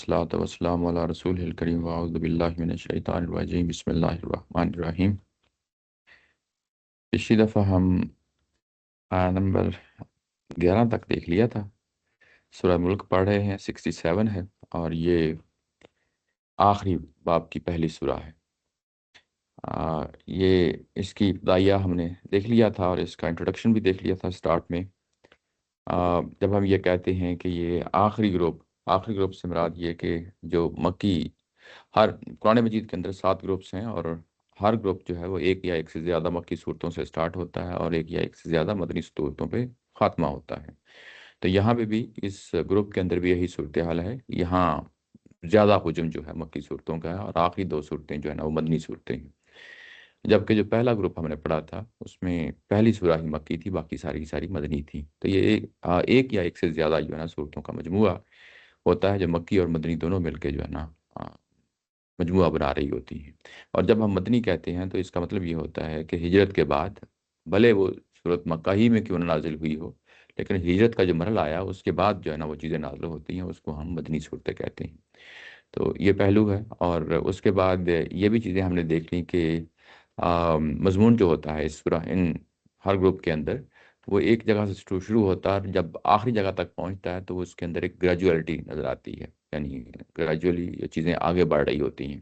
والصلاة والسلام علی رسول الکریم واعوذ باللہ من الشیطان الرجیم بسم اللہ الرحمن الرحیم۔ پچھلی دفعہ ہم آیت نمبر 11 تک دیکھ لیا تھا۔ سورہ ملک پڑھ رہے ہیں، 67 ہے اور یہ آخری باب کی پہلی سورہ ہے۔ یہ اس کی ابتدائیہ ہم نے دیکھ لیا تھا اور اس کا انٹروڈکشن بھی دیکھ لیا تھا سٹارٹ میں۔ جب ہم یہ کہتے ہیں کہ یہ آخری گروپ سے مراد یہ کہ جو مکی، ہر قرآن مجید کے اندر 7 گروپس ہیں اور ہر گروپ جو ہے وہ ایک یا ایک سے زیادہ مکی صورتوں سے سٹارٹ ہوتا ہے اور ایک یا ایک سے زیادہ مدنی صورتوں پہ خاتمہ ہوتا ہے۔ تو یہاں پہ بھی اس گروپ کے اندر بھی یہی صورتحال ہے۔ یہاں زیادہ حجم جو ہے مکی صورتوں کا ہے اور آخری 2 صورتیں جو ہے نا وہ مدنی صورتیں ہیں، جبکہ جو پہلا گروپ ہم نے پڑھا تھا اس میں پہلی سورہ ہی مکی تھی، باقی ساری ساری مدنی تھی۔ تو یہ ایک یا ایک سے زیادہ جو ہے نا صورتوں کا مجموعہ ہوتا ہے جو مکی اور مدنی دونوں مل کے جو ہے نا مجموعہ بنا رہی ہوتی ہیں۔ اور جب ہم مدنی کہتے ہیں تو اس کا مطلب یہ ہوتا ہے کہ ہجرت کے بعد، بھلے وہ صورت مکہ ہی میں کیوں نہ نازل ہوئی ہو، لیکن ہجرت کا جو مرحلہ آیا اس کے بعد جو ہے نا وہ چیزیں نازل ہوتی ہیں، اس کو ہم مدنی صورتیں کہتے ہیں۔ تو یہ پہلو ہے، اور اس کے بعد یہ بھی چیزیں ہم نے دیکھ لی کہ مضمون جو ہوتا ہے اس سورہ ان ہر گروپ کے اندر، وہ ایک جگہ سے شروع ہوتا ہے، جب آخری جگہ تک پہنچتا ہے تو وہ اس کے اندر ایک گریجویلٹی نظر آتی ہے، یعنی گریجولی یہ چیزیں آگے بڑھ رہی ہوتی ہیں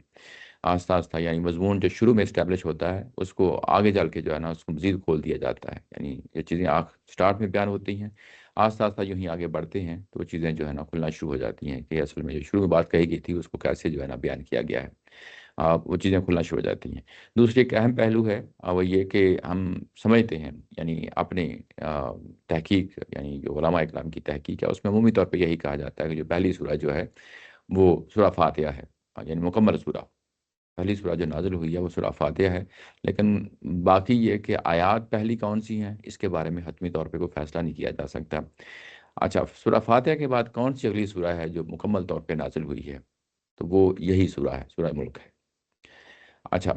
آہستہ آہستہ، یعنی مضمون جو شروع میں اسٹیبلش ہوتا ہے اس کو آگے چل کے جو ہے نا اس کو مزید کھول دیا جاتا ہے، یعنی یہ چیزیں سٹارٹ میں بیان ہوتی ہیں، آہستہ آہستہ یوں ہی آگے بڑھتے ہیں تو وہ چیزیں جو ہے نا کھلنا شروع ہو جاتی ہیں کہ اصل میں جو شروع میں بات کہی گئی تھی اس کو کیسے جو ہے نا بیان کیا گیا ہے، وہ چیزیں کھلنا شروع ہو جاتی ہیں۔ دوسری ایک اہم پہلو ہے وہ یہ کہ ہم سمجھتے ہیں، یعنی اپنے تحقیق، یعنی جو علماء اکرام کی تحقیق ہے اس میں عمومی طور پہ یہی کہا جاتا ہے کہ جو پہلی سورہ جو ہے وہ سورہ فاتحہ ہے، یعنی مکمل سورہ، پہلی سورہ جو نازل ہوئی ہے وہ سورہ فاتحہ ہے۔ لیکن باقی یہ کہ آیات پہلی کون سی ہیں اس کے بارے میں حتمی طور پہ کوئی فیصلہ نہیں کیا جا سکتا۔ اچھا، سورہ فاتحہ کے بعد کون سی اگلی سورہ ہے جو مکمل طور پہ نازل ہوئی ہے؟ تو وہ یہی سورہ ہے، سورہ ملک ہے۔ اچھا،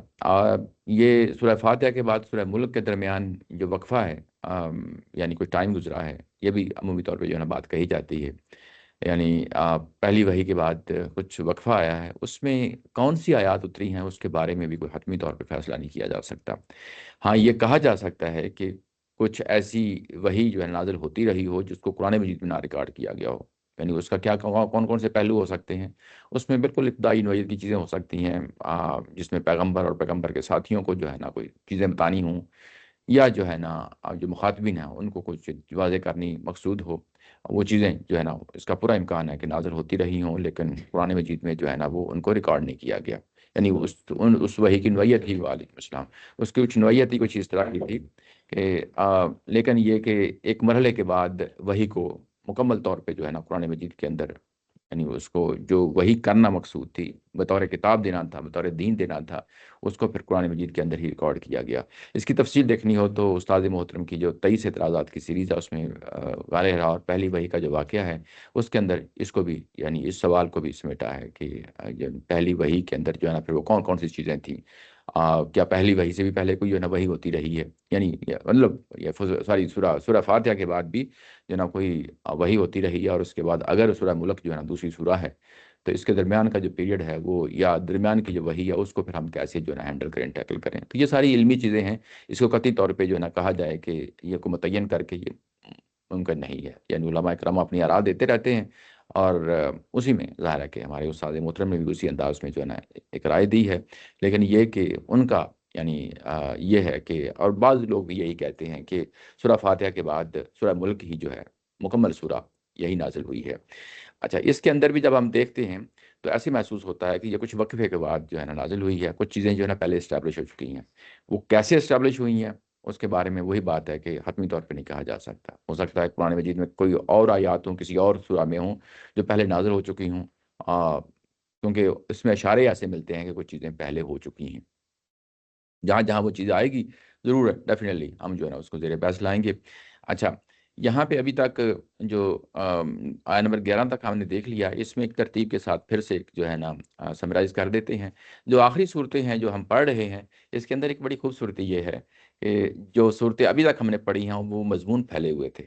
یہ سورہ فاتحہ کے بعد سورہ ملک کے درمیان جو وقفہ ہے، یعنی کوئی ٹائم گزرا ہے، یہ بھی عمومی طور پہ جو ہے نا بات کہی جاتی ہے، یعنی پہلی وحی کے بعد کچھ وقفہ آیا ہے، اس میں کون سی آیات اتری ہیں اس کے بارے میں بھی کوئی حتمی طور پہ فیصلہ نہیں کیا جا سکتا۔ ہاں، یہ کہا جا سکتا ہے کہ کچھ ایسی وحی جو ہے نازل ہوتی رہی ہو جس کو قرآن مجید میں نہ ریکارڈ کیا گیا ہو، یعنی اس کا کیا کون کون سے پہلو ہو سکتے ہیں؟ اس میں بالکل ابتدائی نوعیت کی چیزیں ہو سکتی ہیں، جس میں پیغمبر اور پیغمبر کے ساتھیوں کو جو ہے نا کوئی چیزیں بتانی ہوں، یا جو ہے نا جو مخاطبین ہیں ان کو کچھ واضح کرنی مقصود ہو، وہ چیزیں جو ہے نا اس کا پورا امکان ہے کہ نازل ہوتی رہی ہوں، لیکن قرآن مجید میں جو ہے نا وہ ان کو ریکارڈ نہیں کیا گیا، یعنی اس وحی کی نوعیت ہی، وعلیکم السلام، اس کی کچھ نوعیت ہی کچھ اس طرح کی تھی کہ لیکن یہ کہ ایک مرحلے کے بعد وحی کو مکمل طور پہ جو ہے نا قرآن مجید کے اندر، یعنی اس کو جو وہی کرنا مقصود تھی، بطور کتاب دینا تھا، بطور دین دینا تھا، اس کو پھر قرآن مجید کے اندر ہی ریکارڈ کیا گیا۔ اس کی تفصیل دیکھنی ہو تو استاد محترم کی جو 23 اعتراضات کی سیریز ہے اس میں غالب رہا، اور پہلی وحی کا جو واقعہ ہے اس کے اندر اس کو بھی، یعنی اس سوال کو بھی سمیٹا ہے کہ پہلی وحی کے اندر جو ہے نا پھر وہ کون کون سی چیزیں تھیں، کیا پہلی وحی سے بھی پہلے کوئی جو ہے نا وحی ہوتی رہی ہے، یعنی مطلب یہ ساری سورہ فاتحہ کے بعد بھی جو ہے نا کوئی وحی ہوتی رہی ہے، اور اس کے بعد اگر سورہ ملک جو ہے نا دوسری سورہ ہے تو اس کے درمیان کا جو پیریڈ ہے وہ، یا درمیان کی جو وحی ہے اس کو پھر ہم کیسے جو ہے نا ہینڈل کریں، ٹیکل کریں۔ تو یہ ساری علمی چیزیں ہیں، اس کو قطعی طور پہ جو ہے نا کہا جائے کہ یہ کو متعین کر کے یہ ممکن نہیں ہے، یعنی علماء کرام اپنی آراء دیتے رہتے ہیں، اور اسی میں ظاہر ہے کہ ہمارے استاد محترم نے بھی اسی انداز میں جو ہے نا ایک رائے دی ہے، لیکن یہ کہ ان کا یعنی یہ ہے کہ، اور بعض لوگ بھی یہی کہتے ہیں کہ سورہ فاتحہ کے بعد سورہ ملک ہی جو ہے مکمل سورہ یہی نازل ہوئی ہے۔ اچھا، اس کے اندر بھی جب ہم دیکھتے ہیں تو ایسے محسوس ہوتا ہے کہ یہ کچھ وقفے کے بعد جو ہے نا نازل ہوئی ہے، کچھ چیزیں جو ہے نا پہلے اسٹیبلش ہو چکی ہیں، وہ کیسے اسٹیبلش ہوئی ہیں اس کے بارے میں وہی بات ہے کہ حتمی طور پہ نہیں کہا جا سکتا، ہو سکتا ہے قرآن مجید میں کوئی اور آیات ہوں، کسی اور سورہ میں ہوں جو پہلے نازل ہو چکی ہوں، کیونکہ اس میں اشارے ایسے ملتے ہیں کہ کچھ چیزیں پہلے ہو چکی ہیں۔ جہاں جہاں وہ چیز آئے گی ضرور ہے، ڈیفینیٹلی ہم جو ہے نا اس کو زیر بحث لائیں گے۔ اچھا، یہاں پہ ابھی تک جو آیت نمبر 11 تک ہم نے دیکھ لیا، اس میں ایک ترتیب کے ساتھ پھر سے جو ہے نا سمرائز کر دیتے ہیں جو آخری صورتیں ہیں جو ہم پڑھ رہے ہیں۔ اس کے اندر ایک بڑی خوبصورتی یہ ہے کہ جو صورتیں ابھی تک ہم نے پڑھی ہیں وہ مضمون پھیلے ہوئے تھے،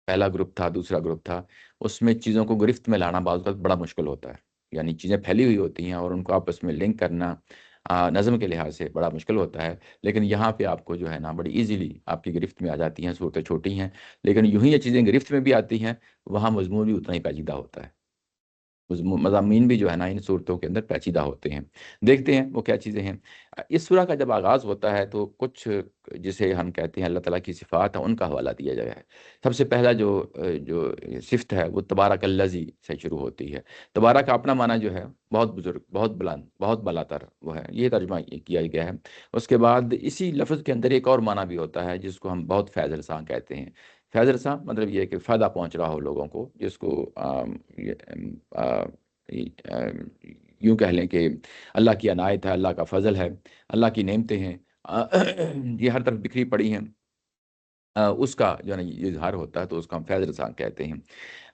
پہلا گروپ تھا، دوسرا گروپ تھا، اس میں چیزوں کو گرفت میں لانا بعض وقت بڑا مشکل ہوتا ہے، یعنی چیزیں پھیلی ہوئی ہوتی ہیں اور ان کو آپس میں لنک کرنا نظم کے لحاظ سے بڑا مشکل ہوتا ہے، لیکن یہاں پہ آپ کو جو ہے نا بڑی ایزیلی آپ کی گرفت میں آ جاتی ہیں، صورتیں چھوٹی ہیں، لیکن یوں ہی یہ چیزیں گرفت میں بھی آتی ہیں، وہاں مضمون بھی اتنا ہی پیچیدہ ہوتا ہے، مضامین بھی جو ہے نا ان صورتوں کے اندر پیچیدہ ہوتے ہیں۔ دیکھتے ہیں وہ کیا چیزیں ہیں۔ اس سورہ کا جب آغاز ہوتا ہے تو کچھ جسے ہم کہتے ہیں اللہ تعالیٰ کی صفات ہیں ان کا حوالہ دیا گیا ہے۔ سب سے پہلا جو صفت ہے وہ تبارک الذی سے شروع ہوتی ہے۔ تبارک کا اپنا معنی جو ہے بہت بزرگ، بہت بلند، بہت بالا تر وہ ہے، یہ ترجمہ کیا گیا ہے۔ اس کے بعد اسی لفظ کے اندر ایک اور معنی بھی ہوتا ہے جس کو ہم بہت فیض رساں کہتے ہیں۔ فیض رساں مطلب یہ ہے کہ فائدہ پہنچ رہا ہو لوگوں کو، جس کو یوں کہہ لیں کہ اللہ کی عنایت ہے، اللہ کا فضل ہے، اللہ کی نعمتیں ہیں، یہ ہر طرف بکھری پڑی ہیں، اس کا جو ہے نا یہ اظہار ہوتا ہے، تو اس کو ہم فیض رساں کہتے ہیں۔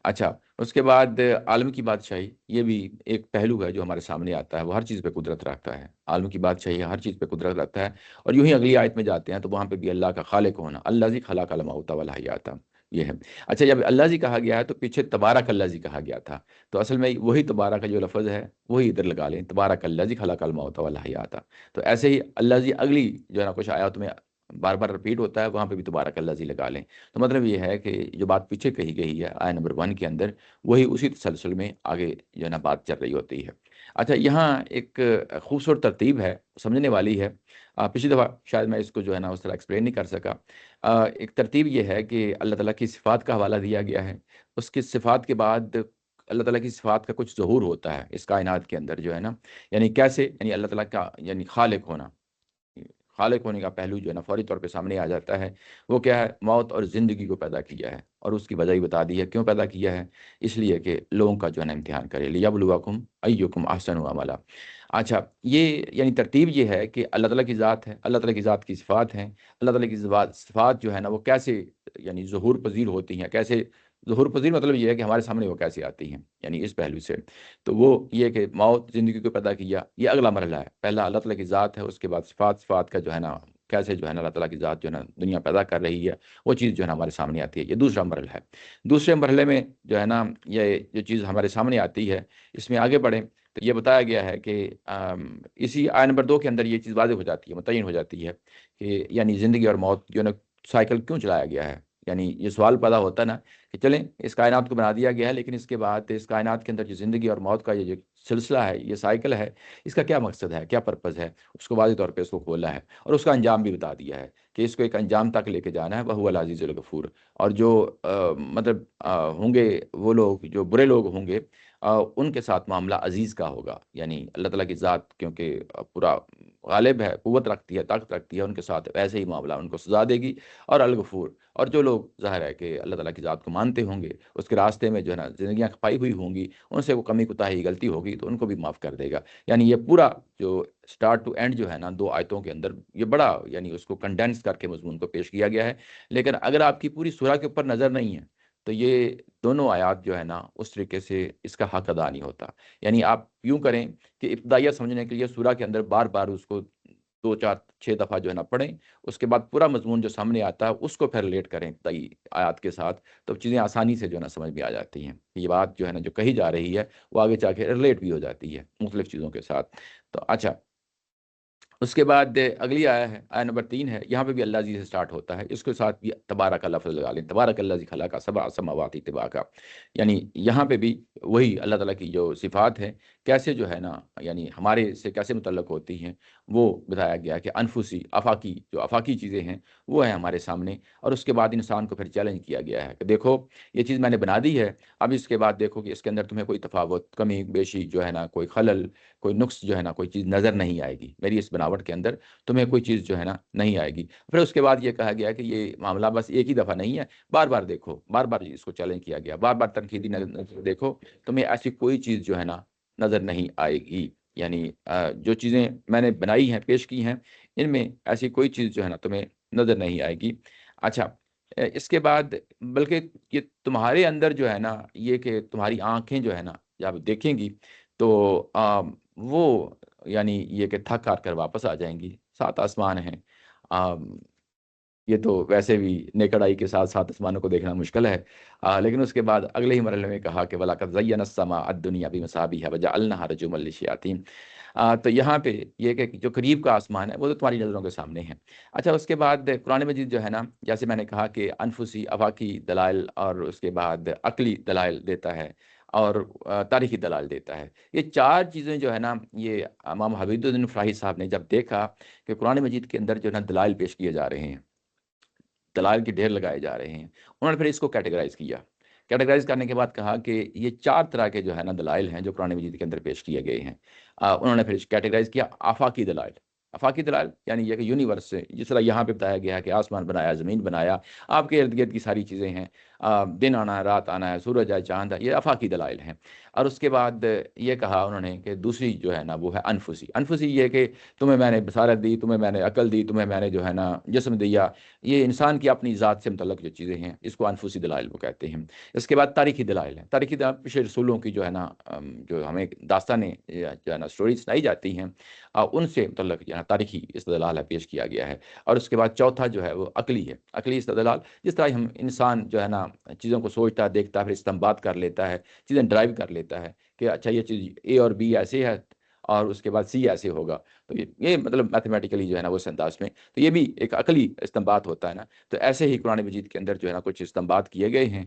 اچھا، اس کے بعد عالم کی بادشاہی، یہ بھی ایک پہلو ہے جو ہمارے سامنے آتا ہے، وہ ہر چیز پہ قدرت رکھتا ہے، عالم کی بادشاہی ہر چیز پہ قدرت رکھتا ہے۔ اور یوں ہی اگلی آیت میں جاتے ہیں تو وہاں پہ بھی اللہ کا خالق ہونا، الذی خلق الموت والحیات، یہ ہے۔ اچھا، جب اللہ جی کہا گیا ہے تو پیچھے تبارک اللہ جی کہا گیا تھا، تو اصل میں وہی تبارک کا جو لفظ ہے وہی ادھر لگا لیں، تبارک اللہ جی خلق الموت والحیات۔ تو ایسے ہی اللہ جی اگلی جو ہے نا کچھ آیات میں بار بار رپیٹ ہوتا ہے، وہاں پہ بھی تبارک اللہ جی لگا لیں۔ تو مطلب یہ ہے کہ جو بات پیچھے کہی گئی ہے آیت نمبر 1 کے اندر، وہی اسی تسلسل میں آگے جو ہے نا بات چل رہی ہوتی ہے۔ اچھا، یہاں ایک خوبصورت ترتیب ہے، سمجھنے والی ہے۔ پچھلی دفعہ شاید میں اس کو جو ہے نا اس طرح ایکسپلین نہیں کر سکا۔ ایک ترتیب یہ ہے کہ اللہ تعالیٰ کی صفات کا حوالہ دیا گیا ہے، اس کی صفات کے بعد اللہ تعالیٰ کی صفات کا کچھ ظہور ہوتا ہے اس کائنات کے اندر جو ہے نا، یعنی کیسے، یعنی اللہ تعالیٰ کا یعنی خالق ہونا، خالق ہونے کا پہلو جو ہے نا فوری طور پہ سامنے آ جاتا ہے۔ وہ کیا ہے؟ موت اور زندگی کو پیدا کیا ہے، اور اس کی وجہ ہی بتا دی ہے کیوں پیدا کیا ہے، اس لیے کہ لوگوں کا جو ہے نا امتحان کرے، لیبلوکم ایکم احسن عملا۔ اچھا، یہ یعنی ترتیب یہ ہے کہ اللہ تعالیٰ کی ذات ہے، اللہ تعالیٰ کی ذات کی صفات ہیں، اللہ تعالیٰ کی صفات جو ہے نا وہ کیسے یعنی ظہور پذیر ہوتی ہیں، کیسے ظہور پذیر مطلب یہ ہے کہ ہمارے سامنے وہ کیسے آتی ہیں، یعنی اس پہلو سے۔ تو وہ یہ کہ موت زندگی کو پیدا کیا، یہ اگلا مرحلہ ہے۔ پہلا اللہ تعالیٰ کی ذات ہے، اس کے بعد صفات کا جو ہے نا کیسے جو ہے نا اللہ تعالیٰ کی ذات جو ہے نا دنیا پیدا کر رہی ہے، وہ چیز جو ہے نا ہمارے سامنے آتی ہے، یہ دوسرا مرحلہ ہے۔ دوسرے مرحلے میں جو ہے نا یہ جو چیز ہمارے سامنے آتی ہے، اس میں آگے بڑھیں تو یہ بتایا گیا ہے کہ اسی آیت نمبر 2 کے اندر یہ چیز واضح ہو جاتی ہے، متعین ہو جاتی ہے کہ یعنی زندگی اور موت جو ہے نا سائیکل کیوں چلایا گیا ہے۔ یعنی یہ سوال پیدا ہوتا ہے نا کہ چلیں اس کائنات کو بنا دیا گیا ہے، لیکن اس کے بعد اس کائنات کے اندر جو زندگی اور موت کا یہ جو سلسلہ ہے، یہ سائیکل ہے، اس کا کیا مقصد ہے، کیا پرپز ہے، اس کو واضح طور پہ اس کو کھولا ہے اور اس کا انجام بھی بتا دیا ہے کہ اس کو ایک انجام تک لے کے جانا ہے، وہ العزیز الغفور۔ اور جو مطلب ہوں گے وہ لوگ جو برے لوگ ہوں گے، ان کے ساتھ معاملہ عزیز کا ہوگا، یعنی اللہ تعالیٰ کی ذات کیونکہ پورا غالب ہے، قوت رکھتی ہے، طاقت رکھتی ہے، ان کے ساتھ ویسے ہی معاملہ ان کو سزا دے گی، اور الغفور۔ اور جو لوگ ظاہر ہے کہ اللہ تعالیٰ کی ذات کو مانتے ہوں گے، اس کے راستے میں جو ہے نا زندگیاں کھپائی ہوئی ہوں گی، ان سے وہ کمی کوتاہی غلطی ہوگی تو ان کو بھی معاف کر دے گا۔ یعنی یہ پورا جو سٹارٹ ٹو اینڈ جو ہے نا 2 آیتوں کے اندر یہ بڑا یعنی اس کو کنڈینس کر کے مضمون کو پیش کیا گیا ہے۔ لیکن اگر آپ کی پوری سورہ کے اوپر نظر نہیں ہے تو یہ دونوں آیات جو ہے نا اس طریقے سے اس کا حق ادا نہیں ہوتا۔ یعنی آپ یوں کریں کہ ابتدائیہ سمجھنے کے لیے سورہ کے اندر بار بار اس کو 2 4 6 دفعہ جو ہے نا پڑھیں، اس کے بعد پورا مضمون جو سامنے آتا ہے اس کو پھر ریلیٹ کریں ابتدائی آیات کے ساتھ، تو چیزیں آسانی سے جو ہے نا سمجھ میں آ جاتی ہیں۔ یہ بات جو ہے نا جو کہی جا رہی ہے وہ آگے جا کے ریلیٹ بھی ہو جاتی ہے مختلف چیزوں کے ساتھ۔ تو اچھا، اس کے بعد اگلی آیا ہے، آیت نمبر 3 ہے، یہاں پہ بھی اللہ جی سے سٹارٹ ہوتا ہے، اس کے ساتھ بھی تبارک کا لفظ لگا لیں، تبارک اللہ جی خلق سبع سماوات طباقا۔ یعنی یہاں پہ بھی وہی اللہ تعالیٰ کی جو صفات ہیں کیسے جو ہے نا یعنی ہمارے سے کیسے متعلق ہوتی ہیں، وہ بتایا گیا کہ انفسی آفاقی جو آفاقی چیزیں ہیں وہ ہیں ہمارے سامنے، اور اس کے بعد انسان کو پھر چیلنج کیا گیا ہے کہ دیکھو یہ چیز میں نے بنا دی ہے، اب اس کے بعد دیکھو کہ اس کے اندر تمہیں کوئی تفاوت، کمی بیشی جو ہے نا، کوئی خلل، کوئی نقص جو ہے نا، کوئی چیز نظر نہیں آئے گی میری اس بناوٹ کے اندر، تمہیں کوئی چیز جو ہے نا نہیں آئے گی۔ پھر اس کے بعد یہ کہا گیا کہ یہ معاملہ بس ایک ہی دفعہ نہیں ہے، بار بار دیکھو، بار بار اس کو چیلنج کیا گیا، بار بار تنقیدی نظر سے دیکھو، تمہیں ایسی کوئی چیز جو ہے نا نظر نہیں آئے گی۔ یعنی جو چیزیں میں نے بنائی ہیں، پیش کی ہیں، ان میں ایسی کوئی چیز جو ہے نا تمہیں نظر نہیں آئے گی۔ اچھا، اس کے بعد بلکہ یہ تمہارے اندر جو ہے نا یہ کہ تمہاری آنکھیں جو ہے نا جب دیکھیں گی تو وہ یعنی یہ کہ تھک ہار کر واپس آ جائیں گی۔ 7 آسمان ہیں، یہ تو ویسے بھی نیکڑ آئی کے ساتھ ساتھ آسمانوں کو دیکھنا مشکل ہے، لیکن اس کے بعد اگلے ہی مرحلے میں کہا کہ وَلَقَدْ زَيَّنَا السَّمَاءَ الدُّنْيَا بِمَصَابِيحَ وَجَعَلْنَاهَا رُجُومًا لِلشَّيَاطِينِ۔ تو یہاں پہ یہ کہ جو قریب کا آسمان ہے وہ تو تمہاری نظروں کے سامنے ہے۔ اچھا، اس کے بعد قرآن مجید جو ہے نا، جیسے میں نے کہا کہ انفسی افاقی دلائل اور اس کے بعد عقلی دلائل دیتا ہے اور تاریخی دلائل دیتا ہے۔ یہ چار چیزیں جو ہے نا، یہ امام حبیب الدین فراہی صاحب نے جب دیکھا کہ قرآن مجید کے اندر جو ہے نا دلائل پیش کیے جا رہے ہیں، دلائل کے ڈھیر لگائے جا رہے ہیں، انہوں نے پھر اس کو کیٹیگرائز کیا۔ کیٹیگرائز کرنے کے بعد کہا کہ یہ چار طرح کے جو ہے نا دلائل ہیں جو قرآن مجید کے اندر پیش کیے گئے ہیں۔ انہوں نے پھر کیٹیگرائز کیا آفاقی دلائل۔ آفاقی دلائل یعنی یہ کہ یونیورس سے، جس طرح یہاں پہ بتایا گیا ہے کہ آسمان بنایا، زمین بنایا، آپ کے ارد گرد کی ساری چیزیں ہیں، دن آنا ہے، رات آنا ہے، سورج ہے، چاند ہے، یہ آفاقی دلائل ہیں۔ اور اس کے بعد یہ کہا انہوں نے کہ دوسری جو ہے نا وہ ہے انفسی۔ انفسی یہ کہ تمہیں میں نے بصارت دی، تمہیں میں نے عقل دی، تمہیں میں نے جو ہے نا جسم دیا، یہ انسان کی اپنی ذات سے متعلق جو چیزیں ہیں اس کو انفسی دلائل وہ کہتے ہیں۔ اس کے بعد تاریخی دلائل ہیں۔ تاریخی دلائل پچھلے رسولوں کی جو ہے نا جو ہمیں داستانیں جو ہے نا اسٹوری سنائی جاتی ہیں، ان سے متعلق جو ہے نا تاریخی استدلال ہے پیش کیا گیا ہے۔ اور اس کے بعد چوتھا جو ہے وہ عقلی ہے، عقلی استدلال، جس طرح ہم انسان جو ہے نا چیزوں کو سوچتا دیکھتا ہے، پھر استنباط کر لیتا ہے، چیزیں ڈرائیو کر لیتا ہے کہ اچھا یہ چیز اے اور بی ایسے ہے اور اس کے بعد سی ایسے ہوگا، تو یہ مطلب میتھمیٹیکلی جو ہے نا وہ اس انداز میں، تو یہ بھی ایک عقلی استنباط ہوتا ہے نا۔ تو ایسے ہی قرآن مجید کے اندر جو ہے نا کچھ استنباط کیے گئے ہیں،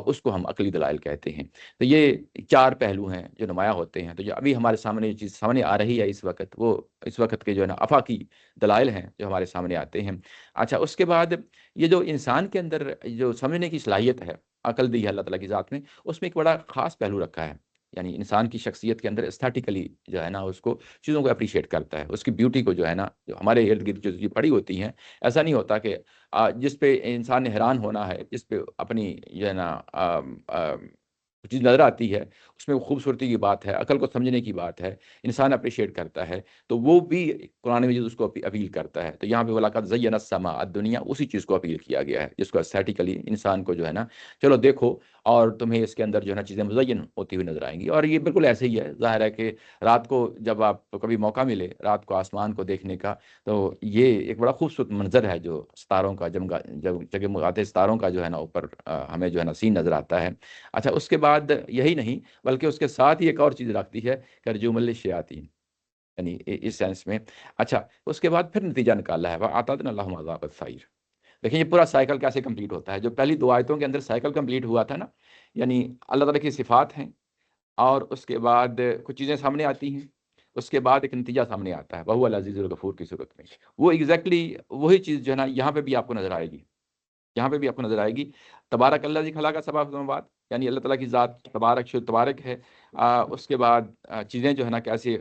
اس کو ہم عقلی دلائل کہتے ہیں۔ تو یہ چار پہلو ہیں جو نمایاں ہوتے ہیں۔ تو جو ابھی ہمارے سامنے یہ چیز سامنے آ رہی ہے اس وقت، وہ اس وقت کے جو ہے نا آفاقی دلائل ہیں جو ہمارے سامنے آتے ہیں۔ اچھا، اس کے بعد یہ جو انسان کے اندر جو سمجھنے کی صلاحیت ہے، عقل دی ہے اللہ تعالیٰ کی ذات میں، اس میں ایک بڑا خاص پہلو رکھا ہے۔ یعنی انسان کی شخصیت کے اندر استھیٹیکلی جو ہے نا اس کو چیزوں کو اپریشیٹ کرتا ہے، اس کی بیوٹی کو جو ہے نا، جو ہمارے ارد گرد جو چیزیں پڑی ہوتی ہیں، ایسا نہیں ہوتا کہ جس پہ انسان نے حیران ہونا ہے، جس پہ اپنی جو ہے نا چیز نظر آتی ہے، اس میں وہ خوبصورتی کی بات ہے، عقل کو سمجھنے کی بات ہے، انسان اپریشیٹ کرتا ہے، تو وہ بھی قرآن مجید اس کو اپیل کرتا ہے۔ تو یہاں پہ وَلَقَدْ زَيَّنَا السَّمَاءَ الدُّنْيَا اسی چیز کو اپیل کیا گیا ہے، جس کو ایسٹھیٹیکلی انسان کو جو ہے نا چلو دیکھو، اور تمہیں اس کے اندر جو ہے نا چیزیں مزین ہوتی ہوئی نظر آئیں گی۔ اور یہ بالکل ایسے ہی ہے، ظاہر ہے کہ رات کو جب آپ کو کبھی موقع ملے رات کو آسمان کو دیکھنے کا، تو یہ ایک بڑا خوبصورت منظر ہے جو ستاروں کا، جب جگمگاتے ستاروں کا جو ہے نا اوپر ہمیں جو ہے نا سین نظر آتا ہے۔ اچھا، اس کے بعد یہی نہیں بلکہ اس کے ساتھ ہی ایک اور چیز رکھتی ہے کہ رجوم الشیاطین، یعنی اس سینس میں۔ اچھا، اس کے بعد پھر نتیجہ نکالا ہے وَأَعْتَدْنَا لَهُمْ عَذَابَ السَّعِيرِ۔ دیکھیں یہ پورا سائیکل کیسے کمپلیٹ ہوتا ہے، جو پہلی دو آیتوں کے اندر سائیکل کمپلیٹ ہوا تھا نا، یعنی اللہ تعالیٰ کی صفات ہیں، اور اس کے بعد کچھ چیزیں سامنے آتی ہیں، اس کے بعد ایک نتیجہ سامنے آتا ہے وَهُوَ الْعَزِيزُ الْغَفُورُ کی صورت میں۔ وہ ایگزیکٹلی وہی چیز جو ہے نا یہاں پہ بھی آپ کو نظر آئے گی، یہاں پہ بھی آپ کو نظر آئے گی۔ تبارک اللہ جی خلا کا سبب سماوات، یعنی اللہ تعالیٰ کی ذات تبارک شد تبارک ہے۔ اس کے بعد چیزیں جو ہے نا کیسے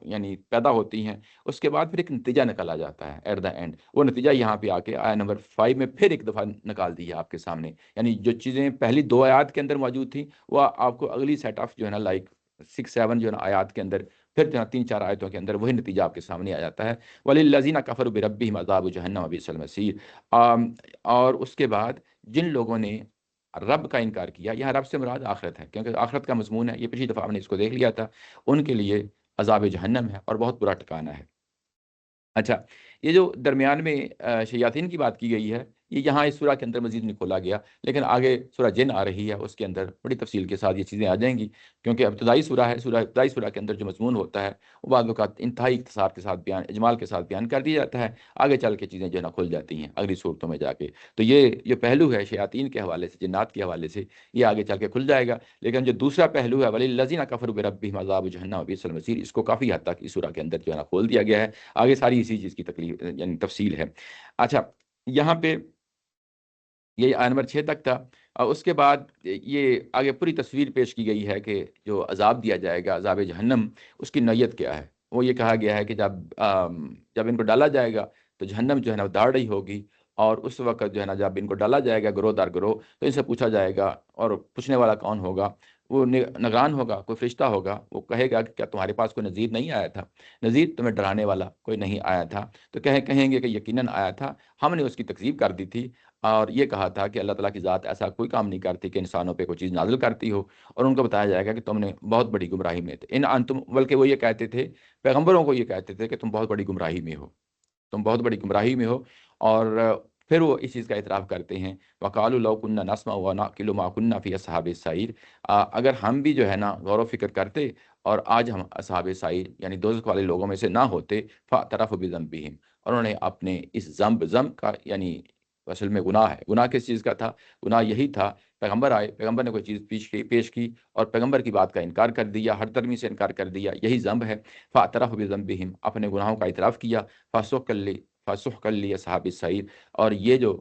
یعنی پیدا ہوتی ہیں، اس کے بعد پھر ایک نتیجہ نکالا جاتا ہے ایٹ دا اینڈ۔ وہ نتیجہ یہاں پہ آ کے آیا نمبر 5 میں پھر ایک دفعہ نکال دی ہے آپ کے سامنے، یعنی جو چیزیں پہلی دو آیات کے اندر موجود تھیں وہ آپ کو اگلی سیٹ آف جو ہے نا لائک 6-7 جو ہے نا آیات کے اندر، پھر جو ہے 3-4 آیتوں کے اندر وہی نتیجہ آپ کے سامنے آ جاتا ہے۔ وَلِلَّذِينَ كَفَرُوا بِرَبِّهِمْ عَذَابُ جَهَنَّمَ وَبِئْسَ الْمَصِيرُ۔ اور اس کے بعد جن لوگوں نے رب کا انکار کیا، یہاں رب سے مراد آخرت ہے، کیونکہ آخرت کا مضمون ہے، یہ پچھلی دفعہ ہم نے اس کو دیکھ لیا تھا، ان کے لیے عذاب جہنم ہے اور بہت برا ٹھکانہ ہے۔ اچھا، یہ جو درمیان میں شیاطین کی بات کی گئی ہے، یہ یہاں اس سورہ کے اندر مزید نہیں کھولا گیا، لیکن آگے سورہ جن آ رہی ہے، اس کے اندر بڑی تفصیل کے ساتھ یہ چیزیں آ جائیں گی، کیونکہ ابتدائی سورہ ہے، ابتدائی سورہ کے اندر جو مضمون ہوتا ہے وہ بعض اوقات انتہائی اختصار کے ساتھ بیان، اجمال کے ساتھ بیان کر دیا جاتا ہے، آگے چل کے چیزیں جو ہے نا کھل جاتی ہیں اگلی صورتوں میں جا کے۔ تو یہ پہلو ہے شیاطین کے حوالے سے، جنات کے حوالے سے، یہ آگے چل کے کھل جائے گا۔ لیکن جو دوسرا پہلو ہے وَلِلَّذِينَ كَفَرُوا بِرَبِّهِمْ عَذَابُ جَهَنَّمَ وَبِئْسَ الْمَصِيرُ، اس کو کافی حد تک اس سورہ کے اندر جو ہے نا کھول دیا گیا ہے، آگے ساری اسی چیز کی تکلیف یعنی تفصیل ہے۔ اچھا، یہاں پہ یہ آیت نمبر 6 تک تھا، اور اس کے بعد یہ آگے پوری تصویر پیش کی گئی ہے کہ جو عذاب دیا جائے گا، عذاب جہنم، اس کی نوعیت کیا ہے۔ وہ یہ کہا گیا ہے کہ جب ان کو ڈالا جائے گا تو جہنم جو ہے نا داڑ رہی ہوگی، اور اس وقت جو ہے نا جب ان کو ڈالا جائے گا گروہ در گروہ، تو ان سے پوچھا جائے گا، اور پوچھنے والا کون ہوگا؟ وہ نگران ہوگا، کوئی فرشتہ ہوگا، وہ کہے گا کہ کیا تمہارے پاس کوئی نذیر نہیں آیا تھا؟ نذیر تمہیں ڈرانے والا کوئی نہیں آیا تھا؟ تو کہیں گے کہ یقیناً آیا تھا، ہم نے اس کی تکذیب کر دی تھی، اور یہ کہا تھا کہ اللہ تعالیٰ کی ذات ایسا کوئی کام نہیں کرتی کہ انسانوں پہ کوئی چیز نازل کرتی ہو، اور ان کو بتایا جائے گا کہ تم نے بہت بڑی گمراہی میں تھے انتم، بلکہ وہ یہ کہتے تھے، پیغمبروں کو یہ کہتے تھے کہ تم بہت بڑی گمراہی میں ہو، تم بہت بڑی گمراہی میں ہو، اور پھر وہ اس چیز کا اعتراف کرتے ہیں، وقالوا لو كنا نسمع ونعقل ما كنا في اصحاب السعیر، اگر ہم بھی جو ہے نا غور و فکر کرتے اور آج ہم اصحاب سعیر یعنی دوزخ والے لوگوں میں سے نہ ہوتے، فاعترفوا بذنبهم، اور انہوں نے اپنے اس ذنب کا یعنی اصل میں گناہ ہے، گناہ کس چیز کا تھا؟ گناہ یہی تھا، پیغمبر آئے، پیغمبر نے کوئی چیز پیش کی اور پیغمبر کی بات کا انکار کر دیا، ہر ترمی سے انکار کر دیا، یہی ذنب ہے۔ فاعترفوا بذنبهم، اپنے گناہوں کا اعتراف کیا، فسحقا لاصحاب السعیر، اور یہ جو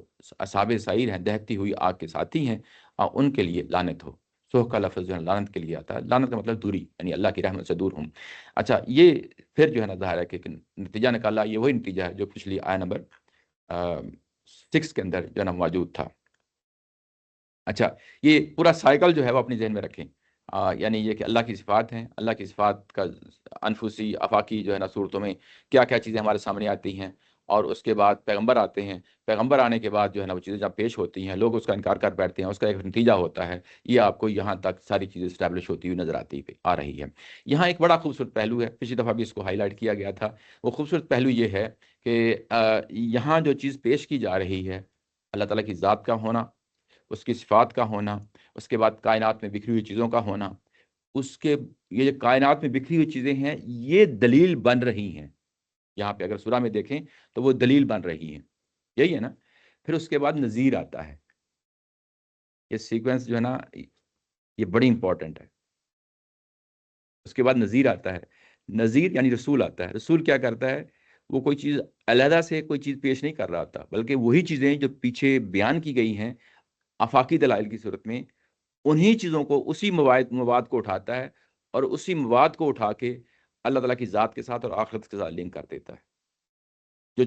اصحاب سعیر ہیں، دہتی ہوئی آگ کے ساتھی ہیں، ان کے لیے لعنت ہو۔ سوہ کا لفظ جو ہے لعنت کے لیے آتا ہے، لعنت کا مطلب دوری، یعنی اللہ کی رحمت سے دور ہوں۔ اچھا، یہ پھر جو ہے نا ظاہر ہے کہ نتیجہ نکالا، یہ وہی نتیجہ ہے جو پچھلی آیہ نمبر 6 کے اندر جو ہے نا موجود تھا۔ اچھا، یہ پورا سائیکل جو ہے وہ اپنی ذہن میں رکھیں، یعنی یہ کہ اللہ کی صفات ہیں، اللہ کی صفات کا انفسی آفاقی جو ہے نا صورتوں میں کیا کیا چیزیں ہمارے سامنے آتی ہیں، اور اس کے بعد پیغمبر آتے ہیں، پیغمبر آنے کے بعد جو ہے نا وہ چیزیں جب پیش ہوتی ہیں، لوگ اس کا انکار کر بیٹھتے ہیں، اس کا ایک نتیجہ ہوتا ہے، یہ آپ کو یہاں تک ساری چیزیں اسٹیبلش ہوتی ہوئی نظر آ رہی ہے۔ یہاں ایک بڑا خوبصورت پہلو ہے، پچھلی دفعہ بھی اس کو ہائی لائٹ کیا گیا تھا، وہ خوبصورت پہلو یہ ہے کہ یہاں جو چیز پیش کی جا رہی ہے، اللہ تعالیٰ کی ذات کا ہونا، اس کی صفات کا ہونا، اس کے بعد کائنات میں بکھری ہوئی چیزوں کا ہونا، اس کے یہ جو کائنات میں بکھری ہوئی چیزیں ہیں یہ دلیل بن رہی ہیں، یہاں پہ اگر سورہ میں دیکھیں تو وہ دلیل بن رہی ہیں، یہی ہے نا۔ پھر اس کے بعد نذیر آتا ہے، یہ سیکوینس جو ہے نا یہ بڑی امپورٹنٹ ہے۔ اس کے بعد نذیر آتا ہے، نذیر یعنی رسول آتا ہے۔ رسول کیا کرتا ہے؟ وہ کوئی چیز علیحدہ سے کوئی چیز پیش نہیں کر رہا ہوتا، بلکہ وہی چیزیں جو پیچھے بیان کی گئی ہیں آفاقی دلائل کی صورت میں، انہی چیزوں کو، اسی مواد کو اٹھاتا ہے، اور اسی مواد کو اٹھا کے اللہ تعالیٰ کی ذات کے ساتھ اور آخرت کے ساتھ لنک کر دیتا ہے۔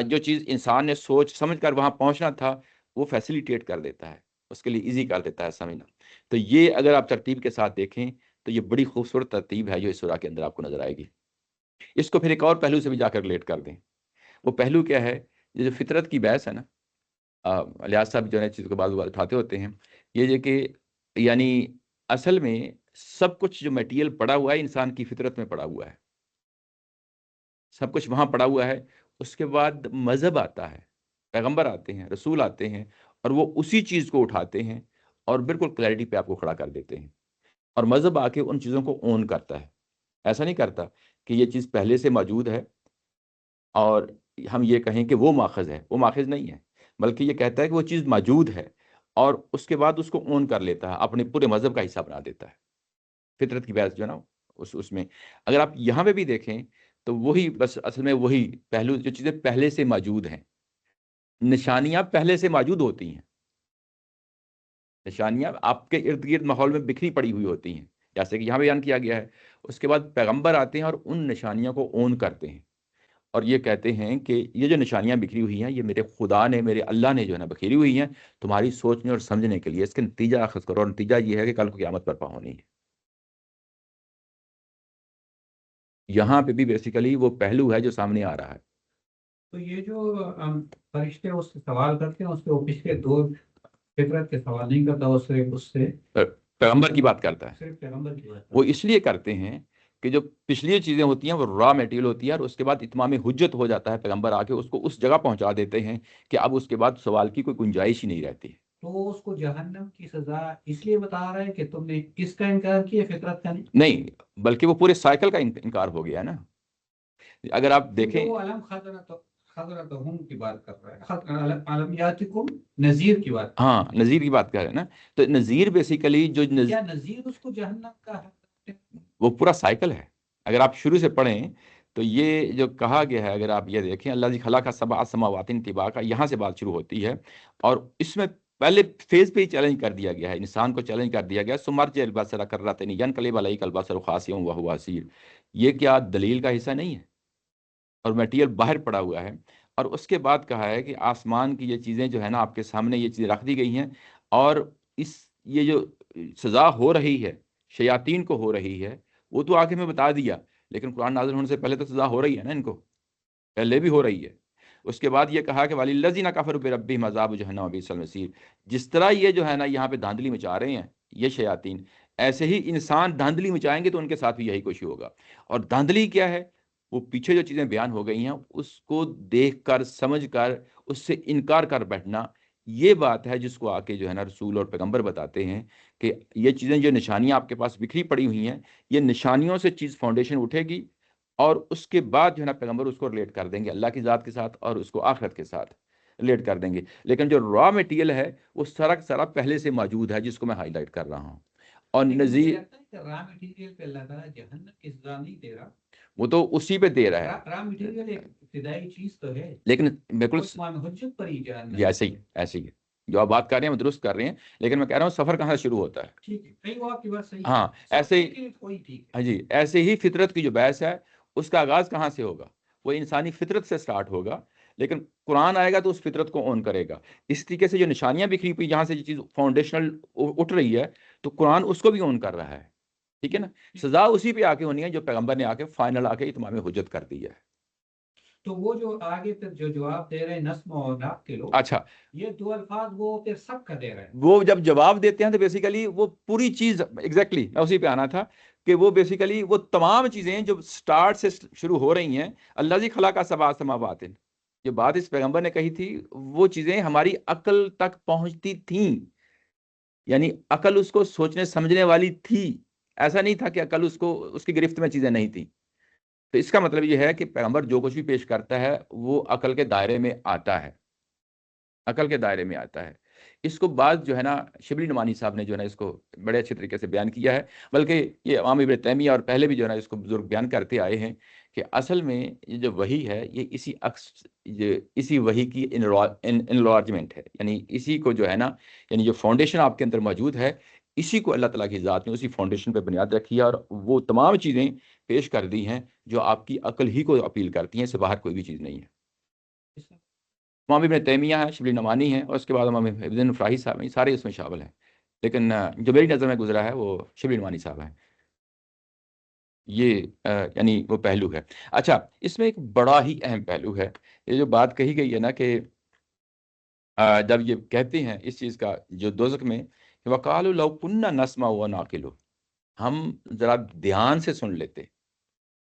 جو چیز انسان نے سوچ سمجھ کر وہاں پہنچنا تھا وہ فیسیلیٹیٹ کر دیتا ہے، اس کے لیے ایزی کر دیتا ہے سمجھنا۔ تو یہ اگر آپ ترتیب کے ساتھ دیکھیں تو یہ بڑی خوبصورت ترتیب ہے جو اس سورہ کے اندر آپ کو نظر آئے گی۔ اس کو پھر ایک اور پہلو سے بھی جا کر ریلیٹ کر دیں، وہ پہلو کیا ہے؟ یہ جو فطرت کی بحث ہے نا، الیاس صاحب جو ہے چیز کو بعض بار اٹھاتے ہوتے ہیں، یہ کہ یعنی اصل میں سب کچھ جو میٹیریل پڑا ہوا ہے انسان کی فطرت میں پڑا ہوا ہے، سب کچھ وہاں پڑا ہوا ہے۔ اس کے بعد مذہب آتا ہے، پیغمبر آتے ہیں، رسول آتے ہیں، اور وہ اسی چیز کو اٹھاتے ہیں اور بالکل کلیئرٹی پہ آپ کو کھڑا کر دیتے ہیں، اور مذہب آ کے ان چیزوں کو اون کرتا ہے۔ ایسا نہیں کرتا کہ یہ چیز پہلے سے موجود ہے اور ہم یہ کہیں کہ وہ ماخذ ہے، وہ ماخذ نہیں ہے، بلکہ یہ کہتا ہے کہ وہ چیز موجود ہے اور اس کے بعد اس کو اون کر لیتا ہے، اپنے پورے مذہب کا حصہ بنا دیتا ہے۔ فطرت کی بحث جو ہے نا اس میں اگر آپ یہاں پہ بھی دیکھیں تو وہی بس اصل میں وہی پہلو، جو چیزیں پہلے سے موجود ہیں، نشانیاں پہلے سے موجود ہوتی ہیں، نشانیاں آپ کے ارد گرد ماحول میں بکھری پڑی ہوئی ہوتی ہیں، جیسے کہ یہاں بیان کیا گیا ہے۔ اس کے بعد پیغمبر آتے ہیں اور ان نشانیوں کو اون کرتے ہیں، اور یہ کہتے ہیں کہ یہ جو نشانیاں بکھری ہوئی ہیں یہ میرے خدا نے، میرے اللہ نے جو ہے نا بکھری ہوئی ہیں تمہاری سوچنے اور سمجھنے کے لیے، اس کا نتیجہ اخذ کرو، اور نتیجہ یہ ہے کہ کل کو قیامت برپا ہونی ہے۔ یہاں پہ بھی بیسیکلی وہ پہلو ہے جو سامنے آ رہا ہے۔ تو یہ جو فرشتے اس سے سوال کرتے ہیں، اس کے وہ پچھلے دو فطرت کے سوال نہیں کرتا، وہ صرف اس سے پیغمبر کی بات کرتا ہے، صرف پیغمبر کی بات وہ اس لیے کرتے ہیں کہ جو پچھلی چیزیں ہوتی ہیں وہ را میٹیریل ہوتی ہے، اور اس کے بعد اتمام حجت ہو جاتا ہے، پیغمبر آ کے اس کو اس جگہ پہنچا دیتے ہیں کہ اب اس کے بعد سوال کی کوئی گنجائش ہی نہیں رہتی۔ تو وہ اس کو جہنم کی سزا اس لیے بتا رہا ہے کہ تم نے اس کا انکار کیا، فطرت کا نہیں، نہیں، بلکہ وہ پورے سائیکل کا انکار ہو گیا ہے نا۔ اگر آپ کیونکہ دیکھیں، وہ علم خضرتہم کی بات کر رہا ہے، علم یاتکم نذیر کی بات کر رہا ہاں نذیر کی بات کر رہے ہیں نا، تو نذیر بیسیکلی جو ہے۔ کیا نذیر اس کو جہنم کا ہے؟ وہ پورا سائیکل ہے۔ اگر آپ شروع سے پڑھیں تو یہ جو کہا گیا ہے، اگر آپ یہ دیکھیں، اللہ جی خلق سبع سماوات طباقا، یہاں سے بات شروع ہوتی ہے، اور اس میں پہلے فیز پہ ہی چیلنج کر دیا گیا ہے، انسان کو چیلنج کر دیا گیا، سمرج البصر کرتین ینقلب علیک البصر خاسئا وهو حسیر، یہ کیا دلیل کا حصہ نہیں ہے؟ اور میٹیریل باہر پڑا ہوا ہے، اور اس کے بعد کہا ہے کہ آسمان کی یہ چیزیں جو ہے نا آپ کے سامنے یہ چیزیں رکھ دی گئی ہیں، اور اس یہ جو سزا ہو رہی ہے شیاطین کو ہو رہی ہے وہ تو آگے میں بتا دیا، لیکن قرآن نازل ہونے سے پہلے تو سزا ہو رہی ہے نا، ان کو پہلے بھی ہو رہی ہے۔ اس کے بعد یہ کہا کہ وَلِلَّذِينَ كَفَرُوا بِرَبِّهِمْ عَذَابُ جَهَنَّمَ وَبِئْسَ الْمَصِيرُ، جس طرح یہ جو ہے نا یہاں پہ دھاندلی مچا رہے ہیں یہ شیاطین، ایسے ہی انسان دھاندلی مچائیں گے تو ان کے ساتھ بھی یہی کچھ ہوگا۔ اور دھاندلی کیا ہے؟ وہ پیچھے جو چیزیں بیان ہو گئی ہیں اس کو دیکھ کر سمجھ کر اس سے انکار کر بیٹھنا، یہ بات ہے جس کو آ کے جو ہے نا رسول اور پیغمبر بتاتے ہیں کہ یہ چیزیں، جو نشانیاں آپ کے پاس بکھری پڑی ہوئی ہیں، یہ نشانیوں سے چیز فاؤنڈیشن اٹھے گی، اور اس کے بعد جو ہے نا پیغمبر اس کو ریلیٹ کر دیں گے اللہ کی ذات کے ساتھ اور اس کو آخرت کے ساتھ ریلیٹ کر دیں گے. لیکن جو را مٹیریل ہے وہ سارا کا سارا پہلے سے موجود ہے، جس کو میں ہائی لائٹ کر رہا ہوں. اور لیکن مجھے نظیر لگتا ہے کہ را مٹیریل پہ اللہ تعالیٰ جہنم کی سزا نہیں دے رہا. وہ تو اسی پہ دے رہا ہے، را مٹیریل ایک ابتدائی چیز تو ہے، لیکن بالکل وہ اتمام حجت پر ہی جہنم یہ ایسے ہی ہے جو آپ بات کر رہے ہیں وہ درست کر رہے ہیں، لیکن میں کہہ رہا ہوں سفر کہاں سے شروع ہوتا ہے. ٹھیک ہے، نہیں وہ آپ کی بات صحیح ہے. ہاں ایسے ہی، کوئی ٹھیک ہے. ہاں جی، ایسے ہی فطرت کی جو بحث ہے اس کا آغاز کہاں سے ہوگا؟ وہ انسانی فطرت سے سٹارٹ ہوگا، لیکن قرآن آئے گا تو اس فطرت کو اون کرے گا. اس طریقے سے جو نشانیاں بکھری ہوئی جہاں سے یہ چیز فاؤنڈیشنل اٹھ رہی ہے، تو قرآن اس کو بھی اون کر رہا ہے. ٹھیک ہے نا، سزا اسی پہ آ کے ہونی ہے جو پیغمبر نے آ کے فائنل آ کے اتمام حجت کر دی ہے. تو وہ جو آگے پھر جو جواب دے رہے ہیں نسم اور ناپ کے لوگ، اچھا، یہ دو الفاظ وہ پھر سب کا دے رہے ہیں. وہ جب جواب دیتے ہیں تو بیسیکلی وہ پوری چیز ایگزیکٹلی میں اسی پہ آنا تھا کہ وہ بیسیکلی وہ تمام چیزیں جو سٹارٹ سے شروع ہو رہی ہیں، اللہ جی خلا کا سبا سماوات، جو بات اس پیغمبر نے کہی تھی وہ چیزیں ہماری عقل تک پہنچتی تھیں، یعنی عقل اس کو سوچنے سمجھنے والی تھی. ایسا نہیں تھا کہ عقل اس کو، اس کی گرفت میں چیزیں نہیں تھیں. تو اس کا مطلب یہ ہے کہ پیغمبر جو کچھ بھی پیش کرتا ہے وہ عقل کے دائرے میں آتا ہے، عقل کے دائرے میں آتا ہے. اس کو بعد جو ہے نا شبلی نعمانی صاحب نے جو ہے نا اس کو بڑے اچھے طریقے سے بیان کیا ہے، بلکہ یہ امام ابن تیمیہ اور پہلے بھی جو ہے نا اس کو بزرگ بیان کرتے آئے ہیں کہ اصل میں یہ جو وحی ہے یہ اسی وحی کی انلارجمنٹ ہے، یعنی اسی کو جو ہے نا، یعنی جو فاؤنڈیشن آپ کے اندر موجود ہے اسی کو اللہ تعالیٰ کی ذات نے اسی فاؤنڈیشن پہ بنیاد رکھی ہے، اور وہ تمام چیزیں پیش کر دی ہیں جو آپ کی عقل ہی کو اپیل کرتی ہیں، اس سے باہر کوئی بھی چیز نہیں ہے. امام ابن تیمیہ ہے، شبلی نعمانی ہے، اور اس کے بعد امام ابن فراہی صاحب ہیں، سارے اس میں شامل ہیں، لیکن جو میری نظر میں گزرا ہے وہ شبلی نعمانی صاحب ہیں. یہ یعنی وہ پہلو ہے. اچھا، اس میں ایک بڑا ہی اہم پہلو ہے، یہ جو بات کہی گئی ہے نا کہ جب یہ کہتے ہیں اس چیز کا جو دوزخ میں کہ وَقَالُوا لَوْ كُنَّا نَسْمَعُ وَنَعْقِلُ، ہم ذرا دھیان سے سن لیتے.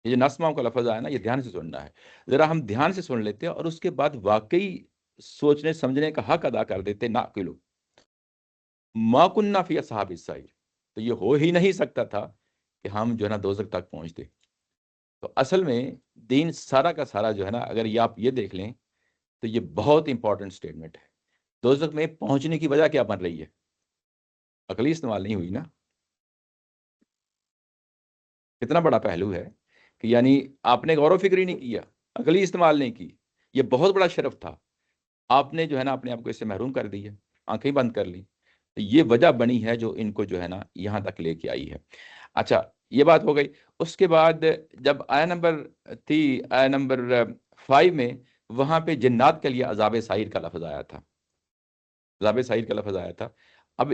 یہ جو نسماؤں کا لفظ آیا نا، یہ دھیان سے سننا ہے. ذرا ہم دھیان سے سن لیتے اور اس کے بعد واقعی سوچنے سمجھنے کا حق ادا کر دیتے. نعقلو ما کننا فی اصحاب السعیر، تو یہ ہو ہی نہیں سکتا تھا کہ ہم جو ہے نا دوزخ تک پہنچتے. تو اصل میں دین سارا کا سارا جو ہے نا، اگر یہ آپ یہ دیکھ لیں تو یہ بہت امپورٹنٹ سٹیٹمنٹ ہے. دوزخ میں پہنچنے کی وجہ کیا بن رہی ہے؟ عقلی استعمال نہیں ہوئی نا. کتنا بڑا پہلو ہے کہ یعنی آپ نے غور و فکر ہی نہیں کیا، عقلی استعمال نہیں کی. یہ بہت بڑا شرف تھا، آپ نے جو ہے نا اپنے آپ کو اس سے محروم کر دی ہے، آنکھیں بند کر لی. یہ وجہ بنی ہے جو ان کو جو ہے نا یہاں تک لے کے آئی ہے. اچھا، یہ بات ہو گئی. اس کے بعد جب آیا نمبر 5 میں، وہاں پہ جنات کے لیے عذاب سعیر کا لفظ آیا تھا، عذاب سعیر کا لفظ آیا تھا. اب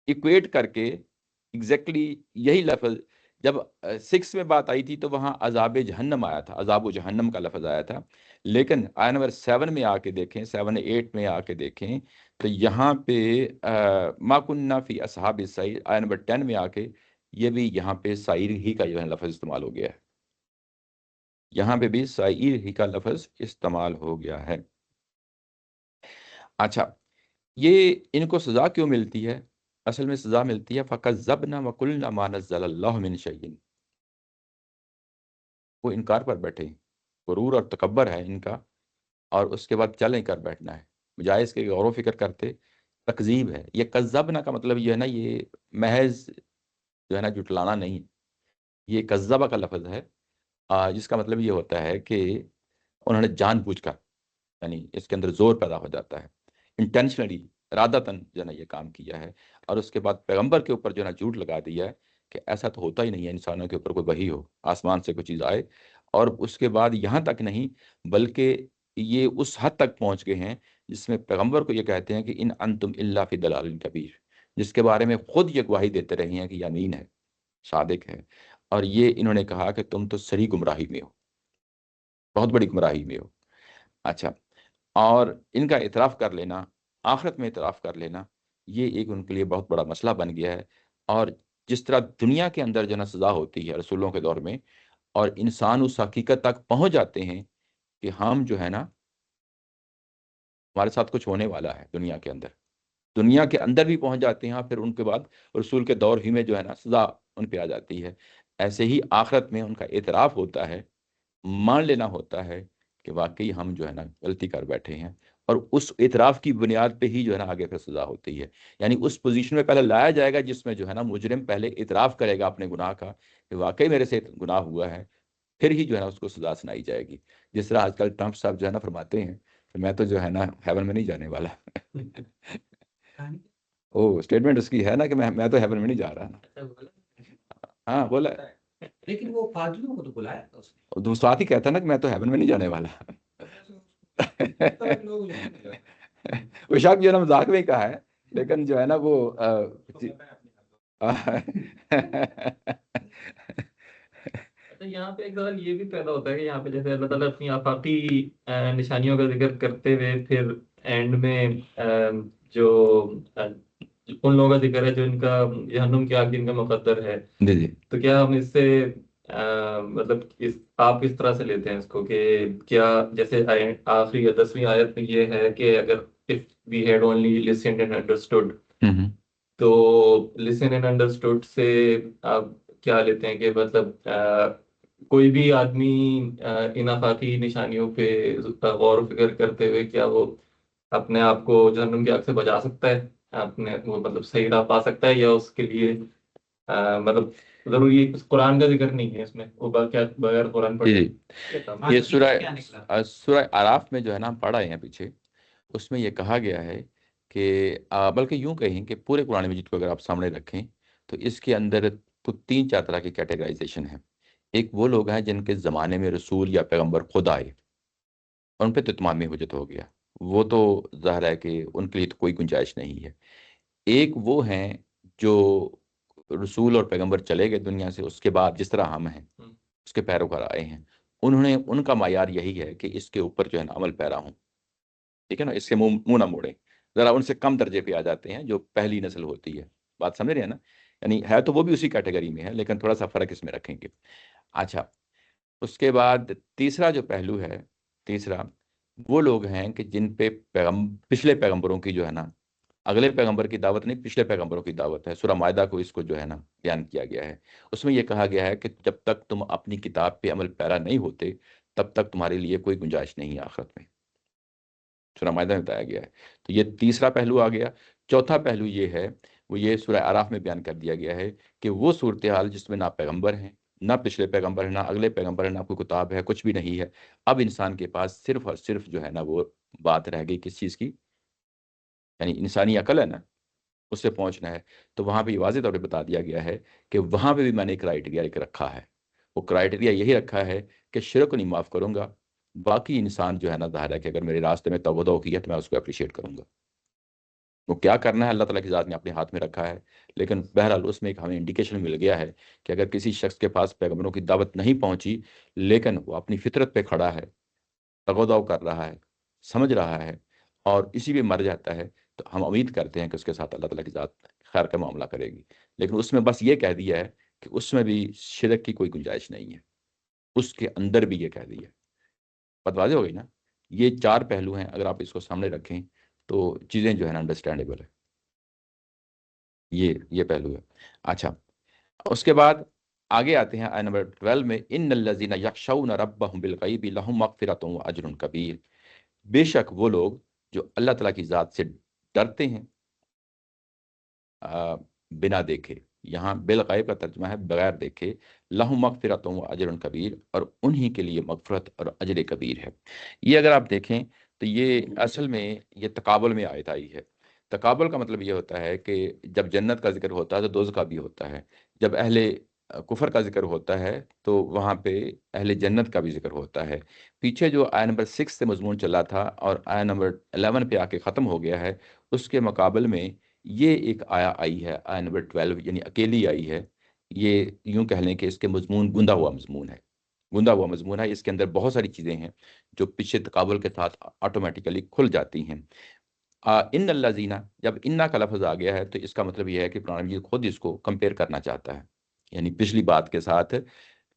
ایکویٹ کر کے ایگزیکٹلی یہی لفظ جب 6 میں بات آئی تھی تو وہاں عذاب جہنم آیا تھا، عذاب و جہنم کا لفظ آیا تھا. لیکن آیا نمبر 7 میں آ کے دیکھیں، 7-8 میں آ کے دیکھیں تو یہاں پہ ما کننا فی اصحاب السعیر، آیا نمبر 10 میں آ کے یہ بھی یہاں پہ سعیر ہی کا جو ہے لفظ استعمال ہو گیا ہے. یہاں پہ بھی سعیر ہی کا لفظ استعمال ہو گیا ہے. اچھا، یہ ان کو سزا کیوں ملتی ہے؟ اصل میں سزا ملتی ہے فَكَذَّبْنَا وَقُلْنَا مَا نَزَّلَ اللَّهُ مِنْ شَيْءٍ. وہ انکار پر بیٹھے، غرور اور تکبر ہے ان کا، اور اس کے بعد چل نہیں کر بیٹھنا ہے، بجائے اس کے غور و فکر کرتے. تکذیب ہے یہ، کذبنا کا مطلب یہ ہے نا، یہ محض جو ہے نا جھٹلانا نہیں، یہ کذبہ کا لفظ ہے، جس کا مطلب یہ ہوتا ہے کہ انہوں نے جان بوجھ کر، یعنی اس کے اندر زور پیدا ہو جاتا ہے، انٹینشنلی، ارادتاً جو ہے نا یہ کام کیا ہے. اور اس کے بعد پیغمبر کے اوپر جو ہے نا جھوٹ لگا دیا ہے کہ ایسا تو ہوتا ہی نہیں ہے انسانوں کے اوپر کوئی وحی ہو، آسمان سے کوئی چیز آئے. اور اس کے بعد یہاں تک نہیں بلکہ یہ اس حد تک پہنچ گئے ہیں جس میں پیغمبر کو یہ کہتے ہیں کہ ان انتم الا فی ضلال کبیر، جس کے بارے میں خود یہ گواہی دیتے رہے ہیں کہ یہ امین ہے، صادق ہے. اور یہ انہوں نے کہا کہ تم تو سری گمراہی میں ہو، بہت بڑی گمراہی میں ہو. اچھا، اور ان کا اعتراف کر لینا، آخرت میں اعتراف کر لینا، یہ ایک ان کے لیے بہت بڑا مسئلہ بن گیا ہے. اور جس طرح دنیا کے اندر جو ہے نا سزا ہوتی ہے رسولوں کے دور میں، اور انسان اس حقیقت تک پہنچ جاتے ہیں کہ ہم جو ہے نا ہمارے ساتھ کچھ ہونے والا ہے دنیا کے اندر بھی پہنچ جاتے ہیں، پھر ان کے بعد رسول کے دور ہی میں جو ہے نا سزا ان پہ آ جاتی ہے۔ ایسے ہی آخرت میں ان کا اعتراف ہوتا ہے، مان لینا ہوتا ہے کہ واقعی ہم جو ہے نا غلطی کر بیٹھے ہیں، اور اس اعتراف کی بنیاد پہ ہی جو ہے نا آگے پھر سزا ہوتی ہے۔ یعنی اس پوزیشن میں پہلے لایا جائے گا جس میں جو ہے نا مجرم پہلے اعتراف کرے گا اپنے گناہ کا کہ واقعی میرے سے گناہ ہوا ہے، پھر ہی جو ہے نا اس کو سزا سنائی جائے گی۔ جس طرح آج کل ٹرمپ صاحب جو ہے نا فرماتے ہیں کہ میں تو جو ہے نا ہیون میں نہیں جانے والا۔ او اسٹیٹمنٹ اس کی ہے نا کہ میں تو ہیون میں نہیں جا رہا نا۔ ہاں بولا، لیکن وہ پادریوں کو تو بلایا تھا اس نے۔ دوسرا ہی کہتا ہے نا کہ میں تو ہیون میں نہیں جانے والا۔ وہ شاید جو ہے نا مذاق میں کہا ہے، لیکن جو ہے نا وہ یہاں پہ ایک سوال یہ بھی پیدا ہوتا ہے کہ یہاں پہ جیسے اللہ تعالیٰ اپنی آفاقی نشانیوں کا ذکر کرتے ہوئے پھر اینڈ میں جو ان لوگوں کا ذکر ہے جو ان کا جہنم کی آگ جن کا مقدر ہے، جی جی تو کیا ہم اس سے مطلب آپ کس طرح سے لیتے ہیں اس کو کہ کیا جیسے آخری 10ویں آیت میں یہ ہے کہ اگر if we had only listened and understood، تو listen and understood سے آپ کیا لیتے ہیں کہ مطلب کوئی بھی آدمی ان آفاقی نشانیوں پہ غور و فکر کرتے ہوئے کیا وہ اپنے آپ کو جہنم کی آگ سے بچا سکتا ہے، اپنے وہ مطلب صحیح راہ پا سکتا ہے، یا اس کے لیے مطلب ضروری قرآن کا ذکر نہیں ہے اس میں، وہ بغیر قرآن پڑھے؟ یہ سورہ اعراف میں جو ہے نا ہم پڑھ رہے ہیں پیچھے، اس میں یہ کہا گیا ہے کہ بلکہ یوں کہیں کہ پورے قرآن مجید کو اگر آپ سامنے رکھیں تو اس کے اندر تو 3-4 طرح کی کیٹیگرائزیشن ہے۔ ایک وہ لوگ ہیں جن کے زمانے میں رسول یا پیغمبر خود آئے، ان پہ تو اتمام حجت ہو گیا، وہ تو ظاہر ہے کہ ان کے لیے تو کوئی گنجائش نہیں ہے۔ ایک وہ ہیں جو رسول اور پیغمبر چلے گئے دنیا سے، اس کے بعد جس طرح ہم ہیں اس کے پیروکار آئے ہیں، ان کا معیار یہی ہے کہ اس کے اوپر جو ہے نا عمل پیرا ہوں، ٹھیک ہے نا، اس کے منہ نہ موڑیں، ذرا ان سے کم درجے پہ آ جاتے ہیں جو پہلی نسل ہوتی ہے۔ بات سمجھ رہے ہیں نا؟ یعنی ہے تو وہ بھی اسی کیٹیگری میں ہے، لیکن تھوڑا سا فرق اس میں رکھیں گے۔ اچھا، اس کے بعد تیسرا جو پہلو ہے، تیسرا وہ لوگ ہیں کہ جن پہ پچھلے پیغمبروں کی جو ہے نا، اگلے پیغمبر کی دعوت نہیں، پچھلے پیغمبروں کی دعوت ہے۔ سورہ مائدہ کو اس کو جو ہے نا بیان کیا گیا ہے، اس میں یہ کہا گیا ہے کہ جب تک تم اپنی کتاب پہ عمل پیرا نہیں ہوتے تب تک تمہارے لیے کوئی گنجائش نہیں ہے آخرت میں، سورہ مائدہ میں بتایا گیا ہے۔ تو یہ تیسرا پہلو آ گیا۔ چوتھا پہلو یہ ہے، وہ یہ سورہ اعراف میں بیان کر دیا گیا ہے کہ وہ صورتحال جس میں نہ پیغمبر ہیں، نہ پچھلے پیغمبر ہیں، نہ اگلے پیغمبر ہیں، نہ کوئی کتاب ہے، کچھ بھی نہیں ہے، اب انسان کے پاس صرف اور صرف جو ہے نا وہ بات رہ گئی کس چیز کی، یعنی انسانی عقل ہے نا، اس سے پہنچنا ہے۔ تو وہاں پہ یہ واضح طور پہ بتا دیا گیا ہے کہ وہاں پہ بھی میں نے کرائٹیریا ایک رکھا ہے، وہ کرائٹیریا یہی رکھا ہے کہ شرک کو نہیں معاف کروں گا، باقی انسان جو ہے نا ظاہر ہے کہ اگر میرے راستے میں توبہ کیا تو میں اس کو اپریشیٹ کروں گا۔ وہ کیا کرنا ہے اللہ تعالیٰ کی ذات نے اپنے ہاتھ میں رکھا ہے، لیکن بہرحال اس میں ایک ہمیں انڈیکیشن مل گیا ہے کہ اگر کسی شخص کے پاس پیغمبروں کی دعوت نہیں پہنچی لیکن وہ اپنی فطرت پہ کھڑا ہے، تغوضع کر رہا ہے، سمجھ رہا ہے، اور اسی پہ مر جاتا ہے، تو ہم امید کرتے ہیں کہ اس کے ساتھ اللہ تعالیٰ کی ذات خیر کا معاملہ کرے گی۔ لیکن اس میں بس یہ کہہ دیا ہے کہ اس میں بھی شرک کی کوئی گنجائش نہیں ہے، اس کے اندر بھی یہ کہہ دیا ہے۔ بات واضح ہو گئی نا؟ یہ 4 پہلو ہیں، اگر آپ اس کو سامنے رکھیں تو چیزیں جو ہے نا انڈرسٹینڈیبل ہے۔ یہ پہلو ہے۔ اچھا، اس کے بعد آگے آتے ہیں آیت نمبر 12 میں، ان الذین یخشون ربهم بالغیب لهم مغفرۃ واجر کبیر، بے شک وہ لوگ جو اللہ تعالیٰ کی ذات سے ڈرتے ہیں بنا دیکھے، یہاں بالغیب کا ترجمہ ہے بغیر دیکھے، لہم مغفرۃ واجر کبیر، اور انہی کے لیے مغفرت اور اجر کبیر ہے۔ یہ اگر آپ دیکھیں تو یہ اصل میں یہ تقابل میں آیت آئی ہے۔ تقابل کا مطلب یہ ہوتا ہے کہ جب جنت کا ذکر ہوتا ہے تو دوزخ کا بھی ہوتا ہے، جب اہل کفر کا ذکر ہوتا ہے تو وہاں پہ اہل جنت کا بھی ذکر ہوتا ہے۔ پیچھے جو آیت نمبر 6 سے مضمون چلا تھا اور آیت نمبر 11 پہ آ کے ختم ہو گیا ہے، اس کے مقابل میں یہ ایک آیا آئی ہے، آیت نمبر 12 یعنی اکیلی آئی ہے۔ یہ یوں کہہ لیں کہ اس کے مضمون گندا ہوا مضمون ہے، گندا ہوا مضمون ہے، اس کے اندر بہت ساری چیزیں ہیں جو پیچھے تقابل کے ساتھ آٹومیٹیکلی کھل جاتی ہیں۔ ان اللہ زینہ، جب انا کا لفظ آ گیا ہے تو اس کا مطلب یہ ہے کہ قرآن مجید خود اس کو کمپیئر کرنا چاہتا ہے، یعنی پچھلی بات کے ساتھ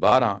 12,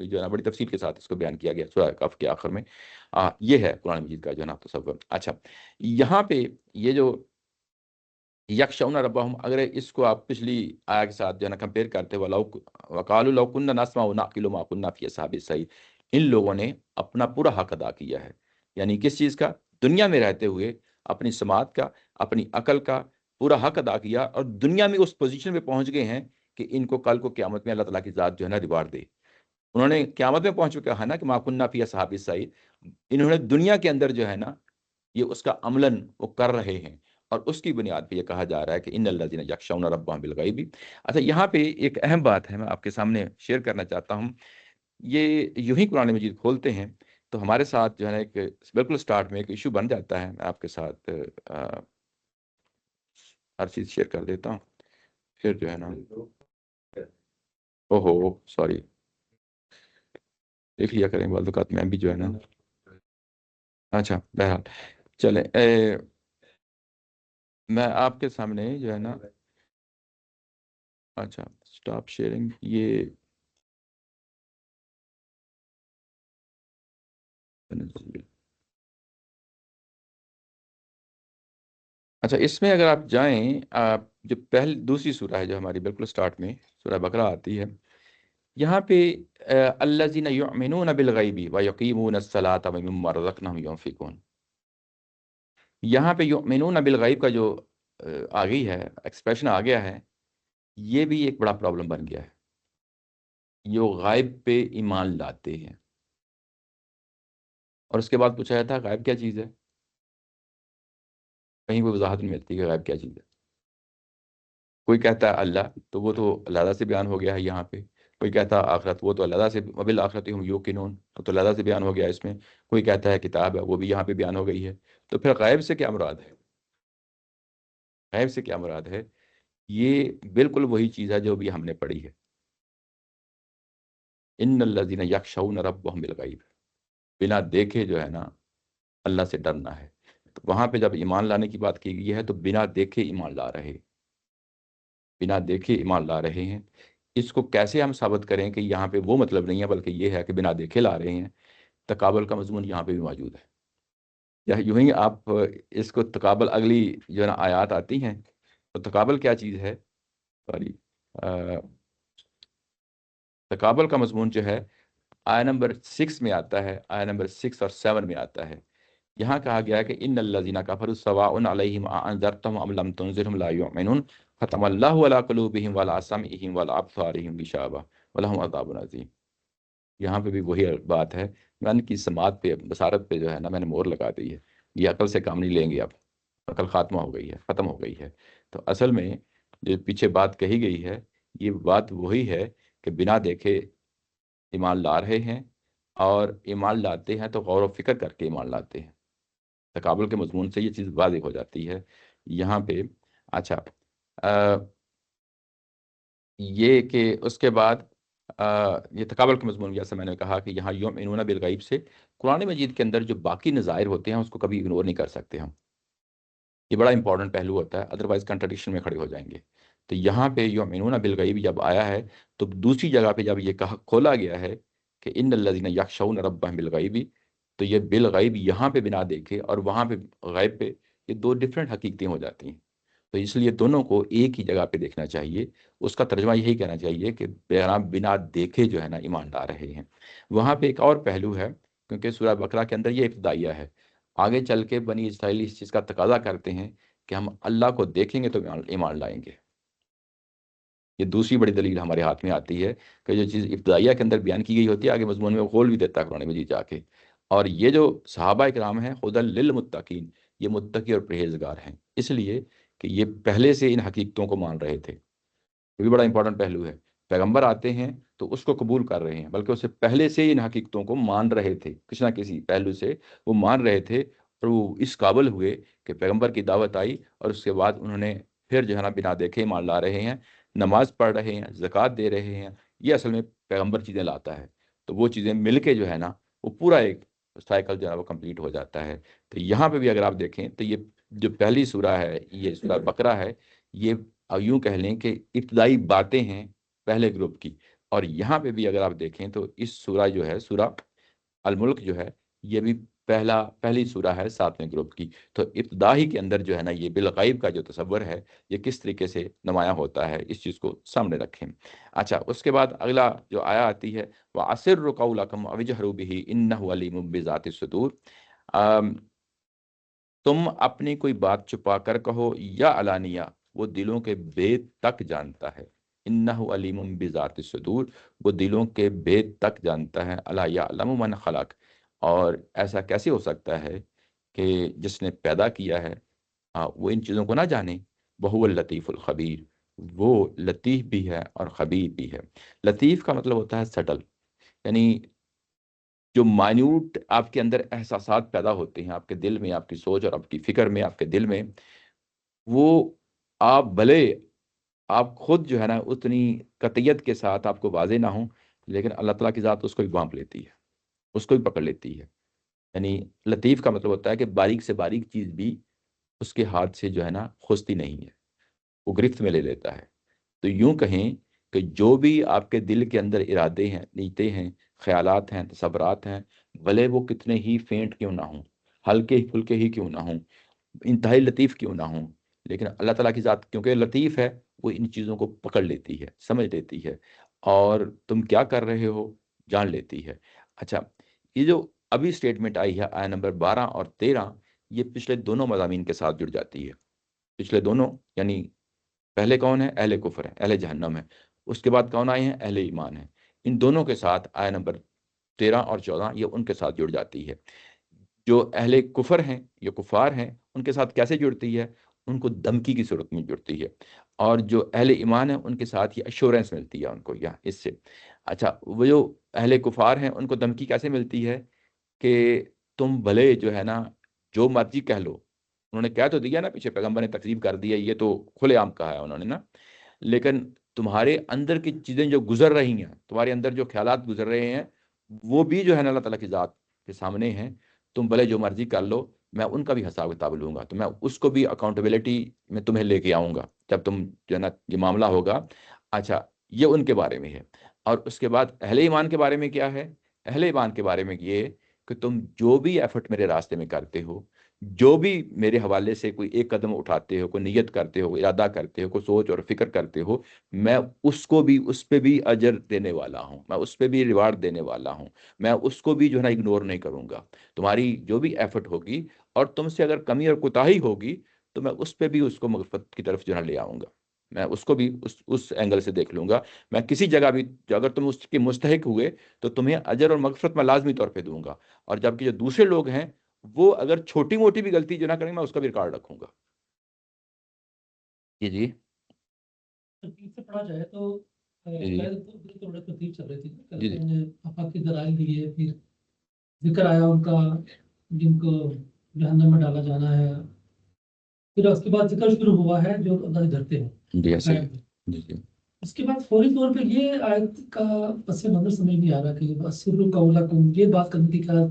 جو ہے نا بڑی تفصیل کے ساتھ اس کو بیان کیا گیا سورہ کہف کے آخر میں. یہ ہے قرآن مجید کا جو ہے نا تصور. اچھا یہاں پہ یہ جو یخشون ربہم، اگر اس کو آپ پچھلی آیا کے ساتھ جو ہے نا کمپیئر کرتے وقالوا لو كنا نسمع ونعقل ما كنا في اصحاب السعیر، ان لوگوں نے اپنا پورا حق ادا کیا ہے. یعنی کس چیز کا؟ دنیا میں رہتے ہوئے اپنی سماعت کا، اپنی عقل کا پورا حق ادا کیا، اور دنیا میں اس پوزیشن پہ پہنچ گئے ہیں کہ ان کو کل کو قیامت میں اللہ تعالیٰ کی ذات جو ہے نا ریوارڈ دے. انہوں نے قیامت میں پہنچ کے کہا نا کہ ما كنا في اصحاب السعیر، انہوں نے دنیا کے اندر جو ہے نا یہ اس کا عملاً وہ کر رہے ہیں، اور اس کی بنیاد پہ یہ کہا جا رہا ہے کہ ان الذین یخشون ربهم بالغیب. اچھا یہاں پہ ایک اہم بات ہے میں آپ کے سامنے شیئر کرنا چاہتا ہوں. یہ یوں ہی قرآن مجید کھولتے ہیں تو ہمارے ساتھ جو ہے نا ایک بالکل سٹارٹ میں ایک ایشو بن جاتا ہے. میں آپ کے ساتھ ہر چیز شیئر کر دیتا ہوں، پھر جو ہے نا اوہو سوری دیکھ لیا کریں بعض اوقات میں بھی جو ہے نا. اچھا بہرحال چلیں، میں آپ کے سامنے جو ہے نا، اچھا سٹاپ شیئرنگ، یہ اچھا اس میں اگر آپ جائیں، آپ جو دوسری سورہ ہے جو ہماری بالکل سٹارٹ میں سورہ بقرہ آتی ہے، یہاں پہ الذین یؤمنون بالغیب ویقیمون الصلاۃ ومما رزقناہم ینفقون، یہاں پہ یؤمنون بالغیب کا جو آ گئی ہے ایکسپریشن آ گیا ہے، یہ بھی ایک بڑا پرابلم بن گیا ہے. یہ غائب پہ ایمان لاتے ہیں، اور اس کے بعد پوچھا جاتا ہے غائب کیا چیز ہے؟ کہیں کوئی وضاحت نہیں ملتی کہ غائب کیا چیز ہے. کوئی کہتا ہے اللہ، تو وہ تو اللہ سے بیان ہو گیا ہے یہاں پہ. کوئی کہتا ہے آخرت، وہ تو اللہ سے وبالآخرۃ ہم یوقنون، تو اللہ سے بیان ہو گیا اس میں. کوئی کہتا ہے کتاب ہے، وہ بھی یہاں پہ بیان ہو گئی ہے. تو پھر غائب سے کیا مراد ہے؟ غائب سے کیا مراد ہے؟ یہ بالکل وہی چیز ہے جو بھی ہم نے پڑھی ہے، ان الذین یخشون ربهم بالغیب، بنا دیکھے جو ہے نا اللہ سے ڈرنا ہے. تو وہاں پہ جب ایمان لانے کی بات کی گئی ہے تو بنا دیکھے ایمان لا رہے، بنا دیکھے ایمان لا رہے ہیں. اس کو کیسے ہم ثابت کریں کہ یہاں پہ وہ مطلب نہیں ہے بلکہ یہ ہے کہ بنا دیکھے لا رہے ہیں؟ تقابل کا مضمون یہاں پہ بھی موجود ہے. یا یوں ہی آپ اس کو تقابل، اگلی جو ہے نا آیات آتی ہیں تو تقابل کیا چیز ہے؟ سوری، تقابل کا مضمون جو ہے آیہ نمبر 6 میں آتا ہے، آیہ نمبر 6 اور 7 میں آتا ہے. یہاں کہا گیا ہے کہ ان الذین کفروا سواء علیہم اانذرتهم ام لم تنذرهم لا یؤمنون ختم اللہ علی قلوبہم وعلی سمعہم وعلی ابصارہم غشاوہ ولہم عذاب عظیم. یہاں پہ بھی وہی بات ہے، میں ان کی سماعت پہ، بصارت پہ جو ہے نا میں نے مہر لگا دی ہے. یہ عقل سے کام نہیں لیں گے، اب عقل خاتمہ ہو گئی ہے، ختم ہو گئی ہے. تو اصل میں جو پیچھے بات کہی گئی ہے، یہ بات وہی ہے کہ بنا دیکھے ایمان لا رہے ہیں، اور ایمان لاتے ہیں تو غور و فکر کر کے ایمان لاتے ہیں. تقابل کے مضمون سے یہ چیز واضح ہو جاتی ہے یہاں پہ. اچھا یہ کہ اس کے بعد یہ تقابل کے مضمون، جیسے میں نے کہا کہ یہاں یؤمنون بالغیب سے قرآن مجید کے اندر جو باقی نظائر ہوتے ہیں اس کو کبھی اگنور نہیں کر سکتے ہم. یہ بڑا امپورٹنٹ پہلو ہوتا ہے، ادروائز کنٹرڈکشن میں کھڑے ہو جائیں گے. تو یہاں پہ یؤمنون بالغیب جب آیا ہے تو دوسری جگہ پہ جب یہ کہا کھولا گیا ہے کہ ان الذین یخشون ربهم بالغیب، تو یہ بالغیب یہاں پہ بنا دیکھے اور وہاں پہ غیب پہ، یہ دو ڈیفرنٹ حقیقتیں ہو جاتی ہیں. تو اس لیے دونوں کو ایک ہی جگہ پہ دیکھنا چاہیے. اس کا ترجمہ یہی کہنا چاہیے کہ بنا دیکھے جو ہے نا ایمان لا رہے ہیں. وہاں پہ ایک اور پہلو ہے، کیونکہ سورہ بقرہ کے اندر یہ ابتدائیہ ہے. آگے چل کے بنی اسرائیل اس چیز کا تقاضا کرتے ہیں کہ ہم اللہ کو دیکھیں گے تو ایمان لائیں گے. یہ دوسری بڑی دلیل ہمارے ہاتھ میں آتی ہے کہ جو چیز ابتدائیہ کے اندر بیان کی گئی ہوتی ہے آگے مضمون میں وہ کھول بھی دیتا ہے قرآن مجید جا کے. اور یہ جو صحابہ کرام ہیں ہدی للمتقین، یہ متقی اور پرہیزگار ہیں، اس لیے کہ یہ پہلے سے ان حقیقتوں کو مان رہے تھے. یہ بھی بڑا امپورٹنٹ پہلو ہے. پیغمبر آتے ہیں تو اس کو قبول کر رہے ہیں، بلکہ اس سے پہلے سے ان حقیقتوں کو مان رہے تھے، کسی نہ کسی پہلو سے وہ مان رہے تھے. اور وہ اس قابل ہوئے کہ پیغمبر کی دعوت آئی اور اس کے بعد انہوں نے پھر جو ہے نا بنا دیکھے ایمان لا رہے ہیں، نماز پڑھ رہے ہیں، زکوٰۃ دے رہے ہیں. یہ اصل میں پیغمبر چیزیں لاتا ہے، تو وہ چیزیں مل کے جو ہے نا وہ پورا ایک سائیکل جو ہے وہ کمپلیٹ ہو جاتا ہے. تو یہاں پہ بھی اگر آپ دیکھیں تو یہ جو پہلی سورہ ہے، یہ سورہ بقرہ ہے، یہ یوں کہہ لیں کہ ابتدائی باتیں ہیں پہلے گروپ کی. اور یہاں پہ بھی اگر آپ دیکھیں تو اس سورہ جو ہے، سورہ الملک جو ہے، یہ بھی پہلی سورہ ہے 7ویں گروپ کی. تو ابتدائی کے اندر جو ہے نا، یہ بالغیب کا جو تصور ہے یہ کس طریقے سے نمایاں ہوتا ہے، اس چیز کو سامنے رکھیں. اچھا، اس کے بعد اگلا جو آیا آتی ہے، وَأَسِرُّوا قَوْلَكُمْ أَوِ اجْهَرُوا بِهِ إِنَّهُ عَلِيمٌ بِذَاتِ الصُّدُورِ. تم اپنی کوئی بات چھپا کر کہو یا علانیہ، وہ دلوں کے بید تک جانتا ہے. انہ علیم بذات الصدور، وہ دلوں کے بید تک جانتا ہے. الا یعلم من خلق، اور ایسا کیسے ہو سکتا ہے کہ جس نے پیدا کیا ہے وہ ان چیزوں کو نہ جانے. وہو اللطیف الخبیر، وہ لطیف بھی ہے اور خبیر بھی ہے. لطیف کا مطلب ہوتا ہے سٹل، یعنی جو مائنیوٹ آپ کے اندر احساسات پیدا ہوتے ہیں آپ کے دل میں، آپ کی سوچ اور آپ کی فکر میں، آپ کے دل میں، وہ آپ بھلے آپ خود جو ہے نا اتنی قطعیت کے ساتھ آپ کو واضح نہ ہوں، لیکن اللہ تعالیٰ کی ذات اس کو بھی بانپ لیتی ہے، اس کو بھی پکڑ لیتی ہے. یعنی لطیف کا مطلب ہوتا ہے کہ باریک سے باریک چیز بھی اس کے ہاتھ سے جو ہے نا خستی نہیں ہے، وہ گرفت میں لے لیتا ہے. تو یوں کہیں کہ جو بھی آپ کے دل کے اندر ارادے ہیں، نیتیں ہیں، خیالات ہیں، تصورات ہیں، بھلے وہ کتنے ہی فینٹ کیوں نہ ہوں، ہلکے ہی پھلکے ہی کیوں نہ ہوں، انتہائی لطیف کیوں نہ ہوں، لیکن اللہ تعالیٰ کی ذات کیونکہ لطیف ہے، وہ ان چیزوں کو پکڑ لیتی ہے، سمجھ لیتی ہے، اور تم کیا کر رہے ہو جان لیتی ہے. اچھا، یہ جو ابھی سٹیٹمنٹ آئی ہے آیت نمبر 12 اور 13، یہ پچھلے دونوں مضامین کے ساتھ جڑ جاتی ہے. پچھلے دونوں، یعنی پہلے کون ہے؟ اہل کفر ہے، اہل جہنم ہے. اس کے بعد کون آئے ہیں؟ اہل ایمان ہیں. ان دونوں کے ساتھ آیت نمبر 13 اور 14 یہ ان کے ساتھ جڑ جاتی ہے. جو اہل کفر ہیں، یہ کفار ہیں، ان کے ساتھ کیسے جڑتی ہے؟ ان کو دھمکی کی صورت میں جڑتی ہے. اور جو اہل ایمان ہیں ان کے ساتھ یہ ایشورنس ملتی ہے ان کو یا اس سے. اچھا، وہ جو اہل کفار ہیں ان کو دھمکی کیسے ملتی ہے کہ تم بھلے جو ہے نا جو مرضی کہہ لو. انہوں نے کہہ تو دیا نا، پیچھے پیغمبر نے تکذیب کر دیا، یہ تو کھلے عام کہا ہے انہوں نے نا، لیکن تمہارے اندر کی چیزیں جو گزر رہی ہیں، تمہارے اندر جو خیالات گزر رہے ہیں، وہ بھی جو ہے نا اللہ تعالیٰ کی ذات کے سامنے ہیں. تم بھلے جو مرضی کر لو، میں ان کا بھی حساب کتاب لوں گا. تو میں اس کو بھی اکاؤنٹیبلٹی میں تمہیں لے کے آؤں گا جب تم جو ہے نا یہ معاملہ ہوگا. اچھا، یہ ان کے بارے میں ہے. اور اس کے بعد اہل ایمان کے بارے میں کیا ہے؟ اہل ایمان کے بارے میں یہ کہ تم جو بھی ایفرٹ میرے راستے میں کرتے ہو، جو بھی میرے حوالے سے کوئی ایک قدم اٹھاتے ہو، کوئی نیت کرتے ہو، ارادہ کرتے ہو، کوئی سوچ اور فکر کرتے ہو، میں اس پہ بھی اجر دینے والا ہوں، میں اس پہ بھی ریوارڈ دینے والا ہوں. میں اس کو بھی جو ہے نا اگنور نہیں کروں گا. تمہاری جو بھی ایفرٹ ہوگی اور تم سے اگر کمی اور کوتاہی ہوگی تو میں اس پہ بھی اس کو مغفرت کی طرف جو ہے نا لے آؤں گا. میں اس کو بھی اس اینگل سے دیکھ لوں گا. میں کسی جگہ بھی اگر تم اس کے مستحق ہوئے تو تمہیں اجر اور مغفرت میں لازمی طور پہ دوں گا. اور جبکہ جو دوسرے لوگ ہیں وہ اگر چھوٹی موٹی بھی غلطی جو نہ کریں، میں اس کا بھی ریکارڈ رکھوں گا. جی جی ترتیب سے پڑھا جائے تو جی تھوڑا ترتیب چل رہی تھی. جی کل نے آقا کے دلائل دیے، پھر ذکر آیا ان کا جن کو جہنم میں ڈالا جانا ہے، پھر اس کے بعد ذکر شروع ہوا ہے جو اللہ سے ڈرتے ہیں. جی ایسے ہی. جی جی اس کے بعد فوری طور پہ یہ آیت کا پس منظر سمجھ نہیں آ رہا کہ اسر قولکم، یہ بات کرنے کی کیا،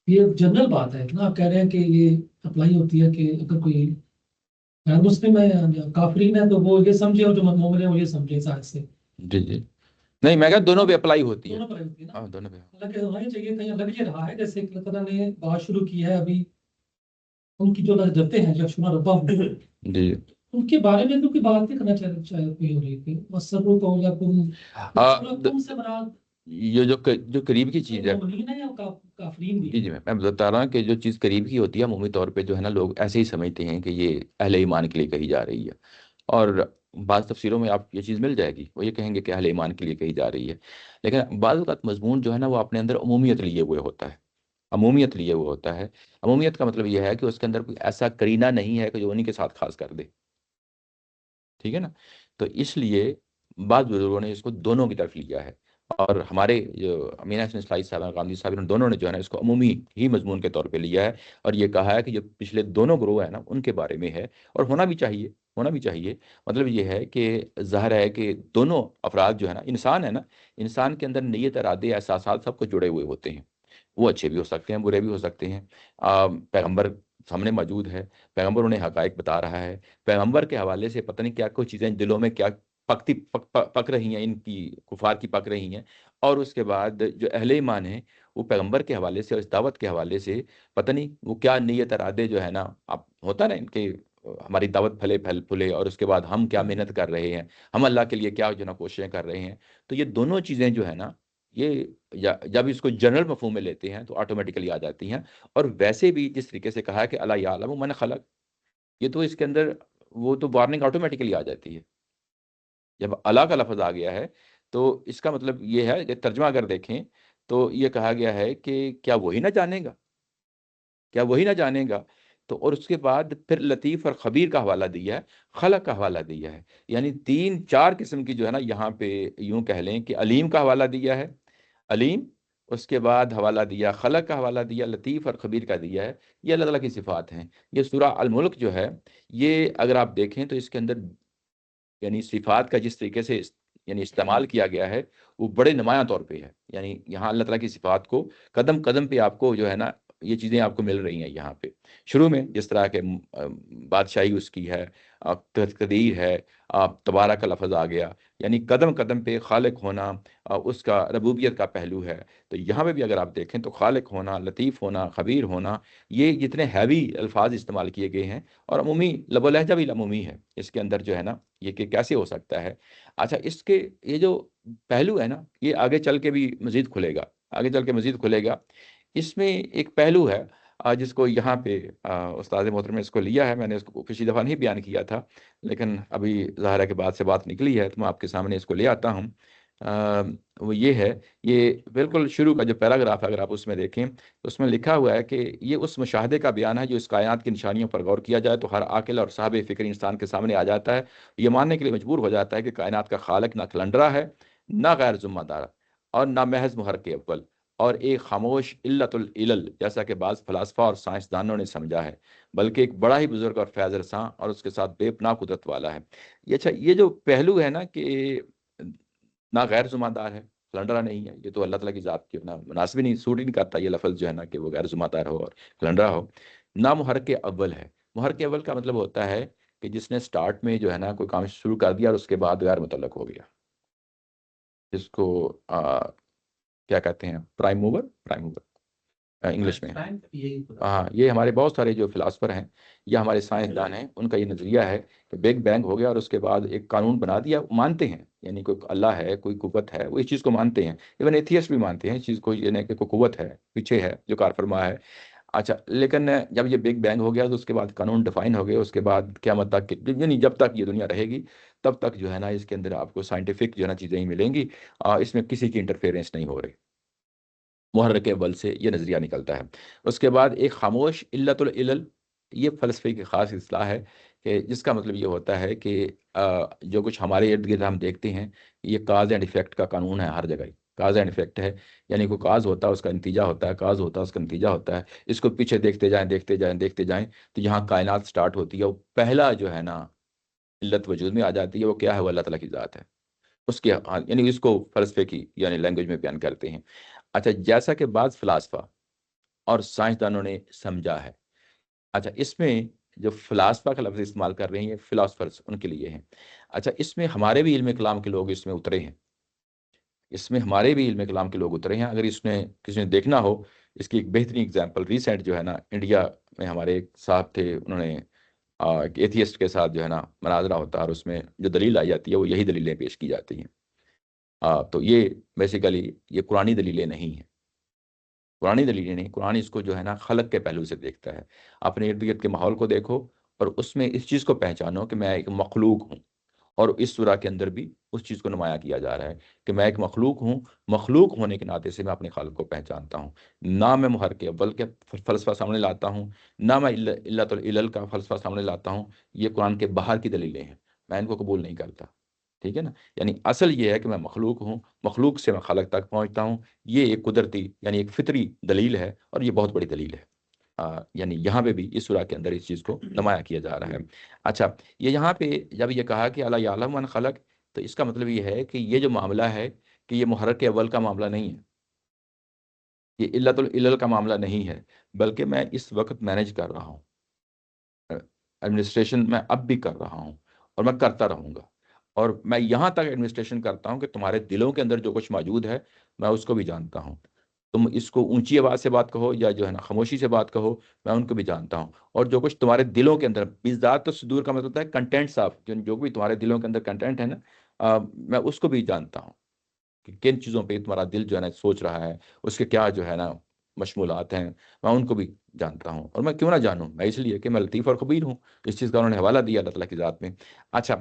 یہ جنرل بات ہے نا. آپ کہہ رہے ہیں کہ یہ اپلائی ہوتی ہے کہ اگر کوئی غیر مسلم ہے یا کافرین ہے تو وہ یہ سمجھے، اور جو مومن ہے وہ یہ سمجھے اس آیت سے. جی جی نہیں، میں کہا دونوں پہ اپلائی ہوتی ہے. دونوں پر ہوتی ہے نا. ہاں، دونوں پہ. حالانکہ ہونا ہی چاہیے. کہیں لگ یہ رہا ہے جیسے کہ اللہ تعالیٰ نے بات شروع کی ہے ابھی ان کی جو اللہ سے ڈرتے ہیں، یخشون ربہم، جی ان کے بارے میں تو کوئی بات نہیں کرنا چاہے کوئی ہو رہی تھی. وَأَسَرُّوا قَوْلَكُمْ سے مراد یہ جو قریب کی چیز ہے. مومنین ہے یا کافرین بھی؟ جی جی میں بتا رہا ہوں کہ جو چیز قریب کی ہوتی ہے عمومی طور پہ جو ہے نا لوگ ایسے ہی سمجھتے ہیں کہ یہ اہل ایمان کے لیے کہی جا رہی ہے. اور بعض تفسیروں میں آپ یہ چیز مل جائے گی، وہ یہ کہیں گے کہ اہل ایمان کے لیے کہی جا رہی ہے. لیکن بعض اوقات مضمون جو ہے نا وہ اپنے اندر عمومیت لیے ہوئے ہوتا ہے. عمومیت لیے ہوئے ہوتا ہے. عمومیت کا مطلب یہ ہے کہ اس کے اندر کوئی ایسا کرینہ نہیں ہے کہ جو انہی کے ساتھ خاص کر دے. ٹھیک ہے نا. تو اس لیے بعض بزرگوں نے اس کو دونوں کی طرف لیا ہے. اور ہمارے جو امین حسن اصلاحی صاحب، غامدی صاحب، ان دونوں نے جو ہے نا اس کو عمومی ہی مضمون کے طور پہ لیا ہے. اور یہ کہا ہے کہ جو پچھلے دونوں گروہ ہیں نا ان کے بارے میں ہے، اور ہونا بھی چاہیے. ہونا بھی چاہیے. مطلب یہ ہے کہ ظاہر ہے کہ دونوں افراد جو ہے نا، انسان ہے نا، انسان کے اندر نیت، ارادے، احساسات سب کچھ جڑے ہوئے ہوتے ہیں. وہ اچھے بھی ہو سکتے ہیں، برے بھی ہو سکتے ہیں. پیغمبر سامنے موجود ہے، پیغمبر انہیں حقائق بتا رہا ہے. پیغمبر کے حوالے سے پتہ نہیں کیا کوئی چیزیں دلوں میں کیا پک رہی ہیں، ان کی کفار کی پک رہی ہیں، اور اس کے بعد جو اہل ایمان ہیں وہ پیغمبر کے حوالے سے اور اس دعوت کے حوالے سے پتہ نہیں وہ کیا نیت ارادے جو ہے نا، اب ہوتا نا ان کے ہماری دعوت پھلے اور اس کے بعد ہم کیا محنت کر رہے ہیں، ہم اللہ کے لیے کیا جو ہے نا کوششیں کر رہے ہیں. تو یہ دونوں چیزیں جو ہے نا، یہ جب اس کو جنرل مفہوم میں لیتے ہیں تو آٹومیٹیکلی آ جاتی ہیں. اور ویسے بھی جس طریقے سے کہا ہے کہ اللہ یعلم من خلق، یہ تو اس کے اندر وہ تو وارننگ آٹومیٹیکلی آ جاتی ہے. جب اللہ کا لفظ آ گیا ہے تو اس کا مطلب یہ ہے کہ ترجمہ اگر دیکھیں تو یہ کہا گیا ہے کہ کیا وہی نہ جانے گا، کیا وہی نہ جانے گا. تو اور اس کے بعد پھر لطیف اور خبیر کا حوالہ دیا ہے، خلق کا حوالہ دیا ہے. یعنی 3-4 قسم کی جو ہے نا یہاں پہ یوں کہہ لیں کہ علیم کا حوالہ دیا ہے، علیم، اس کے بعد حوالہ دیا خلق کا حوالہ دیا، لطیف اور خبیر کا دیا ہے. یہ اللہ تعالیٰ کی صفات ہیں. یہ سورہ الملک جو ہے یہ اگر آپ دیکھیں تو اس کے اندر یعنی صفات کا جس طریقے سے یعنی استعمال کیا گیا ہے وہ بڑے نمایاں طور پہ ہے. یعنی یہاں اللہ تعالیٰ کی صفات کو قدم قدم پہ آپ کو جو ہے نا یہ چیزیں آپ کو مل رہی ہیں. یہاں پہ شروع میں جس طرح کے بادشاہی اس کی ہے، تقدیر ہے، تبارک کا لفظ آ گیا، یعنی قدم قدم پہ خالق ہونا اس کا ربوبیت کا پہلو ہے. تو یہاں پہ بھی اگر آپ دیکھیں تو خالق ہونا، لطیف ہونا، خبیر ہونا، یہ جتنے ہیوی الفاظ استعمال کیے گئے ہیں. اور عمومی لب و لہجہ بھی عمومی ہے اس کے اندر جو ہے نا، یہ کہ کیسے ہو سکتا ہے. اچھا، اس کے یہ جو پہلو ہے نا یہ آگے چل کے بھی مزید کھلے گا، آگے چل کے مزید کھلے گا. اس میں ایک پہلو ہے جس کو یہاں پہ استاد محترم نے اس کو لیا ہے. میں نے اس کو پچھلی دفعہ نہیں بیان کیا تھا لیکن ابھی ظاہر ہے کہ بعد سے بات نکلی ہے تو میں آپ کے سامنے اس کو لے آتا ہوں. وہ یہ ہے، یہ بالکل شروع کا جو پیراگراف ہے اگر آپ اس میں دیکھیں تو اس میں لکھا ہوا ہے کہ یہ اس مشاہدے کا بیان ہے جو اس کائنات کی نشانیوں پر غور کیا جائے تو ہر عاقل اور صاحب فکر انسان کے سامنے آ جاتا ہے. یہ ماننے کے لیے مجبور ہو جاتا ہے کہ کائنات کا خالق نہ کلندرا ہے، نہ غیر ذمہ دار، اور نہ محض محرک اول، اور ایک خاموش علت العلل جیسا کہ بعض فلاسفہ اور سائنسدانوں نے سمجھا ہے، بلکہ ایک بڑا ہی بزرگ اور فیض رساں اور اس کے ساتھ بے پناہ قدرت والا ہے. یہ اچھا، یہ جو پہلو ہے نا کہ نہ غیر ذمہ دار ہے، کلندرا نہیں ہے، یہ تو اللہ تعالیٰ کی ذات کی نا مناسب ہی نہیں، سوٹ ہی نہیں کرتا یہ لفظ جو ہے نا کہ وہ غیر ذمہ دار ہو اور کلندرا ہو. نہ محرک اول ہے. محرک اول کا مطلب ہوتا ہے کہ جس نے سٹارٹ میں جو ہے نا کوئی کام شروع کر دیا اور اس کے بعد غیر متعلق ہو گیا، جس کو کیا کہتے ہیں، prime mover, prime mover English میں. ہاں، یہ ہمارے بہت سارے جو فلاسفر ہیں یا ہمارے سائنسدان ہیں ان کا یہ نظریہ ہے کہ بگ بینگ ہو گیا اور اس کے بعد ایک قانون بنا دیا. مانتے ہیں یعنی کوئی اللہ ہے، کوئی قوت ہے، وہ اس چیز کو مانتے ہیں. ایون ایتھیسٹ بھی مانتے ہیں اس چیز کو، یعنی کہ کوئی قوت ہے پیچھے ہے جو کار فرما ہے. اچھا، لیکن جب یہ بگ بینگ ہو گیا تو اس کے بعد قانون ڈیفائن ہو گئے. اس کے بعد قیامت تک یعنی جب تک یہ دنیا رہے گی تب تک جو ہے نا اس کے اندر آپ کو سائنٹیفک جو ہے نا چیزیں ہی ملیں گی، اس میں کسی کی انٹرفیئرنس نہیں ہو رہی. محرک اول سے یہ نظریہ نکلتا ہے. اس کے بعد ایک خاموش علت العلل، یہ فلسفے کی خاص اصطلاح ہے کہ جس کا مطلب یہ ہوتا ہے کہ جو کچھ ہمارے ارد گرد ہم دیکھتے ہیں یہ کاز اینڈ افیکٹ کا قانون ہے. ہر جگہ کاز اینڈ افیکٹ ہے، یعنی کوئی کاز ہوتا ہے اس کا نتیجہ ہوتا ہے، کاز ہوتا ہے اس کا نتیجہ ہوتا ہے. اس کو پیچھے دیکھتے جائیں دیکھتے جائیں دیکھتے جائیں تو جہاں کائنات سٹارٹ ہوتی ہے وہ پہلا جو ہے نا علت وجود میں آ جاتی ہے. وہ کیا ہے؟ وہ اللہ تعالیٰ کی ذات ہے. اس کے یعنی اس کو فلسفے کی یعنی لینگویج میں بیان کرتے ہیں. اچھا، جیسا کہ بعض فلاسفہ اور سائنسدانوں نے سمجھا ہے. اچھا، اس میں جو فلاسفہ کا لفظ استعمال کر رہے ہیں یہ فلاسفرز ان کے لیے ہیں. اچھا، اس میں ہمارے بھی علم کلام کے لوگ اس میں اترے ہیں، اس میں ہمارے بھی علم کلام کے لوگ اترے ہیں. اگر اس میں کسی نے دیکھنا ہو اس کی ایک بہترین اگزامپل ریسنٹ جو ہے نا انڈیا میں ہمارے ایک صاحب تھے، انہوں نے ایتھیسٹ کے ساتھ جو ہے نا مناظرہ ہوتا ہے اور اس میں جو دلیل آئی جاتی ہے وہ یہی دلیلیں پیش کی جاتی ہیں. تو یہ بیسیکلی یہ قرآنی دلیلیں نہیں ہیں، قرآنی دلیلیں نہیں. قرآن اس کو جو ہے نا خلق کے پہلو سے دیکھتا ہے. اپنے ارد گرد کے ماحول کو دیکھو اور اس میں اس چیز کو پہچانو کہ میں ایک مخلوق ہوں، اور اس سورہ کے اندر بھی اس چیز کو نمایاں کیا جا رہا ہے کہ میں ایک مخلوق ہوں. مخلوق ہونے کے ناطے سے میں اپنے خالق کو پہچانتا ہوں. نہ میں محرک اول کے فلسفہ سامنے لاتا ہوں، نہ میں علت العلل کا فلسفہ سامنے لاتا ہوں. یہ قرآن کے باہر کی دلیلیں ہیں، میں ان کو قبول نہیں کرتا. ٹھیک ہے نا؟ یعنی اصل یہ ہے کہ میں مخلوق ہوں، مخلوق سے میں خالق تک پہنچتا ہوں. یہ ایک قدرتی یعنی ایک فطری دلیل ہے اور یہ بہت بڑی دلیل ہے. یعنی یہاں پہ بھی اس سورہ کے اندر اس چیز کو نمایاں کیا جا رہا ہے. اچھا، یہ یہاں پہ جب یہ کہا کہ اللہ یعلم من خلق، تو اس کا مطلب یہ ہے کہ یہ جو معاملہ ہے کہ یہ محرک اول کا معاملہ نہیں ہے، یہ علت العلل کا معاملہ نہیں ہے، بلکہ میں اس وقت مینیج کر رہا ہوں، ایڈمنسٹریشن میں اب بھی کر رہا ہوں اور میں کرتا رہوں گا. اور میں یہاں تک ایڈمنسٹریشن کرتا ہوں کہ تمہارے دلوں کے اندر جو کچھ موجود ہے میں اس کو بھی جانتا ہوں. تم اس کو اونچی آواز سے بات کہو یا جو ہے نا خاموشی سے بات کہو، میں ان کو بھی جانتا ہوں. اور جو کچھ تمہارے دلوں کے اندر، بذات تو صدور کا مطلب ہوتا ہے کنٹینٹس آف، جو بھی تمہارے دلوں کے اندر کنٹینٹ ہے نا، میں اس کو بھی جانتا ہوں کہ کن چیزوں پہ تمہارا دل جو ہے نا سوچ رہا ہے، اس کے کیا جو ہے نا مشمولات ہیں، میں ان کو بھی جانتا ہوں. اور میں کیوں نہ جانوں، میں اس لیے کہ میں لطیف اور خبیر ہوں. اس چیز کا انہوں نے حوالہ دیا اللہ تعالیٰ کی ذات میں. اچھا،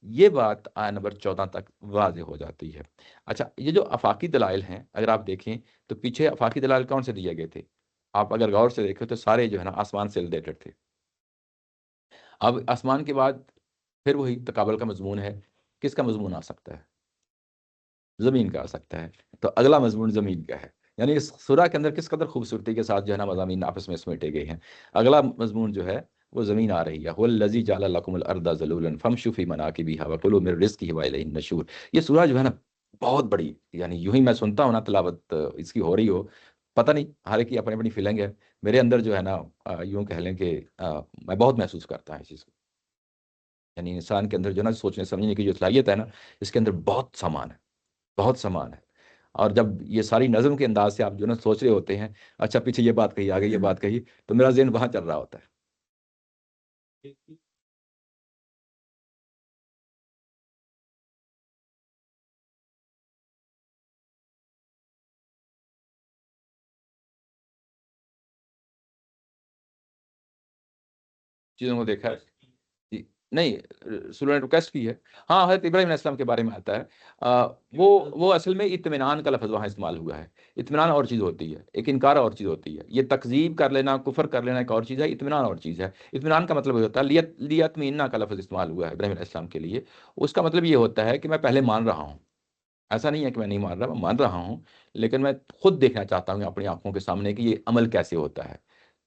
یہ بات آیت نمبر 14 تک واضح ہو جاتی ہے. اچھا، یہ جو آفاقی دلائل ہیں اگر آپ دیکھیں تو پیچھے آفاقی دلائل کون سے دیے گئے تھے؟ آپ اگر غور سے دیکھیں تو سارے جو ہے نا آسمان سے ریلیٹڈ تھے. اب آسمان کے بعد پھر وہی تقابل کا مضمون ہے. کس کا مضمون آ سکتا ہے؟ زمین کا آ سکتا ہے. تو اگلا مضمون زمین کا ہے. یعنی اس سورہ کے اندر کس قدر خوبصورتی کے ساتھ جو ہے نا مضامین آپس میں سمیٹے گئے ہیں. اگلا مضمون جو ہے وہ زمین آ رہی ہے. هو الذی جعل لکم الارض ذلولا فامشوا فی مناکبها وکلوا من رزقہ والیہ النشور. یہ سورہ جو ہے نا بہت بڑی، یعنی یوں ہی میں سنتا ہوں نا تلاوت اس کی ہو رہی ہو، پتہ نہیں، ہر ایک کی اپنی اپنی فیلنگ ہے. میرے اندر جو ہے نا یوں کہہ لیں کہ میں بہت محسوس کرتا ہوں اس چیز کو. یعنی انسان کے اندر جو ہے نا سوچنے سمجھنے کی جو صلاحیت ہے نا، اس کے اندر بہت سامان ہے، بہت سامان ہے. اور جب یہ ساری نظم کے انداز سے آپ جو ہے نا سوچ رہے ہوتے ہیں، اچھا پیچھے یہ بات کہی، آگے یہ بات کہی، تو میرا ذہن وہاں چل رہا ہوتا ہے. چیزوں کو دیکھا ہے. جی نہیں، سورہ نے ریکویسٹ کی ہے. ہاں، حضرت ابراہیم علیہ السلام کے بارے میں آتا ہے. وہ اصل میں اطمینان کا لفظ وہاں استعمال ہوا ہے. اطمینان اور چیز ہوتی ہے، ایک انکار اور چیز ہوتی ہے. یہ تکذیب کر لینا، کفر کر لینا ایک اور چیز ہے، اطمینان اور چیز ہے. اطمینان کا مطلب یہ ہوتا ہے، لیطمئنہ کا لفظ استعمال ہوا ہے ابراہیم علیہ السلام کے لیے. اس کا مطلب یہ ہوتا ہے کہ میں پہلے مان رہا ہوں. ایسا نہیں ہے کہ میں نہیں مان رہا، میں مان رہا ہوں، لیکن میں خود دیکھنا چاہتا ہوں اپنی آنکھوں کے سامنے کہ یہ عمل کیسے ہوتا ہے.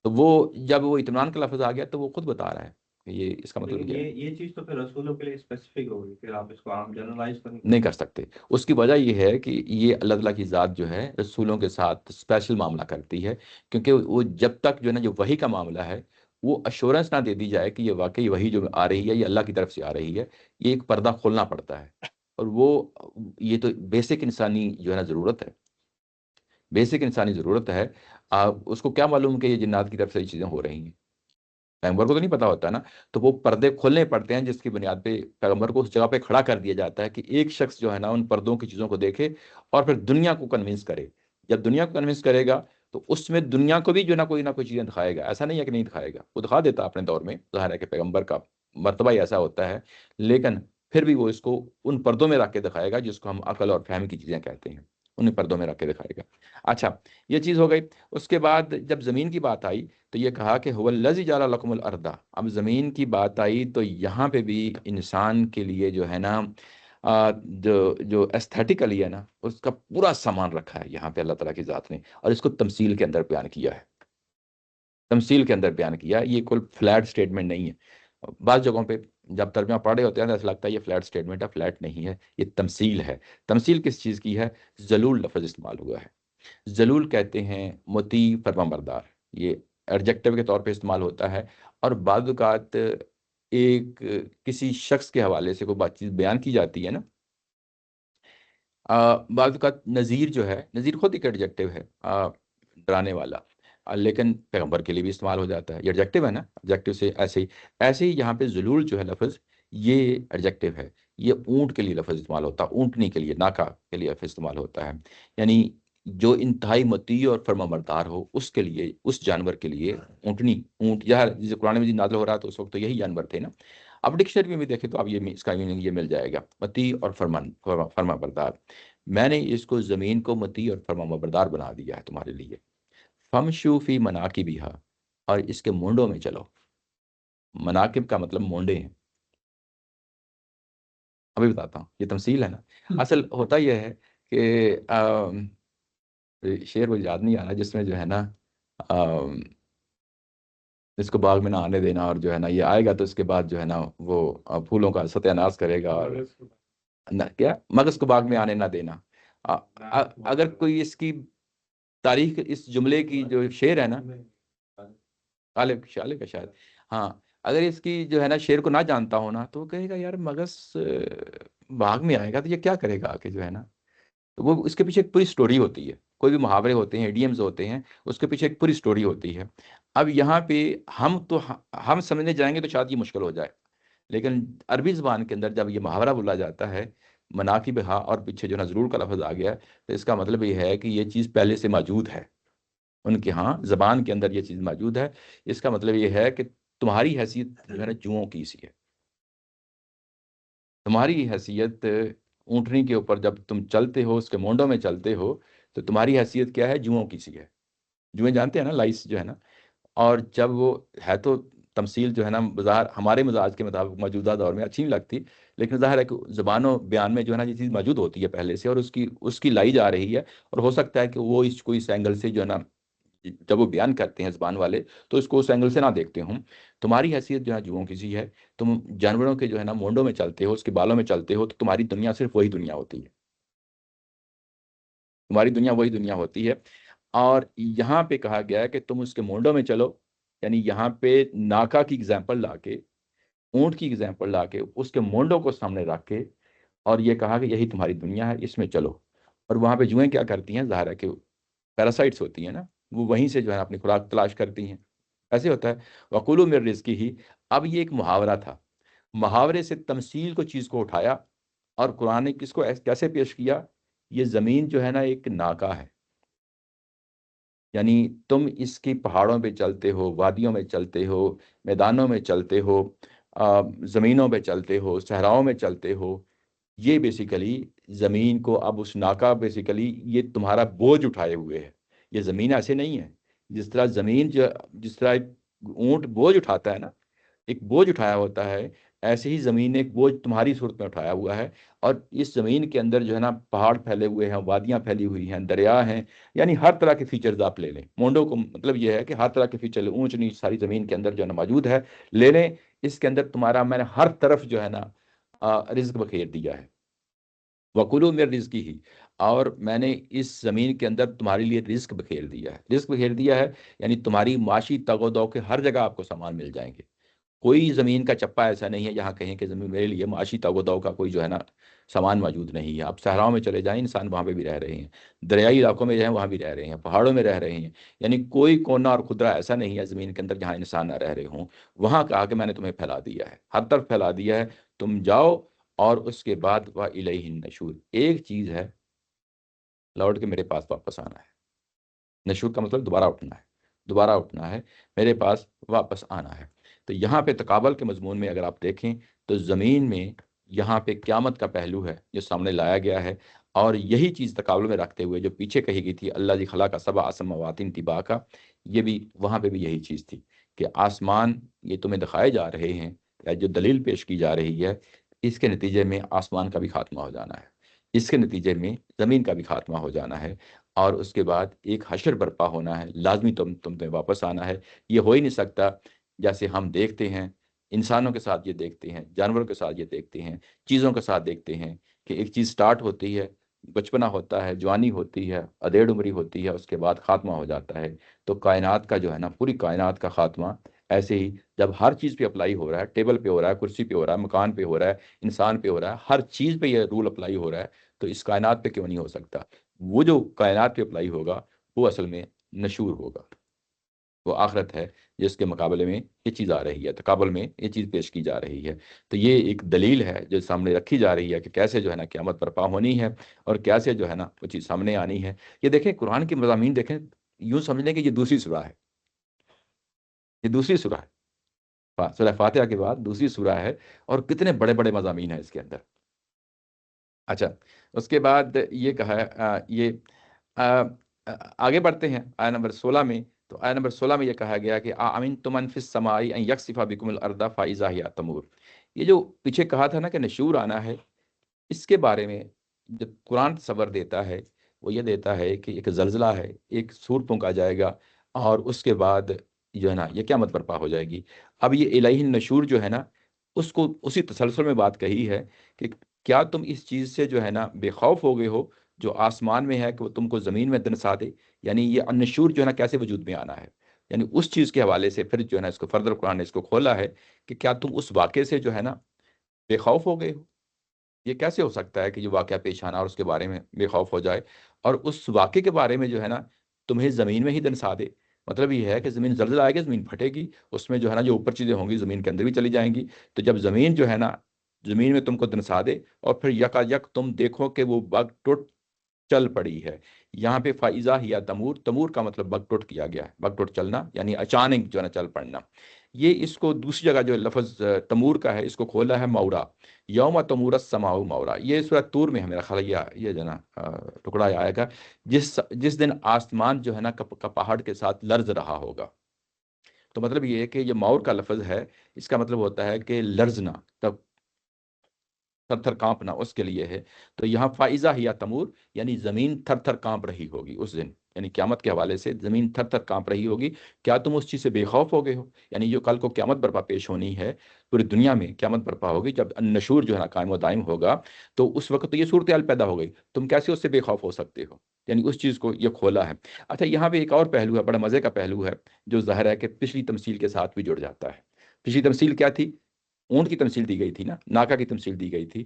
تو وہ جب وہ اطمینان کا لفظ آ گیا تو وہ خود بتا رہا ہے کہ یہ اس کا مطلب لیکن کیا ہے. یہ چیز تو پھر رسولوں کے لیے اسپیسیفک ہوگی، پھر آپ اس کو عام جنرلائز کریں نہیں کر سکتے. اس کی وجہ یہ ہے کہ یہ اللہ تعالیٰ کی ذات جو ہے رسولوں کے ساتھ اسپیشل معاملہ کرتی ہے. کیونکہ وہ جب تک جو ہے نا جو وحی کا معاملہ ہے وہ اشورنس نہ دے دی جائے کہ یہ واقعی وحی جو آ رہی ہے یہ اللہ کی طرف سے آ رہی ہے، یہ ایک پردہ کھولنا پڑتا ہے. اور وہ یہ تو بیسک انسانی جو ہے نا ضرورت ہے، بیسک انسانی ضرورت ہے. آپ اس کو کیا معلوم کہ یہ جنات کی طرف سے یہ چیزیں ہو رہی ہیں؟ پیغمبر کو تو نہیں پتا ہوتا نا. تو وہ پردے کھولنے پڑتے ہیں جس کی بنیاد پہ پیغمبر کو اس جگہ پہ کھڑا کر دیا جاتا ہے کہ ایک شخص جو ہے نا ان پردوں کی چیزوں کو دیکھے اور پھر دنیا کو کنونس کرے. جب دنیا کو کنونس کرے گا تو اس میں دنیا کو بھی جو ہے نا کوئی نہ کوئی چیزیں دکھائے گا. ایسا نہیں ہے کہ نہیں دکھائے گا، وہ دکھا دیتا اپنے دور میں. ظاہر ہے کہ پیغمبر کا مرتبہ ہی ایسا ہوتا ہے، لیکن پھر بھی وہ اس کو ان پردوں میں رکھ کے دکھائے گا جس کو ہم عقل اور فہم کی چیزیں کہتے ہیں. ان پردوں میں رکھ کے دکھائے گا. اچھا، یہ چیز ہو گئی. اس کے بعد جب زمین کی بات آئی تو یہ کہا کہ هو الذی جعل لکم الارض. اب زمین کی بات آئی تو یہاں پہ بھی انسان کے لیے جو ہے نا جو ایستھیٹیکلی ہے نا اس کا پورا سامان رکھا ہے یہاں پہ اللہ تعالیٰ کی ذات نے، اور اس کو تمثیل کے اندر بیان کیا ہے. تمثیل کے اندر بیان کیا ہے. یہ کوئی فلیٹ سٹیٹمنٹ نہیں ہے. بعض جگہوں پہ جب ترجمہ پڑھے ہوتے ہیں تو ایسا لگتا ہے یہ فلیٹ سٹیٹمنٹ ہے. فلیٹ نہیں ہے، یہ تمثیل ہے. تمثیل کس چیز کی ہے؟ ذلول لفظ استعمال ہوا ہے. ذلول کہتے ہیں مطیع، فرما بردار. یہ ایڈجیکٹو کے طور پہ استعمال ہوتا ہے. اور بعض اوقات ایک کسی شخص کے حوالے سے کوئی بات چیز بیان کی جاتی ہے نا، بعض اوقات نذیر جو ہے، نذیر خود ایک ایڈجیکٹو ہے، ڈرانے والا. لیکن پیغمبر کے لیے بھی استعمال ہو جاتا ہے. یہ ایڈجیکٹو ہے نا، ایڈجیکٹو سے ایسے ہی یہاں پہ ذلول جو ہے لفظ یہ ایڈجیکٹو ہے. یہ اونٹ کے لیے لفظ استعمال ہوتا ہے، اونٹنی کے لیے، ناکا کے لیے لفظ استعمال ہوتا ہے. یعنی جو انتہائی مطیع اور فرما بردار ہو اس کے لیے، اس جانور کے لیے اونٹنی، اونٹ یا جسے قرآن مجید نازل ہو رہا تو اس وقت تو یہی جانور تھے نا. اب ڈکشنری میں بھی دیکھیں تو اب یہ اس کا میننگ یہ مل جائے گا، مطیع اور فرما بردار. میں نے اس کو زمین کو مطیع اور فرما بردار بنا دیا ہے تمہارے لیے. فمشوا فی مناکبہا، اور اس کے مونڈوں میں چلو. مناکب کا مطلب مونڈے ہیں. ابھی بتاتا ہوں، یہ تمثیل ہے نا. اصل ہوتا یہ ہے کہ شعر وہ یاد نہیں آ رہا جس میں جو ہے نا اس کو باغ میں نہ آنے دینا، اور جو ہے نا یہ آئے گا تو اس کے بعد جو ہے نا وہ پھولوں کا ستیہ ناش کرے گا، اور کیا مغز کو باغ میں آنے نہ دینا. اگر کوئی اس کی تاریخ اس جملے کی جو شعر ہے نا، غالب شالے کا شاید، ہاں، اگر اس کی جو ہے نا شعر کو نہ جانتا ہو نا، تو وہ کہے گا یار مگس باغ میں آئے گا تو یہ کیا کرے گا آ کے جو ہے نا. تو وہ اس کے پیچھے ایک پوری سٹوری ہوتی ہے. کوئی بھی محاورے ہوتے ہیں، ایڈیمز ہوتے ہیں، اس کے پیچھے ایک پوری سٹوری ہوتی ہے. اب یہاں پہ ہم سمجھنے جائیں گے تو شاید یہ مشکل ہو جائے، لیکن عربی زبان کے اندر جب یہ محاورہ بولا جاتا ہے، مناقب ہا اور پیچھے جو ہے نا ضرور کا لفظ آ گیا، تو اس کا مطلب یہ ہے کہ یہ چیز پہلے سے موجود ہے ان کے ہاں زبان کے اندر، یہ چیز موجود ہے. اس کا مطلب یہ ہے کہ تمہاری حیثیت جو ہے نا جوؤں کی سی ہے. تمہاری حیثیت اونٹنی کے اوپر جب تم چلتے ہو، اس کے مونڈوں میں چلتے ہو، تو تمہاری حیثیت کیا ہے؟ جوؤں کی سی ہے. جوئیں جانتے ہیں نا، لائس جو ہے نا. اور جب وہ ہے تو تمثیل جو ہے نا بظاہر ہمارے مزاج کے مطابق موجودہ دور میں اچھی نہیں لگتی، لیکن ظاہر ہے کہ زبان و بیان میں جو ہے نا یہ چیز موجود ہوتی ہے پہلے سے، اور اس کی لائی جا رہی ہے. اور ہو سکتا ہے کہ وہ اس کوئی اس اینگل سے جو ہے نا جب وہ بیان کرتے ہیں زبان والے، تو اس کو اس اینگل سے نہ دیکھتے ہوں. تمہاری حیثیت جو ہے جوؤں کی سی ہے. تم جانوروں کے جو ہے نا مونڈوں میں چلتے ہو، اس کے بالوں میں چلتے ہو، تو تمہاری دنیا صرف وہی دنیا ہوتی ہے. تمہاری دنیا وہی دنیا ہوتی ہے. اور یہاں پہ کہا گیا ہے کہ تم اس کے مونڈوں میں چلو، یعنی یہاں پہ ناکا کی اگزامپل لا کے، اونٹ کی اگزامپل لا کے، اس کے مونڈوں کو سامنے رکھ کے، اور یہ کہا کہ یہی تمہاری دنیا ہے، اس میں چلو. اور وہاں پہ جوئیں کیا کرتی ہیں؟ ظاہر ہے کہ پیراسائٹس ہوتی ہیں نا، وہ وہیں سے جو ہے اپنی خوراک تلاش کرتی ہیں. ایسے ہوتا ہے. وَقُولُوا مِن رِزْقِهِ ہی. اب یہ ایک محاورہ تھا، محاورے سے تمثیل کو چیز کو اٹھایا، اور قرآن نے کس کو کیسے پیش کیا؟ یہ زمین جو ہے نا ایک ناکا ہے، یعنی تم اس کی پہاڑوں پہ چلتے ہو، وادیوں میں چلتے ہو، میدانوں میں چلتے ہو، زمینوں پہ چلتے ہو، صحراؤں میں چلتے ہو. یہ بیسیکلی زمین کو اب اس ناکا بیسیکلی یہ تمہارا بوجھ اٹھائے ہوئے ہے. یہ زمین ایسے نہیں ہے جس طرح زمین جس طرح ایک اونٹ بوجھ اٹھاتا ہے نا، ایک بوجھ اٹھایا ہوتا ہے، ایسے ہی زمین نے ایک بوجھ تمہاری صورت میں اٹھایا ہوا ہے. اور اس زمین کے اندر جو ہے نا پہاڑ پھیلے ہوئے ہیں، وادیاں پھیلی ہوئی ہیں، دریا ہیں، یعنی ہر طرح کے فیچرز آپ لے لیں. مونڈوں کو مطلب یہ ہے کہ ہر طرح کے فیچر، اونچ نیچ ساری زمین کے اندر جو ہے نا موجود ہے، لے لیں. اس کے اندر تمہارا میں نے ہر طرف جو ہے نا رزق بخیر دیا ہے. وَقُولُوا مِن رِزْقِهِ ہی. اور میں نے اس زمین کے اندر تمہارے لیے رزق بکھیر دیا ہے. رزق بکھیر دیا ہے یعنی تمہاری معاشی تگ و دو کے ہر جگہ آپ کو سامان مل جائیں گے. کوئی زمین کا چپا ایسا نہیں ہے جہاں کہیں کہ زمین میرے لیے معاشی تگ و دو کا کوئی جو ہے نا سامان موجود نہیں ہے. آپ صحراؤں میں چلے جائیں، انسان وہاں پہ بھی رہ رہے ہیں، دریائی علاقوں میں جو ہیں وہاں بھی رہ رہے ہیں، پہاڑوں میں رہ رہے ہیں. یعنی کوئی کونا اور خدرہ ایسا نہیں ہے زمین کے اندر جہاں انسان نہ رہ رہے ہوں. وہاں کہا کہ میں نے تمہیں پھیلا دیا ہے، ہر طرف پھیلا دیا ہے. تم جاؤ، اور اس کے بعد وَإِلَيْهِ النُّشُورُ. ایک چیز ہے، لوٹ کے میرے پاس واپس آنا ہے. نشور کا مطلب دوبارہ اٹھنا ہے، دوبارہ اٹھنا ہے، میرے پاس واپس آنا ہے. تو یہاں پہ تقابل کے مضمون میں اگر آپ دیکھیں تو زمین میں یہاں پہ قیامت کا پہلو ہے جو سامنے لایا گیا ہے. اور یہی چیز تقابل میں رکھتے ہوئے جو پیچھے کہی گئی تھی اللہ جی خلا کا سبع سماوات طباقا، یہ بھی وہاں پہ بھی یہی چیز تھی کہ آسمان یہ تمہیں دکھائے جا رہے ہیں، یا جو دلیل پیش کی جا رہی ہے، اس کے نتیجے میں آسمان کا بھی خاتمہ ہو جانا ہے، اس کے نتیجے میں زمین کا بھی خاتمہ ہو جانا ہے، اور اس کے بعد ایک حشر برپا ہونا ہے. لازمی تم نے واپس آنا ہے. یہ ہو ہی نہیں سکتا جیسے ہم دیکھتے ہیں، انسانوں کے ساتھ یہ دیکھتے ہیں، جانوروں کے ساتھ یہ دیکھتے ہیں، چیزوں کے ساتھ دیکھتے ہیں کہ ایک چیز سٹارٹ ہوتی ہے، بچپنا ہوتا ہے، جوانی ہوتی ہے، ادھیڑ عمری ہوتی ہے، اس کے بعد خاتمہ ہو جاتا ہے. تو کائنات کا جو ہے نا، پوری کائنات کا خاتمہ ایسے ہی جب ہر چیز پہ اپلائی ہو رہا ہے، ٹیبل پہ ہو رہا ہے، کرسی پہ ہو رہا ہے، مکان پہ ہو رہا ہے، انسان پہ ہو رہا ہے، ہر چیز پہ یہ رول اپلائی ہو رہا ہے، تو اس کائنات پہ کیوں نہیں ہو سکتا؟ وہ جو کائنات پہ اپلائی ہوگا وہ اصل میں نشور ہوگا، وہ آخرت ہے جس کے مقابلے میں یہ چیز آ رہی ہے، تقابل میں یہ چیز پیش کی جا رہی ہے. تو یہ ایک دلیل ہے جو سامنے رکھی جا رہی ہے کہ کیسے جو ہے نا قیامت برپا ہونی ہے، اور کیسے جو ہے نا وہ چیز سامنے آنی ہے. یہ دیکھیں قرآن کی مضامین دیکھیں، یوں سمجھ لیں کہ یہ دوسری سورہ ہے، یہ دوسری سورہ ہے، سورہ فاتحہ کے بعد دوسری سورہ ہے، اور کتنے بڑے بڑے مضامین ہیں اس کے اندر. اچھا، اس کے بعد یہ کہا ہے یہ آگے بڑھتے ہیں آیت نمبر 16 میں. تو آیت نمبر 16 میں یہ کہا گیا کہ آمنتم من فی السماء ان یخسف بکم الارض فاذا ہی تمور. یہ جو پیچھے کہا تھا نا کہ نشور آنا ہے، اس کے بارے میں جب قرآن تصور دیتا ہے وہ یہ دیتا ہے کہ ایک زلزلہ ہے، ایک سور پھونکا جائے گا، اور اس کے بعد جو ہے نا یہ قیامت برپا ہو جائے گی. اب یہ الہی النشور جو ہے نا، اس کو اسی تسلسل میں بات کہی ہے کہ کیا تم اس چیز سے جو ہے نا بے خوف ہو گئے ہو جو آسمان میں ہے کہ وہ تم کو زمین میں دنسا دے. یعنی یہ النشور جو ہے نا کیسے وجود میں آنا ہے؟ یعنی اس چیز کے حوالے سے پھر جو ہے نا اس کو فردر قرآن نے اس کو کھولا ہے کہ کیا تم اس واقعے سے جو ہے نا بے خوف ہو گئے ہو؟ یہ کیسے ہو سکتا ہے کہ جو واقعہ پیش آنا اور اس کے بارے میں بے خوف ہو جائے، اور اس واقعے کے بارے میں جو ہے نا تمہیں زمین میں ہی دنسا دے؟ مطلب یہ ہے کہ زمین زلزلہ آئے گا، زمین پھٹے گی، اس میں جو ہے نا جو اوپر چیزیں ہوں گی زمین کے اندر بھی چلی جائیں گی، تو جب زمین جو ہے نا زمین میں تم کو دنسا دے اور پھر یکا یک تم دیکھو کہ وہ بگ ٹوٹ چل پڑی ہے۔ یہاں پہ فائزہ یا تمور، تمور کا مطلب بگ ٹوٹ کیا گیا ہے، بگ ٹوٹ چلنا یعنی اچانک جو ہے نا چل پڑنا۔ یہ اس کو دوسری جگہ جو لفظ تمور کا ہے اس کو کھولا ہے مورا، یوم تمور السماء مورا، یہ سورۃ طور میں ہے میرا خیال یہ جو ہے نا ٹکڑا آئے گا، جس دن آسمان جو ہے نا پہاڑ کے ساتھ لرز رہا ہوگا۔ تو مطلب یہ ہے کہ یہ مور کا لفظ ہے، اس کا مطلب ہوتا ہے کہ لرزنا، تب تھر تھر کانپنا اس کے لیے ہے۔ تو یہاں فائزہ یا تمور یعنی زمین تھر تھر کانپ رہی ہوگی اس دن، یعنی قیامت کے حوالے سے زمین تھر تھر کانپ رہی ہوگی۔ کیا تم اس چیز سے بے خوف ہو گئے ہو؟ یعنی جو کل کو قیامت برپا پیش ہونی ہے، پوری دنیا میں قیامت برپا ہوگی، جب النشور جو ہے نا قائم و دائم ہوگا، تو اس وقت تو یہ صورتحال پیدا ہو گئی، تم کیسے اس سے بے خوف ہو سکتے ہو؟ یعنی اس چیز کو یہ کھولا ہے۔ اچھا، یہاں پہ ایک اور پہلو ہے، بڑا مزے کا پہلو ہے، جو ظاہر ہے کہ پچھلی تمثیل کے ساتھ بھی جڑ جاتا ہے۔ پچھلی تمثیل کیا تھی؟ اونٹ کی تمثیل دی گئی تھی نا، ناکا کی تمثیل دی گئی تھی۔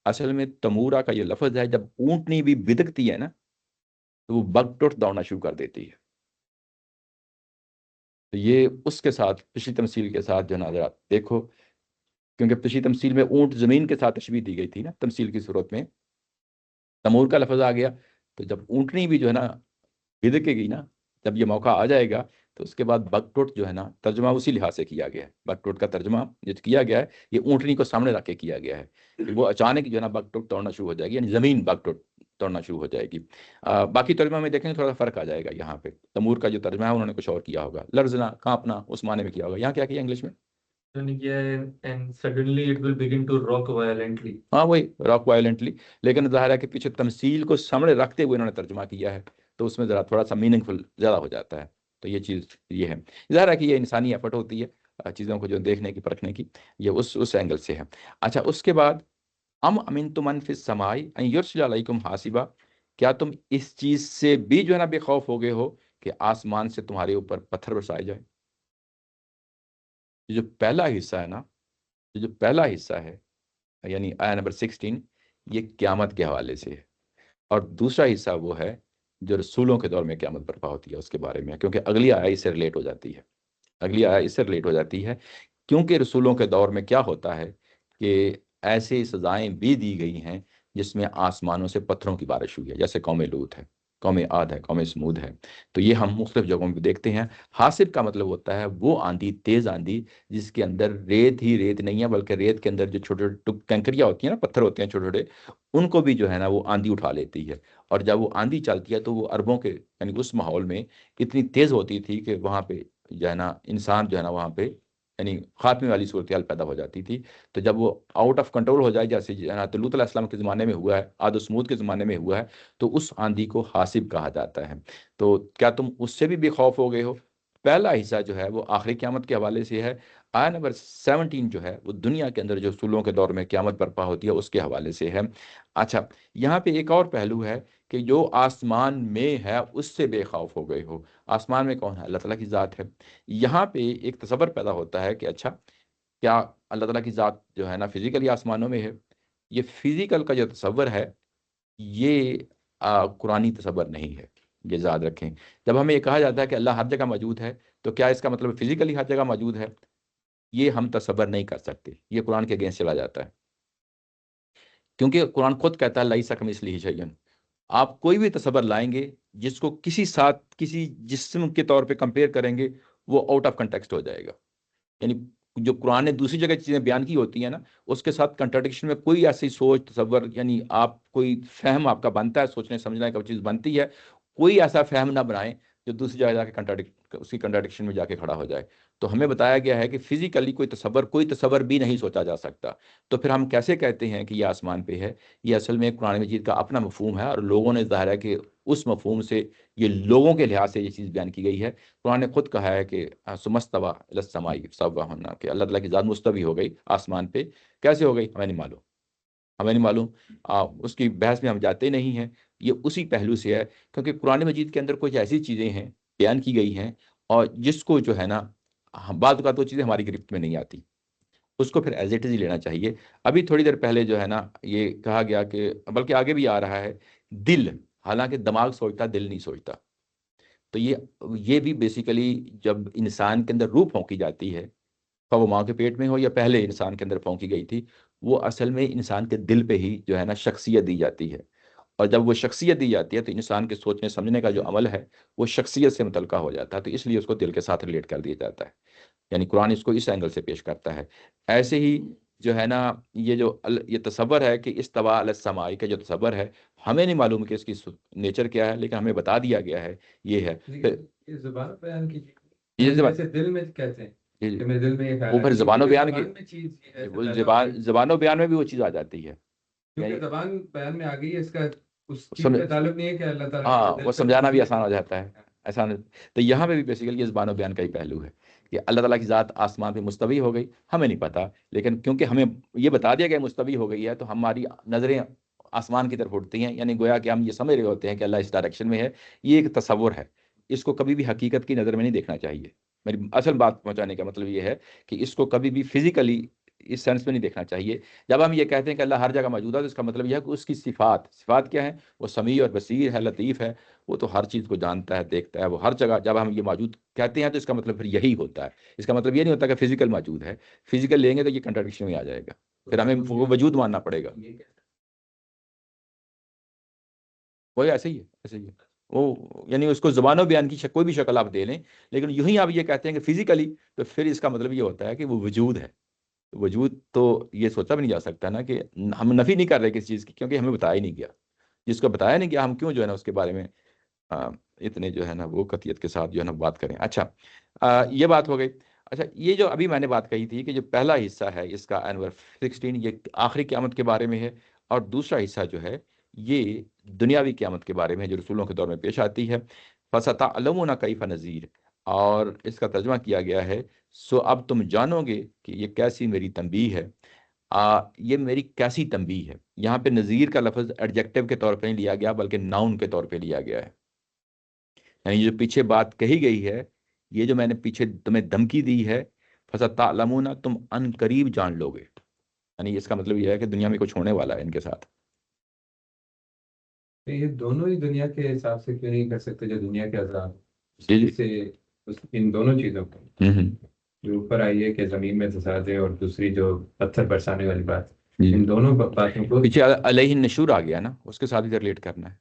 اصل میں تمورا کا یہ لفظ ہے، جب اونٹنی بھی بدکتی ہے نا تو وہ بگ ٹوٹ دوڑنا شروع کر دیتی ہے۔ تو یہ اس کے ساتھ پچھلی تمثیل کے ساتھ جو نا دیکھو، کیونکہ پچھلی تمثیل میں اونٹ زمین کے ساتھ تشبیہ دی گئی تھی نا، تمثیل کی صورت میں تمور کا لفظ آ گیا، تو جب اونٹنی بھی جو ہے نا بدکے گی نا، جب یہ موقع آ جائے گا، تو اس کے بعد بگ ٹوٹ جو ہے نا ترجمہ اسی لحاظ سے کیا گیا ہے، بگ ٹوٹ کا ترجمہ جو کیا گیا ہے یہ اونٹنی کو سامنے رکھ کے کیا گیا ہے کہ وہ اچانک جو ہے نا بگ ٹوٹ توڑنا شروع ہو جائے گی، یعنی زمین بگ ٹوٹ توڑنا شروع ہو جائے گی۔ باقی ترجمہ میں دیکھیں تھوڑا فرق آ جائے گا، یہاں پہ تمور کا جو ترجمہ ہے انہوں نے کچھ اور کیا ہوگا، لرزنا کانپنا اس معنی میں کیا ہوگا، یہاں کیا کیا انگلش میں؟ and suddenly it will begin to rock violently. ہاں وہی راک وائلنٹلی، لیکن ظاہر ہے کہ پیچھے تمثیل کو سامنے رکھتے ہوئے انہوں نے ترجمہ کیا ہے، تو اس میں ذرا تھوڑا سا میننگ فل زیادہ ہو جاتا ہے۔ تو یہ چیز یہ ہے، ظاہر ہے کہ یہ انسانی ایفرٹ ہوتی ہے چیزوں کو جو دیکھنے کی پرکھنے کی، یہ اس اینگل سے ہے۔ اچھا، اس کے بعد ام امنتم من فی السماء ان یرسل علیکم حاسبا، کیا تم اس چیز سے بھی جو ہے نا بے خوف ہو گئے ہو کہ آسمان سے تمہارے اوپر پتھر برسائے جائے؟ یہ جو پہلا حصہ ہے نا، یہ جو پہلا حصہ ہے یعنی آیا نمبر 16، یہ قیامت کے حوالے سے ہے، اور دوسرا حصہ وہ ہے جو رسولوں کے دور میں قیامت برپا ہوتی ہے اس کے بارے میں، کیونکہ اگلی آیا اس سے ریلیٹ ہو جاتی ہے، اگلی آیا اس سے ریلیٹ ہو جاتی ہے، کیونکہ رسولوں کے دور میں کیا ہوتا ہے کہ ایسی سزائیں بھی دی گئی ہیں جس میں آسمانوں سے پتھروں کی بارش ہوئی ہے، جیسے قوم لوط ہے، قوم عاد ہے، قوم سمود ہے۔ تو یہ ہم مختلف جگہوں پہ دیکھتے ہیں۔ حاصب کا مطلب ہوتا ہے وہ آندھی، تیز آندھی جس کے اندر ریت ہی ریت نہیں ہے، بلکہ ریت کے اندر جو چھوٹے چھوٹے کنکریاں ہوتی ہیں نا، پتھر ہوتے ہیں چھوٹے چھوٹے، ان کو بھی جو ہے نا وہ آندھی اٹھا لیتی ہے، اور جب وہ آندھی چلتی ہے تو وہ عربوں کے یعنی اس ماحول میں اتنی تیز ہوتی تھی کہ وہاں پہ جو ہے نا انسان جو ہے نا وہاں پہ یعنی خاتمے والی صورتحال پیدا ہو جاتی تھی۔ تو جب وہ آؤٹ آف کنٹرول ہو جائے، جیسے تو لوط علیہ السلام کے زمانے میں ہوا ہے، عاد و سمود کے زمانے میں ہوا ہے، تو اس آندھی کو حاسب کہا جاتا ہے۔ تو کیا تم اس سے بھی بے خوف ہو گئے ہو؟ پہلا حصہ جو ہے وہ آخری قیامت کے حوالے سے ہے، آیا نمبر 17 جو ہے وہ دنیا کے اندر جو رسولوں کے دور میں قیامت برپا ہوتی ہے اس کے حوالے سے ہے۔ اچھا، یہاں پہ ایک اور پہلو ہے کہ جو آسمان میں ہے اس سے بے خوف ہو گئے ہو۔ آسمان میں کون ہے؟ اللہ تعالیٰ کی ذات ہے۔ یہاں پہ ایک تصور پیدا ہوتا ہے کہ اچھا، کیا اللہ تعالیٰ کی ذات جو ہے نا فزیکلی آسمانوں میں ہے؟ یہ فزیکل کا جو تصور ہے یہ قرآنی تصور نہیں ہے، یہ یاد رکھیں۔ جب ہمیں یہ کہا جاتا ہے کہ اللہ ہر جگہ موجود ہے، تو کیا اس کا مطلب فزیکلی ہر جگہ موجود ہے؟ یہ ہم تصور نہیں کر سکتے، یہ قرآن کے اگینسٹ چلا جاتا ہے، کیونکہ قرآن خود کہتا ہے لیس کمثلہ شیء۔ آپ کوئی بھی تصور لائیں گے جس کو کسی ساتھ کسی جسم کے طور پہ کمپیئر کریں گے، وہ آؤٹ آف کنٹیکسٹ ہو جائے گا۔ یعنی جو قرآن نے دوسری جگہ چیزیں بیان کی ہوتی ہیں نا، اس کے ساتھ کنٹرڈکشن میں کوئی ایسی سوچ تصور یعنی آپ کوئی فہم آپ کا بنتا ہے، سوچنے سمجھنے کا چیز بنتی ہے، کوئی ایسا فہم نہ بنائیں جو دوسری جگہ جا کے اس کی کنٹرڈکشن میں جا کے کھڑا ہو جائے۔ تو ہمیں بتایا گیا ہے کہ فزیکلی کوئی تصور بھی نہیں سوچا جا سکتا، تو پھر ہم کیسے کہتے ہیں کہ یہ آسمان پہ ہے؟ یہ اصل میں قرآن مجید کا اپنا مفہوم ہے، اور لوگوں نے ظاہر ہے کہ اس مفہوم سے یہ لوگوں کے لحاظ سے یہ چیز بیان کی گئی ہے۔ قرآن نے خود کہا ہے کہ سمستوا الی السماء سواہن، کہ اللہ تعالیٰ کی ذات مستوی ہو گئی آسمان پہ۔ کیسے ہو گئی؟ ہمیں نہیں معلوم، ہمیں نہیں معلوم، اس کی بحث میں ہم جاتے نہیں ہیں۔ یہ اسی پہلو سے ہے کیونکہ قرآن مجید کے اندر کچھ ایسی چیزیں ہیں بیان کی گئی ہیں، اور جس کو جو ہے نا بعض اوقات وہ چیزیں ہماری گرفت میں نہیں آتی، اس کو پھر ایز اٹ از ہی لینا چاہیے۔ ابھی تھوڑی دیر پہلے جو ہے نا یہ کہا گیا کہ بلکہ آگے بھی آ رہا ہے دل، حالانکہ دماغ سوچتا دل نہیں سوچتا۔ تو یہ بھی بیسیکلی جب انسان کے اندر روح پھونکی جاتی ہے، خواہ وہ ماں کے پیٹ میں ہو یا پہلے انسان کے اندر پھونکی گئی تھی، وہ اصل میں انسان کے دل پہ ہی جو ہے نا شخصیت دی جاتی ہے، اور جب وہ شخصیت دی جاتی ہے تو انسان کے سوچنے سمجھنے کا جو عمل ہے وہ شخصیت سے متعلقہ ہو جاتا ہے، تو اس لیے اس کو دل کے ساتھ ریلیٹ کر دیا جاتا ہے، یعنی قرآن اس کو اس اینگل سے پیش کرتا ہے۔ ایسے ہی جو ہے نا یہ تصور ہے کہ استوا علی السماء کا جو تصور ہے، ہمیں نہیں معلوم کہ اس کی نیچر کیا ہے، لیکن ہمیں بتا دیا گیا ہے یہ ہے۔ یہ زبان بیان کی یہ جیسے دل میں کہتے ہیں جی کہ میرے دل میں یہ خیال وہ ہے، پھر یہ زبان و کیونکہ بیان کی زبان میں چیز ایسے وہ پیدا ہوتی ہے، زبان و بیان میں بھی وہ چیز آ جاتی ہے، کیونکہ زبان بیان میں آ گئی ہے، اس کا اس چیز سمجھ کا تعلق نہیں ہے کہ اللہ تعالیٰ ہاں کے دل وہ پہ سمجھانا بھی کچھ آسان ہو جاتا ہے، آسان۔ تو یہاں پہ بھی بیسیکلی یہ زبان و بیان کا ہی پہلو ہے کہ اللہ تعالیٰ کی ذات آسمان پہ مستوی ہو گئی، ہمیں نہیں پتا، لیکن کیونکہ ہمیں یہ بتا دیا گیا مستوی ہو گئی ہے تو ہماری نظریں آسمان کی طرف اٹھتی ہیں، یعنی گویا کہ ہم یہ سمجھ رہے ہوتے ہیں کہ اللہ اس ڈائریکشن میں ہے۔ یہ ایک تصور ہے، اس کو کبھی بھی حقیقت کی نظر میں نہیں دیکھنا چاہیے۔ میری اصل بات پہنچانے کا مطلب یہ ہے کہ اس کو کبھی بھی فزیکلی اس سینس میں نہیں دیکھنا چاہیے۔ جب ہم یہ کہتے ہیں کہ اللہ ہر جگہ موجود ہے تو اس کا مطلب یہ ہے کہ اس کی صفات کیا ہیں؟ وہ سمیع اور بصیر ہے، لطیف ہے، وہ تو ہر چیز کو جانتا ہے، دیکھتا ہے، وہ ہر جگہ۔ جب ہم یہ موجود کہتے ہیں تو اس کا مطلب پھر یہی ہوتا ہے، اس کا مطلب یہ نہیں ہوتا کہ فزیکل موجود ہے۔ فزیکل لیں گے تو یہ کنٹرڈکشن میں آ جائے گا، پھر ہمیں وہ وجود ماننا پڑے گا۔ وہی ایسے ہی ہے، ایسے ہی ہے وہ، یعنی اس کو زبان و بیان کی کوئی بھی شکل آپ دے لیں، لیکن یوں ہی آپ یہ کہتے ہیں کہ فزیکلی، تو پھر اس کا مطلب یہ ہوتا ہے کہ وہ وجود ہے۔ وجود تو یہ سوچا بھی نہیں جا سکتا نا کہ ہم نفی نہیں کر رہے کسی چیز کی، کیونکہ ہمیں بتایا ہی نہیں گیا۔ جس کو بتایا نہیں گیا ہم کیوں جو ہے نا اس کے بارے میں اتنے جو ہے نا وہ قطعیت کے ساتھ جو ہے نا بات کریں۔ اچھا یہ بات ہو گئی۔ اچھا یہ جو ابھی میں نے بات کہی تھی کہ جو پہلا حصہ ہے اس کا انور 16 یہ آخری قیامت کے بارے میں ہے، اور دوسرا حصہ جو ہے یہ دنیاوی قیامت کے بارے میں ہے جو رسولوں کے دور میں پیش آتی ہے۔ فَسَتَعْلَمُونَ كَيْفَ نَذِيرٌ، اور اس کا ترجمہ کیا گیا ہے سو اب تم جانو گے کہ یہ کیسی میری تنبیہ ہے۔ یہ میری کیسی تنبیہ ہے۔ یہاں پہ نذیر کا لفظ ایڈجیکٹو کے طور پہ نہیں لیا گیا بلکہ ناؤن کے طور پہ لیا گیا ہے، یعنی جو پیچھے بات کہی گئی ہے، یہ جو میں نے پیچھے تمہیں دھمکی دی ہے، فَسَتَعْلَمُونَ تم ان قریب جان لو گے، یعنی اس کا مطلب یہ ہے کہ دنیا میں کچھ ہونے والا ہے ان کے ساتھ۔ یہ دونوں ہی دنیا کے حساب سے کیوں نہیں کر سکتے جو دنیا کے عذاب جی جی سے ان دونوں چیزوں کو جو اوپر آئی ہے کہ زمین میں فساد ہے، اور دوسری جو پتھر برسانے والی بات، جی ان دونوں باتوں کو پیچھے علیہ النشور آ گیا نا، اس کے ساتھ ادھر ریلیٹ کرنا ہے،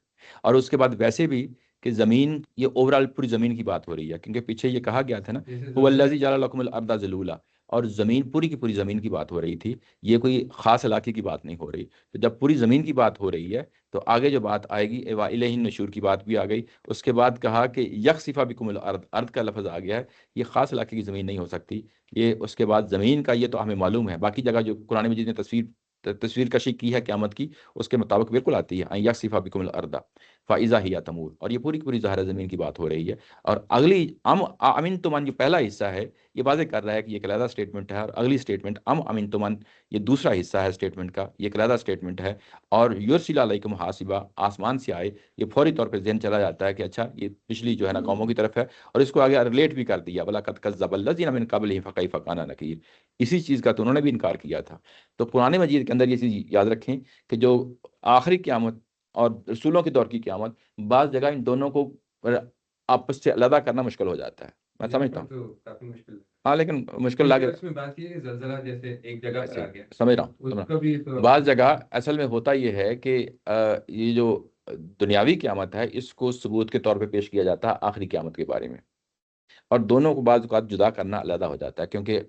اور اس کے بعد ویسے بھی کہ زمین، یہ اوورال پوری زمین کی بات ہو رہی ہے، کیونکہ پیچھے یہ کہا گیا تھا نا هو الذی جعل لکم الارض ذلولا، اور زمین پوری کی پوری زمین کی بات ہو رہی تھی، یہ کوئی خاص علاقے کی بات نہیں ہو رہی۔ تو جب پوری زمین کی بات ہو رہی ہے تو آگے جو بات آئے گی الیہ النشور کی بات بھی آ گئی، اس کے بعد کہا کہ یخسف بکم الارض، ارض کا لفظ آ گیا ہے، یہ خاص علاقے کی زمین نہیں ہو سکتی، یہ اس کے بعد زمین کا یہ تو ہمیں معلوم ہے، باقی جگہ جو قرآن مجید نے تصویر کشی کی ہے قیامت کی، اس کے مطابق بالکل آتی ہے یخسف بکم الارض فاذا ہی تمور، اور یہ پوری کی پوری ظاہر زمین کی بات ہو رہی ہے۔ اور اگلی امن تمن جو پہلا حصہ ہے یہ واضح کر رہا ہے کہ یہ علیحدہ اسٹیٹمنٹ ہے، اور اگلی اسٹیٹمنٹ امن تمن یہ دوسرا حصہ ہے اسٹیٹمنٹ کا، یہ علیحدہ اسٹیٹمنٹ ہے۔ اور یرسل علیکم حاسبہ، آسمان سے آئے، یہ فوری طور پہ ذہن چلا جاتا ہے کہ اچھا یہ پچھلی جو ہے نا قوموں کی طرف ہے، اور اس کو آگے ریلیٹ بھی کر دیا وَلَقَدْ كَذَّبَ الَّذِينَ مِن قَبْلِهِمْ فَكَيْفَ كَانَ نَكِيرِ، اسی چیز کا تو انہوں نے بھی انکار کیا تھا۔ تو قرآن مجید کے اندر یہ چیز یاد رکھیں کہ جو آخری قیامت اور رسولوں کے دور کی قیامت، بعض جگہ ان دونوں کو آپس سے علیحدہ کرنا مشکل ہو جاتا ہے، میں سمجھتا ہوں، تو کافی مشکل ہے، ہاں لیکن مشکل لگے، اس میں بات یہ ہے کہ زلزلہ جیسے ایک جگہ پر آ گیا، سمجھ رہا ہوں۔ اس کا بھی تو بعض جگہ اصل میں ہوتا یہ ہے کہ یہ جو دنیاوی قیامت ہے اس کو ثبوت کے طور پہ پیش کیا جاتا ہے آخری قیامت کے بارے میں، اور دونوں کو بعض اوقات جدا کرنا علیحدہ ہو جاتا ہے، کیونکہ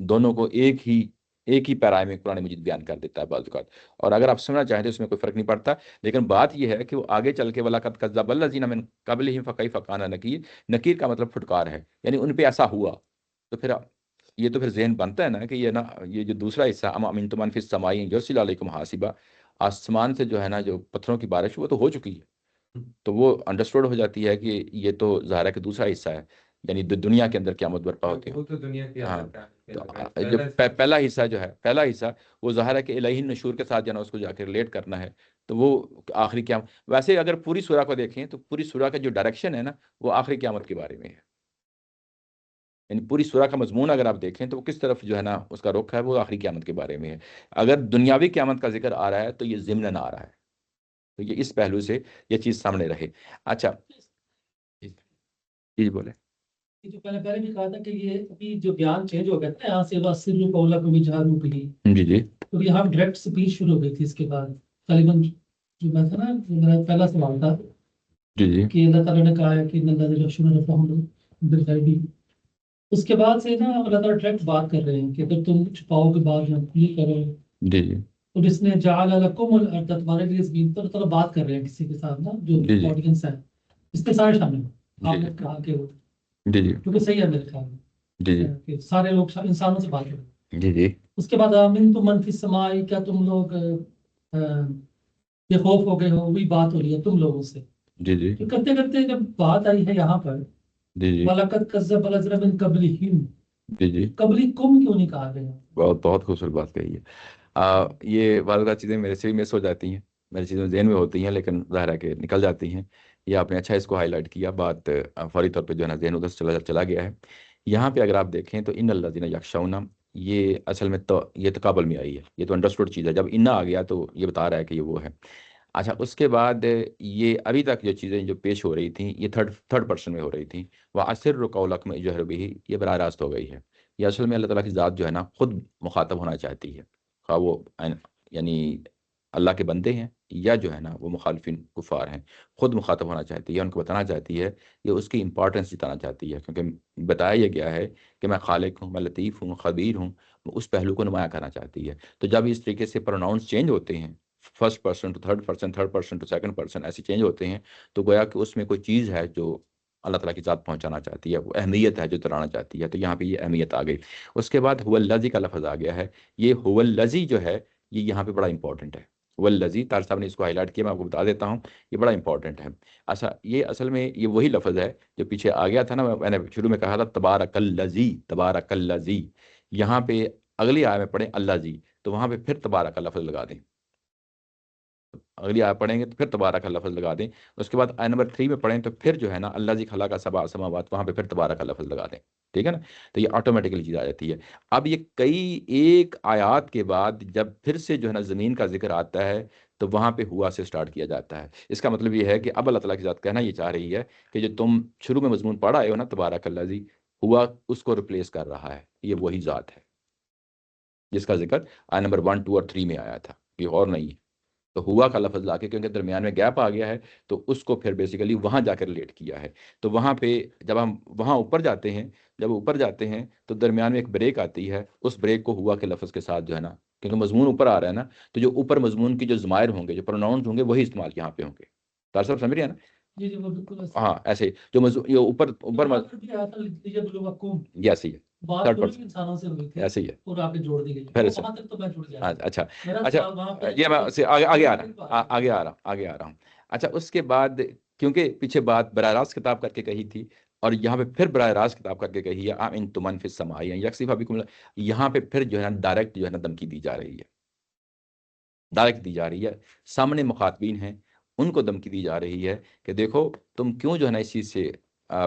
دونوں کو ایک ہی پیرائے میں قرآن مجید بیان کر دیتا ہے بعض اوقات، اور اگر آپ سمجھنا چاہیں تو اس میں کوئی فرق نہیں پڑتا، لیکن بات یہ ہے کہ وہ آگے چل کے وَلَقَدْ كَذَّبَ الَّذِينَ مِن قَبْلِهِمْ فَكَيْفَ كَانَ نَكِيرِ، نکیر کا مطلب پھٹکار ہے، یعنی ان پہ ایسا ہوا، تو پھر یہ تو پھر ذہن بنتا ہے نا کہ یہ نا یہ جو دوسرا حصہ ام امنتم من فی السماء یرسل علیکم حاسبہ، آسمان سے جو ہے نا جو پتھروں کی بارش وہ تو ہو چکی ہے، تو وہ انڈرسٹوڈ ہو جاتی ہے کہ یہ تو ظاہر ہے کہ دوسرا حصہ ہے، یعنی دنیا کے اندر قیامت برپا ہوتی ہے۔ وہ تو دنیا کی ہاں حالت ہے، تو جو پہلا حصہ جو ہے، پہلا حصہ وہ ظاہر ہے کہ الہی النشور کے ساتھ جو ہے نا اس کو جا کے ریلیٹ کرنا ہے، تو وہ آخری قیامت، ویسے اگر پوری سورہ کو دیکھیں تو پوری سورہ کا جو ڈائریکشن ہے نا وہ آخری قیامت کے بارے میں ہے۔ یعنی پوری سورہ کا مضمون اگر آپ دیکھیں تو وہ کس طرف جو ہے نا اس کا رخ ہے، وہ آخری قیامت کے بارے میں ہے۔ اگر دنیاوی قیامت کا ذکر آ رہا ہے تو یہ ضمناً آ رہا ہے، تو یہ اس پہلو سے یہ چیز سامنے رہے۔ اچھا جی بولے۔ یہ جو پہلے بھی کہا تھا کہ یہ ابھی جو بیان چینج ہو گیا تھا یہاں سے بس سر قولا کو بھی جہارو بھی، جی جی تو یہاں ڈائریکٹ سپیچ شروع ہو گئی تھی اس کے بعد غالباً جو میں تھا نا جو میرا پہلا سوال تھا جی جی کہ اللہ تعالیٰ نے کہا ہے کہ اللہ بالغیبی، اس کے بعد سے نا اللہ تعالیٰ ڈائریکٹ بات کر رہے ہیں کہ اگر تم چھپاؤ کے بعد یا کھلی کرو، جی جی اور اس نے جعل لکم الارض، تمہارے لیے زمین پر، اللہ تعالیٰ بات کر رہے ہیں کسی کے ساتھ نا جو جی جی آڈینس ہے، اس کے سارے شامل ہیں۔ آپ جی نے کہا کہ وہ جی جی کیونکہ صحیح ہے میرے خیال میں جی جی کہ سارے لوگ انسانوں سے بات کر رہے ہیں۔ جی جی اس کے بعد آمین تو من فی السماء، کیا تم لوگ بے خوف ہو گئے ہو، وہی بات ہو رہی ہے تم لوگوں سے۔ جی جی تو کرتے کرتے جب بات آئی ہے یہاں پر جی جی وَلَقَدْ كَذَّبَ الَّذِينَ مِن قَبْلِهِمْ، جی جی قبلکم کیوں نہیں کہا گیا؟ بہت خوبصورت بات کہی ہے۔ یہ بعض اوقات چیزیں میرے سے بھی مس ہو جاتی ہیں، میری چیزیں ذہن میں ہوتی ہیں لیکن ظاہر ہے کہ نکل جاتی ہیں۔ یہ آپ نے اچھا اس کو ہائی لائٹ کیا، بات فوری طور پہ جو ہے نا ذہن ادھر سے چلا گیا ہے۔ یہاں پہ اگر آپ دیکھیں تو ان الذین یخشون، یہ اصل میں تو یہ تقابل میں آئی ہے، یہ تو انڈرسٹوڈ چیز ہے، جب انا آ گیا تو یہ بتا رہا ہے کہ یہ وہ ہے۔ اچھا اس کے بعد یہ ابھی تک جو چیزیں جو پیش ہو رہی تھیں یہ تھرڈ پرسن میں ہو رہی تھیں، وَأَسِرُّ قَوْلَكُمْ اجْهَرُوا بِهِ، یہ براہ راست ہو گئی ہے۔ یہ اصل میں اللہ تعالیٰ کی ذات جو ہے نا خود مخاطب ہونا چاہتی ہے، خواہ وہ یعنی اللہ کے بندے ہیں یا جو ہے نا وہ مخالفین کفار ہیں، خود مخاطب ہونا چاہتی ہے، ان کو بتانا چاہتی ہے، یہ اس کی امپورٹنس جتانا چاہتی ہے، کیونکہ بتایا یہ گیا ہے کہ میں خالق ہوں، میں لطیف ہوں، خبیر ہوں، اس پہلو کو نمایاں کرنا چاہتی ہے۔ تو جب اس طریقے سے پروناؤنس چینج ہوتے ہیں، first person to third person, third person to second person, ایسے چینج ہوتے ہیں، تو گویا کہ اس میں کوئی چیز ہے جو اللہ تعالیٰ کی ذات پہنچانا چاہتی ہے، وہ اہمیت ہے جو ترانا چاہتی ہے، تو یہاں پہ یہ اہمیت آ گئی۔ اس کے بعد هو الذی کا لفظ آ گیا ہے، یہ هو الذی جو ہے یہ یہاں پہ بڑا امپورٹنٹ ہے۔ هو الذی، طارق صاحب نے اس کو ہائی لائٹ کیا، میں آپ کو بتا دیتا ہوں، یہ بڑا امپورٹنٹ ہے۔ اچھا یہ اصل میں یہ وہی لفظ ہے جو پیچھے آ گیا تھا نا، میں نے شروع میں کہا تھا تبارک الذی، تبارک الذی، یہاں پہ اگلی آیت میں پڑھیں اللہ جی تو وہاں پہ پھر تبارک کا لفظ لگا دیں، اگلی آیت پڑھیں گے تو پھر تبارک کا لفظ لگا دیں، اس کے بعد آیت نمبر 3 میں پڑھیں تو پھر جو ہے نا اللہ جی خلق سبع سماوات، وہاں پہ پھر تبارک کا لفظ لگا دیں، ٹھیک ہے نا؟ تو یہ آٹومیٹکلی چیز آ جاتی ہے۔ اب یہ کئی ایک آیات کے بعد جب پھر سے جو ہے نا زمین کا ذکر آتا ہے تو وہاں پہ ہوا سے سٹارٹ کیا جاتا ہے۔ اس کا مطلب یہ ہے کہ اب اللہ تعالیٰ کی ذات کہنا یہ چاہ رہی ہے کہ جو تم شروع میں مضمون پڑھ آئے ہو نا تبارک اللہ جی، ہوا اس کو ریپلیس کر رہا ہے، یہ وہی ذات ہے جس کا ذکر آیت نمبر 1 2 اور 3 میں آیا تھا، یہ اور نہیں ہے۔ تو ہوا کا لفظ لا کے کیونکہ درمیان میں گیپ آ گیا ہے تو اس کو پھر بیسیکلی وہاں جا کر ریلیٹ کیا ہے۔ تو وہاں پہ جب ہم وہاں اوپر جاتے ہیں، جب اوپر جاتے ہیں تو درمیان میں ایک بریک آتی ہے، اس بریک کو ہوا کے لفظ کے ساتھ جو ہے نا، کیونکہ مضمون اوپر آ رہا ہے نا، تو جو اوپر مضمون کی جو ضمائر ہوں گے، جو پروناؤنز ہوں گے، وہی استعمال یہاں پہ ہوں گے۔ طارق صاحب سمجھ رہے ہیں نا؟ جی جی وہ بالکل ایسے ہاں ایسے جو یہ اوپر یہاں پر بھی آیا تھا لیبلوکم، یہ ایسے ہی ہے، بات تھرڈ پوری پرسن انسانوں سے ہوئی تھی ایسے ہی ہے۔ اور آگے جوڑ دی گئی، پھر وہ سے وہاں تک تو میں جڑ گیا تھا۔ اچھا میرا اچھا سوال وہاں پہ یہ میں آگے آ رہا آگے آ رہا ہوں۔ اچھا اس کے بعد کیونکہ پیچھے بات براہ راست خطاب کر کے کہی تھی اور یہاں پہ پھر براہ راست خطاب کر کے کہی ہے انتم من فی السماء یکسف بکم، یہاں پہ پھر جو ہے نا ڈائریکٹ جو ہے نا دھمکی دی جا رہی ہے، ڈائریکٹ دی جا رہی ہے، سامنے مخاطبین ہیں ان کو دھمکی دی جا رہی ہے کہ دیکھو تم کیوں جو ہے نا اس چیز سے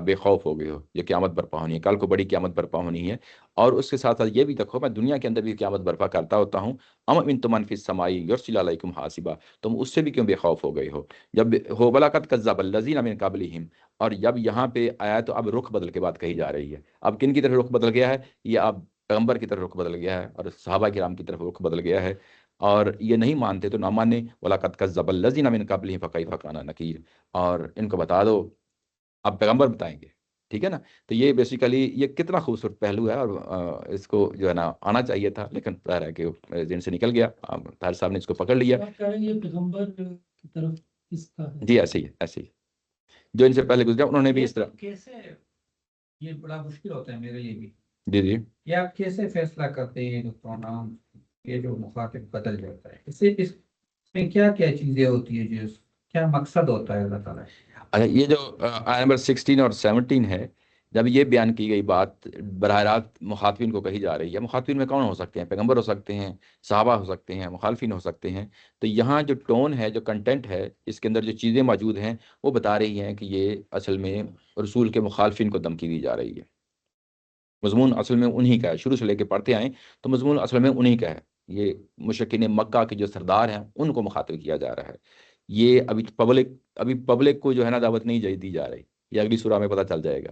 بے خوف ہو گئے ہو، یہ قیامت برپا ہونی ہے، کل کو بڑی قیامت برپا ہونی ہے، اور اس کے ساتھ ساتھ یہ بھی دیکھو میں دنیا کے اندر بھی قیامت برپا کرتا ہوتا ہوں، انتم من فی السماء یرسل علیکم حاسبا، تم اس سے بھی کیوں بے خوف ہو گئے ہو؟ جب ہو بلاقت کذب الذین من قبلہم، اور جب یہاں پہ آیا تو اب رخ بدل کے بات کہی جا رہی ہے، اب کن کی طرف رخ بدل گیا ہے؟ یہ اب پیغمبر کی طرف رخ بدل گیا ہے اور صحابہ کرام کی طرف رخ بدل گیا ہے، اور یہ نہیں مانتے تو نہ مانے، وَلَقَدْ كَذَّبَ الَّذِينَ مِن قَبْلِهِمْ فَكَيْفَ كَانَ نَكِيرِ، اور ان کو بتا دو، اب پیغمبر بتائیں گے، ٹھیک ہے نا؟ تو یہ بیسیکلی یہ کتنا خوبصورت پہلو ہے، اور اس کو جو ہے نا آنا چاہیے تھا لیکن ظاہر ہے کہ میرے ذہن سے نکل گیا، طاہر صاحب نے اس کو پکڑ لیا۔ آپ کہہ رہے ہیں یہ پیغمبر کی طرف کس کا ہے؟ جی ایسے ہی ہے، ایسے ہی جو ان سے پہلے گزرا انہوں نے بھی یہ اس طرح۔ کیسے، یہ بڑا مشکل ہوتا ہے میرے لیے بھی، جی جی یہ آپ کیسے فیصلہ کرتے ہیں جو پروناؤن، یہ جو مخاطب بدل جاتا ہے، اس میں کیا کیا چیزیں ہوتی ہیں، جو کیا مقصد ہوتا ہے اللہ تعالیٰ؟ اچھا یہ جو آیت نمبر 16 اور 17 ہے، جب یہ بیان کی گئی بات براہ راست مخاطبین کو کہی جا رہی ہے، مخاطبین میں کون ہو سکتے ہیں؟ پیغمبر ہو سکتے ہیں، صحابہ ہو سکتے ہیں، مخالفین ہو سکتے ہیں، تو یہاں جو ٹون ہے، جو کنٹینٹ ہے، اس کے اندر جو چیزیں موجود ہیں وہ بتا رہی ہیں کہ یہ اصل میں رسول کے مخالفین کو دھمکی دی جا رہی ہے، مضمون اصل میں انہی کا ہے، شروع سے لے کے پڑھتے آئیں تو مضمون اصل میں انہی کا ہے. یہ مشرکین مکہ کے جو سردار ہیں ان کو مخاطب کیا جا رہا ہے. یہ ابھی پبلک کو جو ہے نا دعوت نہیں دی جا رہی. یہ اگلی سورہ میں پتہ چل جائے گا.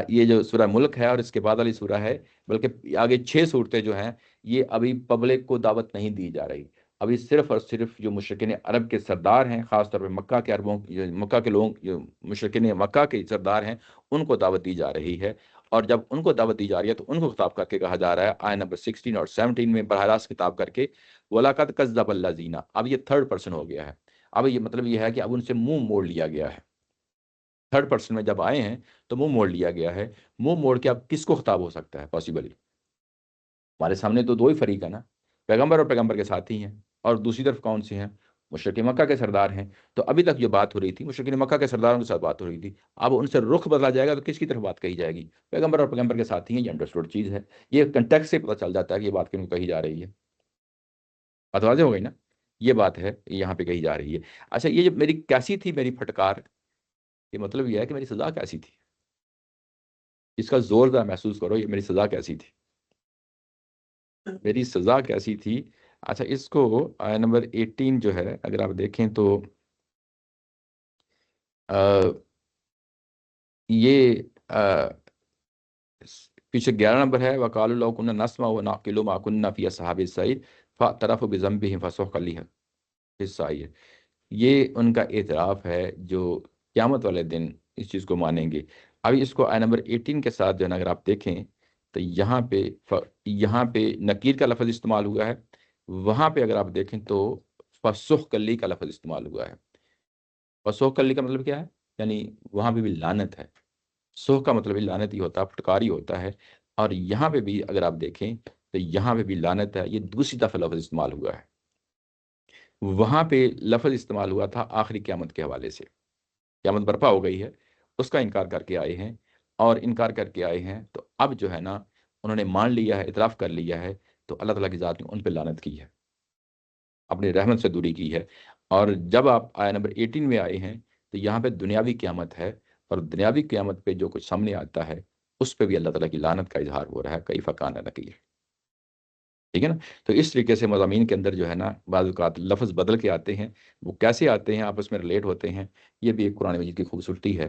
یہ جو سورہ ملک ہے اور اس کے بعد والی سورہ ہے، بلکہ آگے 6 صورتیں جو ہیں یہ ابھی پبلک کو دعوت نہیں دی جا رہی. ابھی صرف اور صرف جو مشرکین عرب کے سردار ہیں، خاص طور پہ مکہ کے عربوں، مکہ کے لوگ، جو مشرکین مکہ کے سردار ہیں، ان کو دعوت دی جا رہی ہے. اور جب ان کو دعوت دی جا رہی ہے تو ان کو خطاب کر کے کہا جا رہا ہے آیت نمبر 16 اور 17 میں براہ راست خطاب کر کے وَلَقَدْ كَذَّبَ الَّذِينَ. اب یہ تھرڈ پرسن ہو گیا ہے. اب یہ مطلب یہ ہے کہ اب ان سے منہ موڑ لیا گیا ہے. تھرڈ پرسن میں جب آئے ہیں تو منہ موڑ لیا گیا ہے. منہ موڑ کے اب کس کو خطاب ہو سکتا ہے پاسبلی؟ ہمارے سامنے تو 2 ہی فریق ہے نا، پیغمبر اور پیغمبر کے ساتھی ہیں، اور دوسری طرف کون سے ہیں؟ مشرکین مکہ کے سردار ہیں. تو ابھی تک جو بات ہو رہی تھی مشرکین مکہ کے سرداروں کے ساتھ بات ہو رہی تھی. اب ان سے رخ بدلا جائے گا تو کس کی طرف بات کہی جائے گی؟ پیغمبر اور پیغمبر کے ساتھی ہیں. یہ انڈرسٹوڈ چیز ہے. یہ کنٹیکسٹ سے پتہ چل جاتا ہے کہ یہ بات کن کو کہی جا رہی ہے. بات واضح ہو گئی نا؟ یہ بات ہے یہاں پہ کہی جا رہی ہے. اچھا، یہ جو میری کیسی تھی میری پھٹکار، یہ مطلب یہ ہے کہ میری سزا کیسی تھی. اس کا زور ذرا محسوس کرو. یہ میری سزا کیسی تھی، میری سزا کیسی تھی. اچھا، اس کو آیت نمبر 18 جو ہے اگر آپ دیکھیں تو یہ پیچھے 11 نمبر ہے وَقَالُوا لَوْ كُنَّا نَسْمَعُ وَنَعْقِلُ مَا كُنَّا فِي أَصْحَابِ السَّعِيرِ فَاعْتَرَفُوا بِذَنبِهِمْ فَسُحْقًا لِلسَّعِيرِ. یہ ان کا اعتراف ہے جو قیامت والے دن اس چیز کو مانیں گے. ابھی اس کو آیت نمبر 18 کے ساتھ جو ہے نا اگر آپ دیکھیں تو یہاں پہ نکیر کا لفظ استعمال ہوا ہے. وہاں پہ اگر آپ دیکھیں تو فَسُحْقًا کا لفظ استعمال ہوا ہے. فَسُحْقًا کا مطلب کیا ہے؟ یعنی وہاں پہ بھی لعنت ہے. سوہ کا مطلب لعنت ہی ہوتا ہے، پھٹکاری ہوتا ہے. اور یہاں پہ بھی اگر آپ دیکھیں تو یہاں پہ بھی لعنت ہے. یہ دوسری دفعہ لفظ استعمال ہوا ہے. وہاں پہ لفظ استعمال ہوا تھا آخری قیامت کے حوالے سے. قیامت برپا ہو گئی ہے، اس کا انکار کر کے آئے ہیں، اور انکار کر کے آئے ہیں تو اب جو ہے نا انہوں نے مان لیا ہے، اعتراف کر لیا ہے، تو اللہ تعالیٰ کی ذات نے ان پہ لعنت کی ہے، اپنی رحمت سے دوری کی ہے. اور جب آپ آیت نمبر 18 میں آئے ہیں تو یہاں پہ دنیاوی قیامت ہے، اور دنیاوی قیامت پہ جو کچھ سامنے آتا ہے اس پہ بھی اللہ تعالیٰ کی لعنت کا اظہار ہو رہا ہے. کیف کان نکیر. ٹھیک ہے نا؟ تو اس طریقے سے مضامین کے اندر جو ہے نا بعض اوقات لفظ بدل کے آتے ہیں. وہ کیسے آتے ہیں، آپس میں ریلیٹ ہوتے ہیں. یہ بھی ایک قرآن مجید کی خوبصورتی ہے.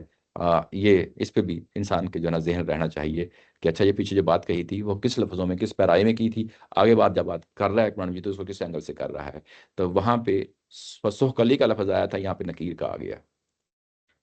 یہ اس پہ بھی انسان کے جو ہے نا ذہن رہنا چاہیے کہ اچھا یہ پیچھے جو بات کہی تھی وہ کس لفظوں میں، کس پیرائے میں کی تھی. آگے جب بات کر رہا ہے قرآن مجید تو اس کو کس اینگل سے کر رہا ہے. تو وہاں پہ سحقلی کا لفظ آیا تھا، یہاں پہ نکیر کا آ گیا.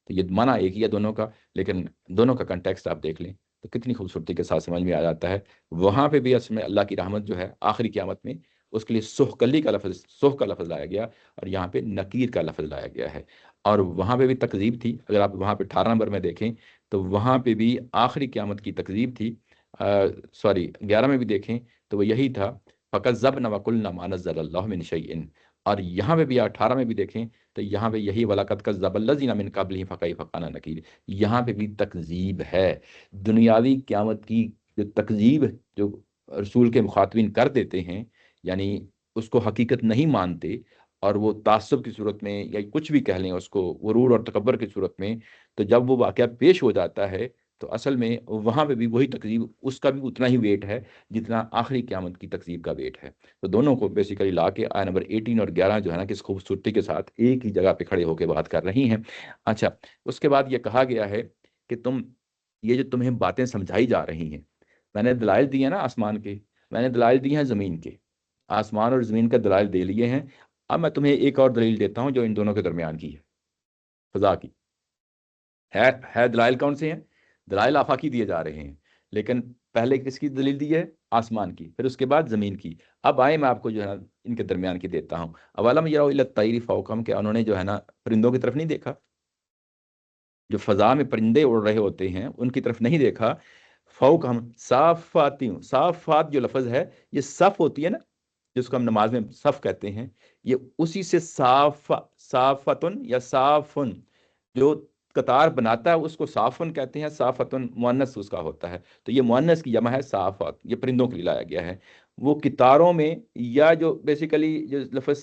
تو یہ معنی ایک ہی ہے دونوں کا، لیکن دونوں کا کنٹیکسٹ آپ دیکھ لیں تو کتنی خوبصورتی کے ساتھ سمجھ میں آ جاتا ہے. وہاں پہ بھی اصل میں اللہ کی رحمت جو ہے آخری قیامت میں اس کے لیے سحقلی کا لفظ، سح کا لفظ لایا گیا، اور یہاں پہ نکیر کا لفظ لایا گیا ہے. اور وہاں پہ بھی تکذیب تھی. اگر آپ وہاں پہ 18 نمبر میں دیکھیں تو وہاں پہ بھی آخری قیامت کی تکذیب تھی. 11 میں بھی دیکھیں تو وہ یہی تھا فَكَذَّبْنَا وَقُلْنَا مَا نَزَّلَ اللَّهُ مِنْ شَيْءٍ. اور یہاں پہ بھی 18 میں بھی دیکھیں تو یہاں پہ یہی وَلَقَدْ كَذَّبَ الَّذِينَ مِنْ قَبْلِهِمْ فَكَيْفَ كَانَ نَكِيرِ. یہاں پہ بھی تکذیب ہے. دنیاوی قیامت کی جو تکذیب جو رسول کے مخاطبین کر دیتے ہیں، یعنی اس کو حقیقت نہیں مانتے، اور وہ تعصب کی صورت میں یا کچھ بھی کہہ لیں اس کو، غرور اور تکبر کی صورت میں، تو جب وہ واقعہ پیش ہو جاتا ہے تو اصل میں وہاں پہ بھی وہی تکذیب، اس کا بھی اتنا ہی ویٹ ہے جتنا آخری قیامت کی تکذیب کا ویٹ ہے. تو دونوں کو بیسیکلی لا کے آیت نمبر 18 اور 11 جو ہے نا کس خوبصورتی کے ساتھ ایک ہی جگہ پہ کھڑے ہو کے بات کر رہی ہیں. اچھا، اس کے بعد یہ کہا گیا ہے کہ یہ جو تمہیں باتیں سمجھائی جا رہی ہیں، میں نے دلائل دی ہیں نا آسمان کے، میں نے دلائل دی ہیں زمین کے، آسمان اور زمین کا دلائل دے لیے ہیں. اب میں تمہیں ایک اور دلیل دیتا ہوں جو ان دونوں کے درمیان کی ہے، فضا کی ہے. دلائل کون سے ہیں؟ دلائل آفاقی دیے جا رہے ہیں، لیکن پہلے کس کی دلیل دی ہے؟ آسمان کی، پھر اس کے بعد زمین کی. اب آئے میں آپ کو جو ہے نا ان کے درمیان کی دیتا ہوں. اولم یروا الی الطیر فوقہم، کہ انہوں نے جو ہے نا پرندوں کی طرف نہیں دیکھا، جو فضا میں پرندے اڑ رہے ہوتے ہیں ان کی طرف نہیں دیکھا. فوقہم صافات جو لفظ ہے یہ صف ہوتی ہے نا، جس کو ہم نماز میں صف کہتے ہیں، یہ اسی سے صافتن یا صافن، جو قطار بناتا ہے اس کو صافن کہتے ہیں. صافتن مؤنث اس کا ہوتا ہے، تو یہ مؤنث کی جمع ہے صافات. یہ پرندوں کے لیے لایا گیا ہے. وہ قطاروں میں، یا جو بیسیکلی جو لفظ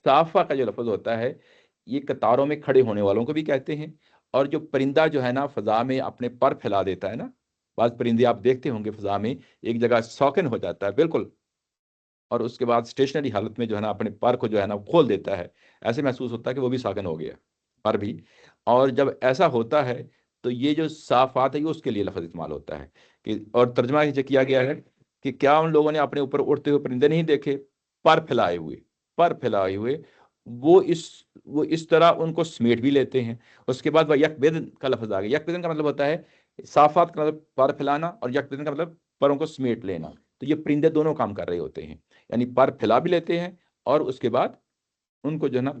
صافہ کا جو لفظ ہوتا ہے یہ قطاروں میں کھڑے ہونے والوں کو بھی کہتے ہیں. اور جو پرندہ جو ہے نا فضا میں اپنے پر پھیلا دیتا ہے نا، بعض پرندے آپ دیکھتے ہوں گے فضا میں ایک جگہ ساکن ہو جاتا ہے بالکل، اور اس کے بعد اسٹیشنری حالت میں جو ہے نا اپنے پر کو جو ہے نا کھول دیتا ہے، ایسے محسوس ہوتا ہے کہ وہ بھی ساکن ہو گیا پر بھی. اور جب ایسا ہوتا ہے تو یہ جو صافات ہے یہ اس کے لیے لفظ استعمال ہوتا ہے کہ، اور ترجمہ یہ کیا گیا ہے کہ کیا ان لوگوں نے اپنے اوپر اڑتے ہوئے پرندے نہیں دیکھے، پر پھیلائے ہوئے، پر پھیلائے ہوئے، وہ اس طرح ان کو سمیٹ بھی لیتے ہیں. اس کے بعد وہ یک بدن کا لفظ آ گیا. یک بدن کا مطلب ہوتا ہے صافات کا مطلب پر پھیلانا، اور یک بدن کا مطلب پروں کو سمیٹ لینا. تو یہ پرندے دونوں کام کر رہے ہوتے ہیں، یعنی پر پھیلا بھی لیتے ہیں اور اس کے بعد ان کو جو ہے نا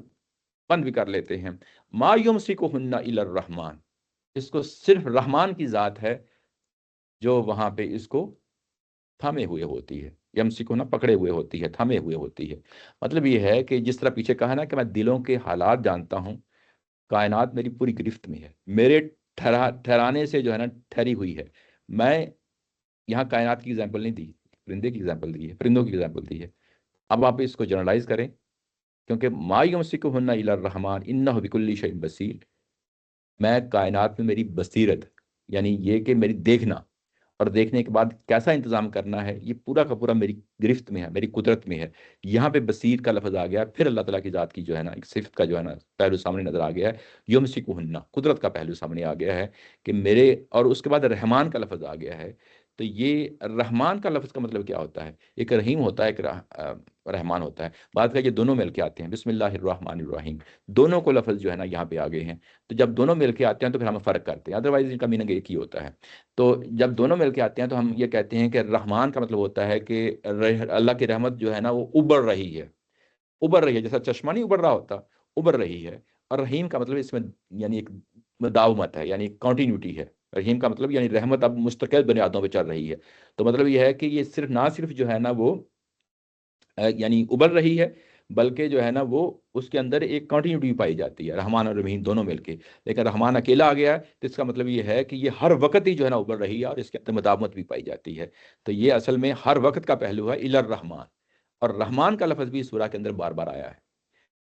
بند بھی کر لیتے ہیں. ما یمسکہن الا الرحمن، اس کو صرف رحمان کی ذات ہے جو وہاں پہ اس کو تھامے ہوئے ہوتی ہے. یمسکہن پکڑے ہوئے ہوتی ہے، تھامے ہوئے ہوتی ہے. مطلب یہ ہے کہ جس طرح پیچھے کہا نا کہ میں دلوں کے حالات جانتا ہوں، کائنات میری پوری گرفت میں ہے، میرے ٹھہرانے سے جو ہے نا ٹھہری ہوئی ہے. میں یہاں کائنات کی ایگزامپل نہیں دی، پرندے کی ایگزامپل دی ہے، پرندوں کی ایگزامپل دی ہے. اب آپ اس کو جنرلائز کریں، کیونکہ ما یمسکہن الا الرحمن انہ بکل شیء بصیر، میں کائنات میں میری بصیرت، یعنی یہ کہ میری دیکھنا اور دیکھنے کے بعد کیسا انتظام کرنا ہے، یہ پورا کا پورا میری گرفت میں ہے، میری قدرت میں ہے. یہاں پہ بصیر کا لفظ آ گیا، پھر اللہ تعالیٰ کی ذات کی جو ہے نا ایک صفت کا جو ہے نا پہلو سامنے نظر آ گیا ہے. یمسکہن، قدرت کا پہلو سامنے آ گیا ہے کہ میرے، اور اس کے بعد رحمان کا لفظ آ گیا ہے. تو یہ رحمان کا لفظ کا مطلب کیا ہوتا ہے؟ ایک رحیم ہوتا ہے، ایک رحمان ہوتا ہے. بات کا یہ دونوں مل کے آتے ہیں، بسم اللہ الرحمن الرحیم، دونوں کو لفظ جو ہے نا یہاں پہ آ گئے ہیں. تو جب دونوں مل کے آتے ہیں تو پھر ہم فرق کرتے ہیں، ادروائز ان کا میننگ ایک ہی ہوتا ہے. تو جب دونوں مل کے آتے ہیں تو ہم یہ کہتے ہیں کہ رحمان کا مطلب ہوتا ہے کہ اللہ کی رحمت جو ہے نا وہ ابڑ رہی ہے، ابڑ رہی ہے، جیسا چشمہ نہیں ابڑ رہا ہوتا، ابڑ رہی ہے. اور رحیم کا مطلب اس میں یعنی ایک مداومت ہے، یعنی کنٹینیوٹی ہے. رحیم کا مطلب یعنی رحمت اب مستقل بنیادوں پہ چل رہی ہے. تو مطلب یہ ہے کہ یہ صرف نہ صرف جو ہے نا وہ یعنی ابھر رہی ہے، بلکہ جو ہے نا وہ اس کے اندر ایک کنٹینیوٹی پائی جاتی ہے، رحمان اور رحیم دونوں مل کے. لیکن رحمان اکیلا آ گیا ہے تو اس کا مطلب یہ ہے کہ یہ ہر وقت ہی جو ہے نا ابھر رہی ہے اور اس کے اندر مداومت بھی پائی جاتی ہے. تو یہ اصل میں ہر وقت کا پہلو ہے الی الرحمان، اور رحمان کا لفظ بھی اس سورہ کے اندر بار بار آیا ہے،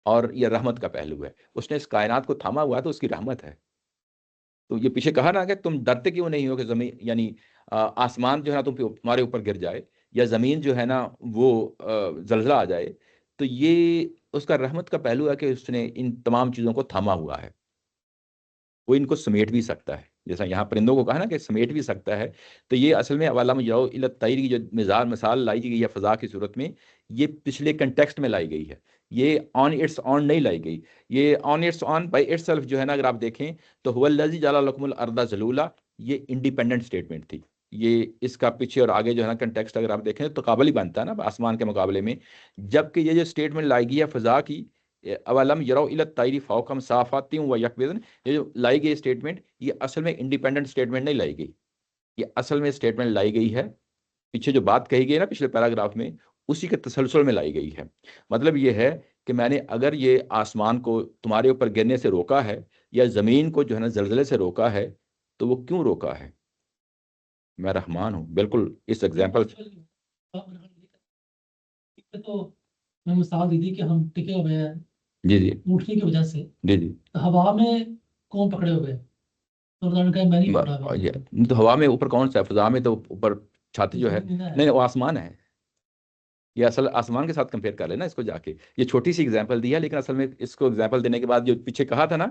اور یہ رحمت کا پہلو ہے. اس نے اس کائنات کو تھاما ہوا ہے تو اس کی رحمت ہے. تو یہ پیچھے کہا نا کہ تم ڈرتے کیوں نہیں ہو کہ زمین یعنی آسمان جو ہے نا تمہارے اوپر گر جائے، یا زمین جو ہے نا وہ زلزلہ آ جائے. تو یہ اس کا رحمت کا پہلو ہے کہ اس نے ان تمام چیزوں کو تھاما ہوا ہے. وہ ان کو سمیٹ بھی سکتا ہے، جیسا یہاں پرندوں کو کہا نا کہ سمیٹ بھی سکتا ہے. تو یہ اصل میں اولم یرو الی الطیر کی جو مثال لائی گئی ہے فضا کی صورت میں، یہ پچھلے کنٹیکسٹ میں لائی گئی ہے، یہ آن اٹس آن نہیں لائی گئی. یہ on it's on by it self جو ہے نا اگر آپ دیکھیں تو هو الذی جعل لکم الارض ذلولا، یہ انڈیپینڈنٹ سٹیٹمنٹ تھی. یہ اس کا پیچھے اور آگے جو ہے نا کنٹیکسٹ اگر آپ دیکھیں تو قابل ہی بنتا ہے نا آسمان کے مقابلے میں. جبکہ یہ جو سٹیٹمنٹ لائی گئی ہے فضا کی، اولم یرو الی الطیر فوقہم صافات و یقبضن، یہ جو لائی گئی اسٹیٹمنٹ یہ اصل میں انڈیپینڈنٹ اسٹیٹمنٹ نہیں لائی گئی. یہ اصل میں اسٹیٹمنٹ لائی گئی ہے پیچھے جو بات کہی گئی نا پچھلے پیراگراف میں، اسی کے تسلسل میں لائی گئی ہے. مطلب یہ ہے کہ میں نے اگر یہ آسمان کو تمہارے اوپر گرنے سے روکا ہے، یا زمین کو جو ہے نا زلزلے سے روکا ہے، تو وہ کیوں روکا ہے؟ میں رحمان ہوں. بالکل اس ایگزامپل تو میں مثال دی تھی کہ ہم ٹکے ہوئے ہیں جی جی اٹھنے کی وجہ سے، جی جی ہوا میں کون پکڑے ہوئے ہیں؟ تو انہوں نے کہا میں نہیں پکڑا ہوا. تو ہوا میں اوپر کون سا ہے؟ فضا میں تو اوپر چھاتی جو ہے، نہیں وہ آسمان ہے. یہ اصل آسمان کے ساتھ کمپیئر کر لینا اس کو جا کے. یہ چھوٹی سی ایگزامپل دی ہے، لیکن اصل میں اس کو ایگزامپل دینے کے بعد جو پیچھے کہا تھا نا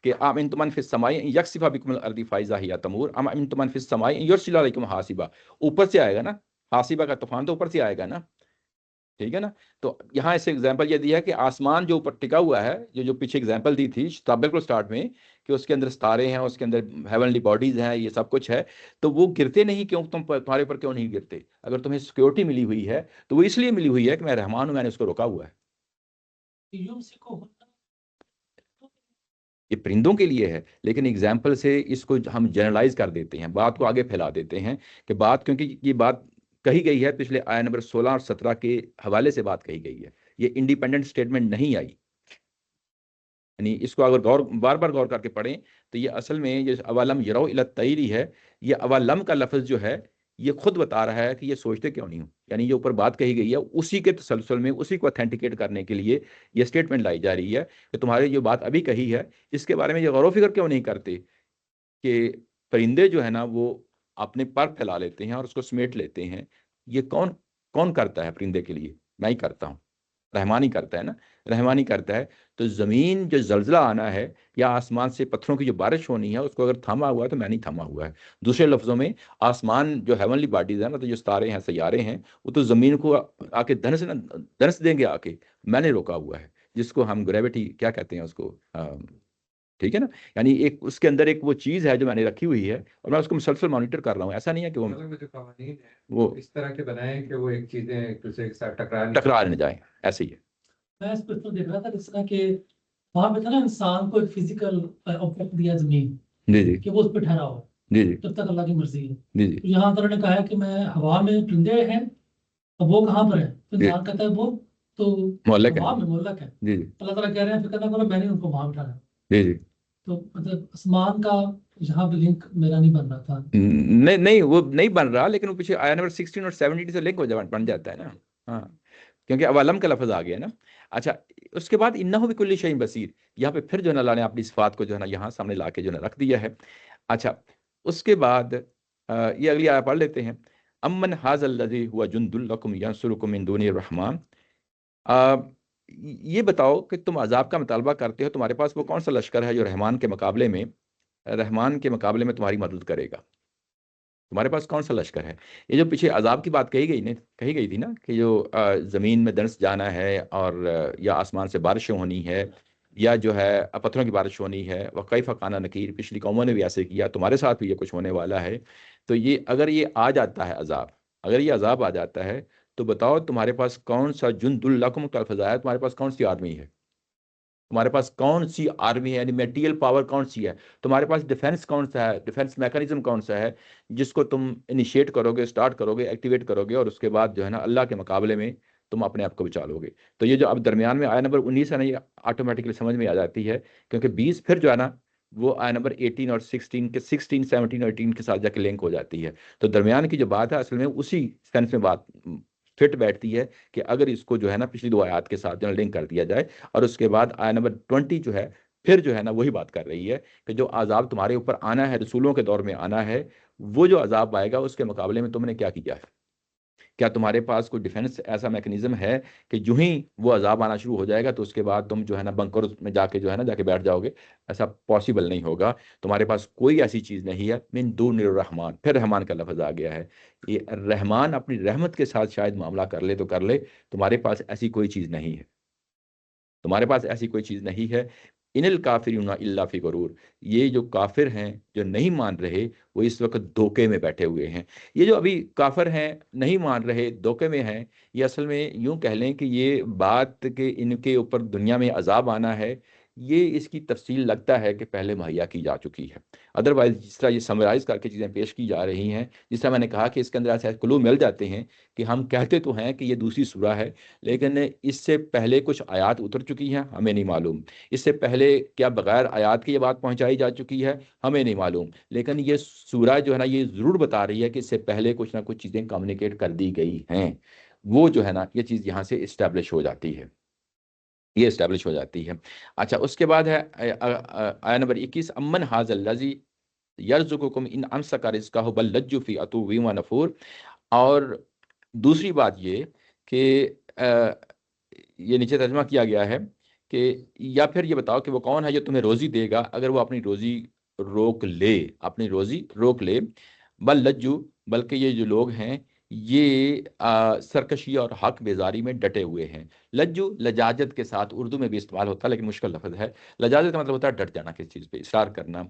کہ ام انتم من فی السماء یخسف بکم الارض فاذا هی تمور ام انتم من فی السماء یرسل علیکم حاصبا، اوپر سے آئے گا نا، حاصبہ کا طوفان تو اوپر سے آئے گا نا، ٹھیک ہے نا. تو یہاں اس سے ایگزامپل یہ دیا ہے کہ آسمان جو اوپر ٹکا ہوا ہے، جو پیچھے ایگزامپل دی تھی بالکل سٹارٹ میں کہ اس کے اندر ستارے ہیں، اس کے اندر ہیونلی باڈیز ہیں، یہ سب کچھ ہے، تو وہ گرتے نہیں کیوں؟ تمہارے اوپر کیوں نہیں گرتے؟ اگر تمہیں سیکیورٹی ملی ہوئی ہے تو وہ اس لیے ملی ہوئی ہے کہ میں رحمان ہوں، میں نے اس کو روکا ہوا ہے. یہ پرندوں کے لیے ہے، لیکن ایگزامپل سے اس کو ہم جنرلائز کر دیتے ہیں، بات کو آگے پھیلا دیتے ہیں کہ بات، کیونکہ یہ بات کہی گئی ہے پچھلے آیت نمبر 16 اور 17 کے حوالے سے بات کہی گئی ہے. یہ انڈیپینڈنٹ سٹیٹمنٹ نہیں آئی. یعنی اس کو اگر بار بار غور کر کے پڑھیں تو یہ اصل میں یہ اولم یرو الی الطیر ہے، یہ اولم کا لفظ جو ہے یہ خود بتا رہا ہے کہ یہ سوچتے کیوں نہیں ہوں. یعنی یہ اوپر بات کہی گئی ہے، اسی کے تسلسل میں اسی کو اتھینٹیکیٹ کرنے کے لیے یہ اسٹیٹمنٹ لائی جا رہی ہے کہ تمہاری جو بات ابھی کہی ہے اس کے بارے میں یہ غور و فکر کیوں نہیں کرتے کہ پرندے جو ہے نا وہ اپنے پر پھیلا لیتے ہیں اور اس کو سمیٹ لیتے ہیں. یہ کون کرتا ہے پرندے کے لیے؟ میں ہی کرتا ہوں. رحمان ہی کرتا ہے نا، رحمان ہی کرتا ہے. تو زمین جو زلزلہ آنا ہے یا آسمان سے پتھروں کی جو بارش ہونی ہے، اس کو اگر تھاما ہوا ہے تو میں نہیں تھاما ہوا ہے. دوسرے لفظوں میں آسمان جو ہیونلی باڈیز ہیں نا، تو جو ستارے ہیں، سیارے ہیں، وہ تو زمین کو آ کے دھنس دیں گے آ کے. میں نے روکا ہوا ہے، جس کو ہم گریوٹی کیا کہتے ہیں اس کو، ٹھیک ہے نا. یعنی ایک اس کے اندر ایک وہ چیز ہے جو میں نے رکھی ہوئی ہے اور میں اس کو مسلسل مانیٹر کر رہا ہوں. ایسا نہیں ہے کہ وہ جو قوانین ہیں وہ اس طرح کے بنائیں کہ وہ ایک چیزیں ایک دوسرے کے ساتھ ٹکرا نہ جائیں. ایسے ہی ہے. میں اس پر دیکھ رہا تھا جس طرح کہ وہاں پہ تھا نا انسان کو ایک فزیکل آبجیکٹ دیا زمین جی جی کہ وہ اس پہ ٹھہرا ہو جی جی جب تک اللہ کی مرضی ہے. جی جی تو یہاں اللہ نے کہا ہے کہ میں ہوا میں پرندے ہیں، اب وہ کہاں پر ہے؟ تو انسان کہتا ہے وہ تو معلق ہوا ہے. میں معلق ہے. جی جی اللہ تعالیٰ کہہ رہے ہیں فکر نہ کرو، میں نے ان کو وہاں بٹھانا. جی جی تو مطلب آسمان کا یہاں پہ لنک میرا نہیں بن رہا تھا. نہیں وہ نہیں بن رہا، لیکن وہ پیچھے آیا نمبر 16 اور 17 سے لنک ہو بن جاتا ہے نا. ہاں، کیونکہ اولم کا لفظ آ گیا نا. اچھا، اس کے بعد انہ بکل شیء بصیر، یہاں پہ پھر جو ہے نا اللہ نے اپنی صفات کو جو ہے نا یہاں سامنے لا کے جو ہے نا رکھ دیا ہے. اچھا، اس کے بعد یہ اگلی آیت پڑھ لیتے ہیں. امن ھذا الذی ھوا جند لکم ینصرکم من دون الرحمن. یہ بتاؤ کہ تم عذاب کا مطالبہ کرتے ہو، تمہارے پاس وہ کون سا لشکر ہے جو رحمان کے مقابلے میں تمہاری مدد کرے گا؟ تمہارے پاس کون سا لشکر ہے؟ یہ جو پیچھے عذاب کی بات کہی گئی تھی نا، کہ جو زمین میں دنس جانا ہے اور یا آسمان سے بارشیں ہونی ہے یا جو ہے پتھروں کی بارش ہونی ہے. وکیف کان نکیر، پچھلی قوموں نے بھی ایسے کیا، تمہارے ساتھ بھی یہ کچھ ہونے والا ہے. تو یہ اگر یہ آ جاتا ہے عذاب آ جاتا ہے تو بتاؤ تمہارے پاس کون سا جند لکم کا لفظ ہے، تمہارے پاس کون سی آرمی ہے؟ تمہارے پاس کون سی آرمی ہے؟ یعنی میٹیریل پاور کون سی ہے؟ تمہارے پاس ڈیفنس کون سا ہے؟ ڈیفنس میکانزم کون سا ہے جس کو تم انیشیٹ کرو گے، سٹارٹ کرو گے، ایکٹیویٹ کرو گے اور اس کے بعد جو ہے نا اللہ کے مقابلے میں تم اپنے آپ کو بچا لو گے؟ تو یہ جو اب درمیان میں آیا نمبر 19 ہے نا، یہ آٹومیٹکلی سمجھ میں آ جاتی ہے، کیونکہ 20 پھر جو ہے نا وہ آیا نمبر 18 اور 16 کے 16 17 اور 18 کے ساتھ جا کے لنک ہو جاتی ہے. تو درمیان کی جو بات ہے اصل میں اسی سینس میں بات فٹ بیٹھتی ہے کہ اگر اس کو جو ہے نا پچھلی 2 آیات کے ساتھ جو ہے لنک کر دیا جائے. اور اس کے بعد آیا نمبر 20 جو ہے پھر جو ہے نا وہی بات کر رہی ہے کہ جو عذاب تمہارے اوپر آنا ہے، رسولوں کے دور میں آنا ہے، وہ جو عذاب آئے گا اس کے مقابلے میں تم نے کیا کیا ہے؟ کیا تمہارے پاس کوئی ڈیفنس ایسا میکنزم ہے کہ جو ہی وہ عذاب آنا شروع ہو جائے گا تو اس کے بعد تم جو ہے نا بنکر میں جا کے بیٹھ جاؤ گے؟ ایسا پاسبل نہیں ہوگا. تمہارے پاس کوئی ایسی چیز نہیں ہے. من دون الرحمن، پھر رحمان کا لفظ آ گیا ہے. یہ رحمان اپنی رحمت کے ساتھ شاید معاملہ کر لے تو کر لے، تمہارے پاس ایسی کوئی چیز نہیں ہے. تمہارے پاس ایسی کوئی چیز نہیں ہے. ان الکافرون الا فی غرور، یہ جو کافر ہیں جو نہیں مان رہے وہ اس وقت دھوکے میں بیٹھے ہوئے ہیں. یہ جو ابھی کافر ہیں، نہیں مان رہے، دھوکے میں ہیں، یہ اصل میں یوں کہہ لیں کہ یہ بات کہ ان کے اوپر دنیا میں عذاب آنا ہے، یہ اس کی تفصیل لگتا ہے کہ پہلے مہیا کی جا چکی ہے. ادروائز جس طرح یہ سمرائز کر کے چیزیں پیش کی جا رہی ہیں، جس طرح میں نے کہا کہ اس کے اندر ایسے کلو مل جاتے ہیں کہ ہم کہتے تو ہیں کہ یہ دوسری سورہ ہے، لیکن اس سے پہلے کچھ آیات اتر چکی ہیں، ہمیں نہیں معلوم. اس سے پہلے کیا بغیر آیات کی یہ بات پہنچائی جا چکی ہے، ہمیں نہیں معلوم. لیکن یہ سورہ جو ہے نا یہ ضرور بتا رہی ہے کہ اس سے پہلے کچھ نہ کچھ چیزیں کمیونیکیٹ کر دی گئی ہیں. وہ جو ہے نا یہ چیز یہاں سے اسٹیبلش ہو جاتی ہے، یہ اسٹیبلش ہو جاتی ہے. اچھا، اس کے بعد ہے آیا نمبر 21. امن ھذا الذی یرزقکم ان امسک رزقہ بل لجوا فی عتو و نفور. اور دوسری بات یہ کہ یہ نیچے ترجمہ کیا گیا ہے کہ یا پھر یہ بتاؤ کہ وہ کون ہے جو تمہیں روزی دے گا اگر وہ اپنی روزی روک لے. بل لجو، بلکہ یہ جو لوگ ہیں یہ سرکشی اور حق بیزاری میں ڈٹے ہوئے ہیں. لجو لجاجت کے ساتھ اردو میں بھی استعمال ہوتا ہے لیکن مشکل لفظ ہے. لجاجت کا مطلب ہوتا ہے ڈٹ جانا کسی چیز پہ، اصرار کرنا.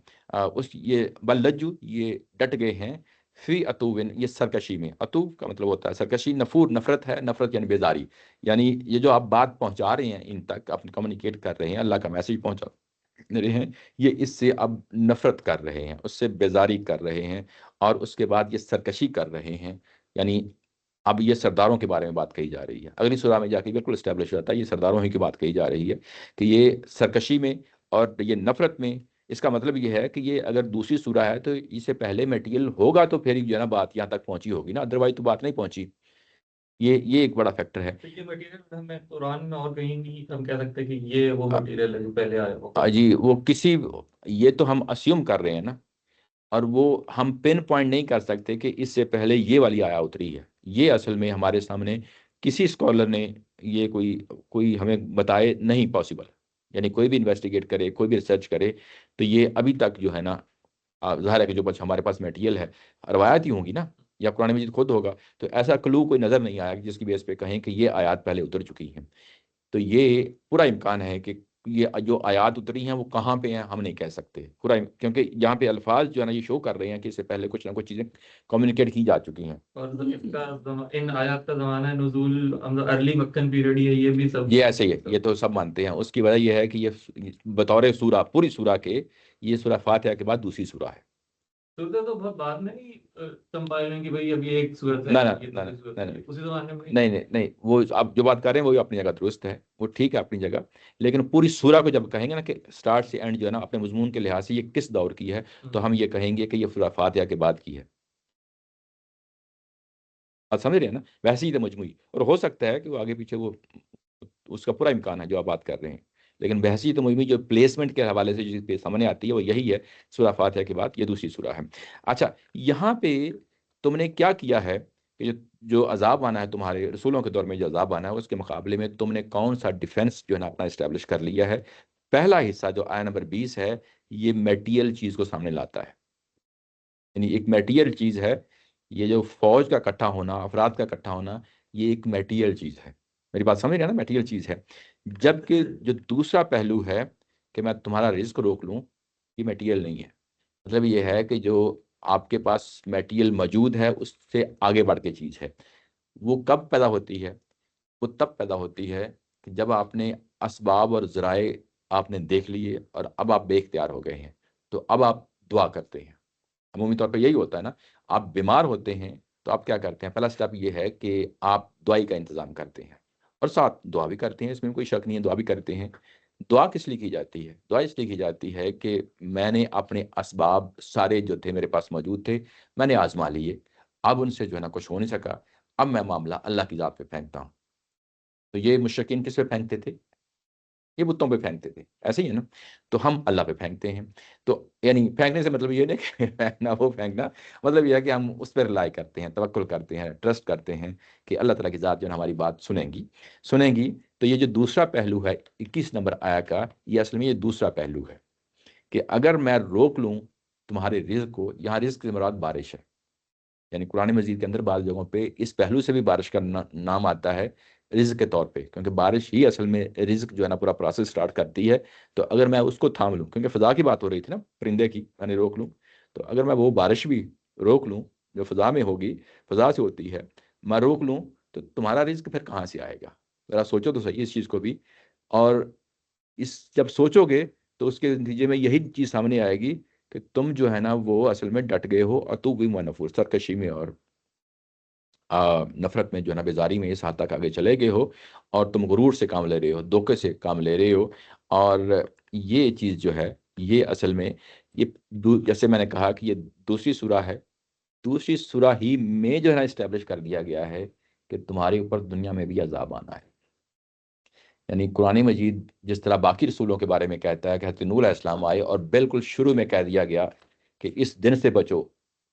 یہ بل لجو یہ ڈٹ گئے ہیں. فی اتوون یہ سرکشی میں، اتو کا مطلب ہوتا ہے سرکشی. نفور نفرت ہے، نفرت یعنی بیزاری. یعنی یہ جو آپ بات پہنچا رہے ہیں ان تک، آپ کمیونیکیٹ کر رہے ہیں، اللہ کا میسج پہنچا رہے ہیں، یہ اس سے اب نفرت کر رہے ہیں، اس سے بیزاری کر رہے ہیں اور اس کے بعد یہ سرکشی کر رہے ہیں. یعنی اب یہ سرداروں کے بارے میں بات کہی جا رہی ہے. اگلی سورہ میں جا کے بالکل اسٹیبلش ہو جاتا ہے یہ سرداروں ہی کی بات کہی جا رہی ہے کہ یہ سرکشی میں اور یہ نفرت میں. اس کا مطلب یہ ہے کہ یہ اگر دوسری سورہ ہے تو اس سے پہلے میٹیریل ہوگا تو پھر جو ہے نا بات یہاں تک پہنچی ہوگی نا، ادروائز تو بات نہیں پہنچی. یہ ایک بڑا فیکٹر ہے. تو یہ مٹیریل ہمیں قرآن میں اور کہیں نہیں ہم کہہ سکتے کہ یہ وہ مٹیریل ہے جو پہلے آیا وہ. جی وہ کسی، یہ تو ہم اسیوم کر رہے ہیں نا اور وہ ہم پن پوائنٹ نہیں کر سکتے کہ اس سے پہلے یہ والی آیا اتری ہے. یہ اصل میں ہمارے سامنے کسی اسکالر نے یہ کوئی ہمیں بتائے نہیں پاسبل. یعنی کوئی بھی انویسٹیگیٹ کرے، کوئی بھی ریسرچ کرے، تو یہ ابھی تک جو ہے نا ظاہر ہے کہ جو بچ ہمارے پاس میٹیریل ہے روایت ہی ہوں گی نا، یا قرآن مجید خود ہوگا، تو ایسا کلو کوئی نظر نہیں آیا جس کی بیس پہ کہیں کہ یہ آیات پہلے اتر چکی ہیں. تو یہ پورا امکان ہے کہ یہ جو آیات اتری ہیں وہ کہاں پہ ہیں ہم نہیں کہہ سکتے پورا، کیونکہ یہاں پہ الفاظ جو ہے نا یہ شو کر رہے ہیں کہ اس سے پہلے کچھ نہ کچھ چیزیں کمیونیکیٹ کی جا چکی ہیں. اور ان آیات کا زمانہ نزول ارلی مکن پیریڈ ہے، یہ بھی سب یہ ایسے ہی ہے، یہ تو سب مانتے ہیں. اس کی وجہ یہ ہے کہ یہ بطور سورہ، پوری سورہ کے، یہ سورہ فاتحہ کے بعد دوسری سورہ ہے. سورہ تو بہت بعد میں نہیں کمپائل ہوئی کہ بھئی اب یہ ایک صورت ہے، نہ یہ نہ دوسری صورت نہ ہے، نہیں اسی زمانے میں نہیں، وہ آپ جو بات کر رہے ہیں وہ اپنی جگہ درست ہے، وہ ٹھیک ہے اپنی جگہ. لیکن پوری سورہ کو جب کہیں گے نا کہ سٹارٹ سے اینڈ جو ہے نا اپنے مضمون کے لحاظ سے یہ کس دور کی ہے، تو ہم یہ کہیں گے کہ یہ سورہ فاتحہ کے بعد کی ہے. آپ سمجھ رہے ہیں نا؟ ویسے ہی تو مجموعی، اور ہو سکتا ہے کہ وہ آگے پیچھے وہ اس کا پورا امکان ہے جو آپ بات کر رہے ہیں. لیکن بحثی تو مجموعی جو پلیسمنٹ کے حوالے سے جو سامنے آتی ہے وہ یہی ہے، سورہ فاتحہ کے بعد یہ دوسری سورہ ہے. اچھا، یہاں پہ تم نے کیا کیا ہے کہ جو عذاب آنا ہے تمہارے رسولوں کے دور میں، جو عذاب آنا ہے اس کے مقابلے میں تم نے کون سا ڈیفنس جو ہے نا اپنا اسٹیبلش کر لیا ہے. پہلا حصہ جو آیا نمبر 20 ہے، یہ میٹیریل چیز کو سامنے لاتا ہے. یعنی ایک میٹیریل چیز ہے، یہ جو فوج کا اکٹھا ہونا، افراد کا اکٹھا ہونا، یہ ایک میٹیریل چیز ہے. میری بات سمجھ رہے ہیں نا؟ میٹیریل چیز ہے. جبکہ جو دوسرا پہلو ہے کہ میں تمہارا رزق روک لوں، یہ میٹیریل نہیں ہے. مطلب یہ ہے کہ جو آپ کے پاس میٹیریل موجود ہے اس سے آگے بڑھ کے چیز ہے. وہ کب پیدا ہوتی ہے؟ وہ تب پیدا ہوتی ہے کہ جب آپ نے اسباب اور ذرائع آپ نے دیکھ لیے اور اب آپ بے اختیار ہو گئے ہیں، تو اب آپ دعا کرتے ہیں. عمومی طور پہ یہی ہوتا ہے نا، آپ بیمار ہوتے ہیں تو آپ کیا کرتے ہیں؟ پہلا سٹیپ یہ ہے کہ آپ دوائی کا انتظام کرتے ہیں اور ساتھ دعا بھی کرتے ہیں، اس میں کوئی شک نہیں ہے، دعا بھی کرتے ہیں. دعا کس لیے کی جاتی ہے؟ دعا اس لیے کی جاتی ہے کہ میں نے اپنے اسباب سارے جو تھے میرے پاس موجود تھے، میں نے آزما لیے، اب ان سے جو ہے نا کچھ ہو نہیں سکا، اب میں معاملہ اللہ کی ذات پہ پھینکتا ہوں. تو یہ مشرکین کس پہ پھینکتے تھے؟ یہ بتوں پہ پھینکتے تھے، ایسے ہی ہے نا. تو ہم اللہ پہ پھینکتے ہیں. تو یعنی پھینکنے سے مطلب یہ نہیں کہ پھینکنا وہ پھینکنا، مطلب یہ ہے کہ ہم اس پہ رلائی کرتے ہیں، توکل کرتے ہیں، ٹرسٹ کرتے ہیں کہ اللہ تعالیٰ کی ذات جو ہے ہماری بات سنیں گی. تو یہ جو دوسرا پہلو ہے 21 نمبر آیا کا، یہ اصل میں یہ دوسرا پہلو ہے کہ اگر میں روک لوں تمہارے رزق کو، یہاں رزق سے مراد بارش ہے. یعنی قرآن مجید کے اندر بعض جگہوں پہ اس پہلو سے بھی بارش کا نام آتا ہے رزق کے طور پہ، کیونکہ بارش ہی اصل میں رزق جو ہے نا پورا پروسیس سٹارٹ کرتی ہے. تو اگر میں اس کو تھام لوں، کیونکہ فضا کی بات ہو رہی تھی نا، پرندے کی، میں نے روک لوں، تو اگر میں وہ بارش بھی روک لوں جو فضا میں ہوگی، فضا سے ہوتی ہے، میں روک لوں، تو تمہارا رزق پھر کہاں سے آئے گا؟ ذرا سوچو تو صحیح اس چیز کو بھی. اور جب سوچو گے تو اس کے نتیجے میں یہی چیز سامنے آئے گی کہ تم جو ہے نا وہ اصل میں ڈٹ گئے ہو، اور تو بھی منفور، سرکشی میں اور نفرت میں جو ہے نا بیزاری میں اس حد تک آگے چلے گئے ہو، اور تم غرور سے کام لے رہے ہو، دھوکے سے کام لے رہے ہو. اور یہ چیز جو ہے یہ اصل میں یہ جیسے میں نے کہا کہ یہ دوسری سورہ ہے. دوسری سورہ ہی میں جو ہے نا اسٹیبلش کر دیا گیا ہے کہ تمہارے اوپر دنیا میں بھی عذاب آنا ہے. یعنی قرآن مجید جس طرح باقی رسولوں کے بارے میں کہتا ہے کہ حضرت نوح علیہ السلام آئے اور بالکل شروع میں کہہ دیا گیا کہ اس دن سے بچو،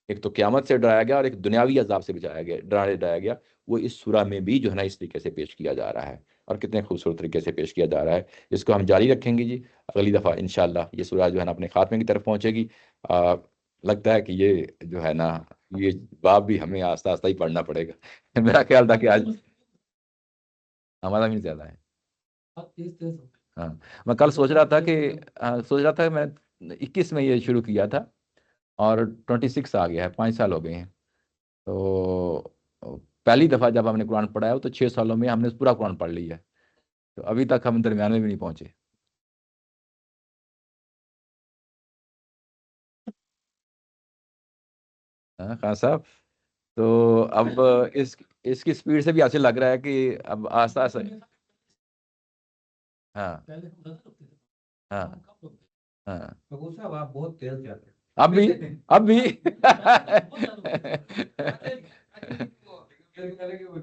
ایک تو قیامت سے ڈرایا گیا اور ایک دنیاوی عذاب سے ڈرایا گیا. وہ اس سورہ میں بھی جو ہے نا اس طریقے سے پیش کیا جا رہا ہے، اور کتنے خوبصورت طریقے سے پیش کیا جا رہا ہے. اس کو ہم جاری رکھیں گے جی. اگلی دفعہ انشاءاللہ یہ سورہ جو ہے نا اپنے خاتمے کی طرف پہنچے گی. لگتا ہے کہ یہ جو ہے نا یہ باب بھی ہمیں آہستہ آہستہ ہی پڑھنا پڑے گا. میرا خیال تھا کہ آج ہمارا بھی زیادہ ہے. ہاں، میں کل سوچ رہا تھا میں 21 میں یہ شروع کیا تھا اور 26 آ گیا ہے، 5 سال ہو گئے ہیں. تو پہلی دفعہ جب ہم نے قرآن پڑھا ہے تو 6 سالوں میں ہم نے پورا قرآن پڑھ لیا ہے. تو ابھی تک ہم درمیان میں بھی نہیں پہنچے. ہاں خان صاحب، تو اب اس کی سپیڈ سے بھی ایسے لگ رہا ہے کہ اب آہستہ آہستہ. ہاں ہاں ہاں، ابو صاحب آپ بہت تیز جاتے ہیں. اب بھی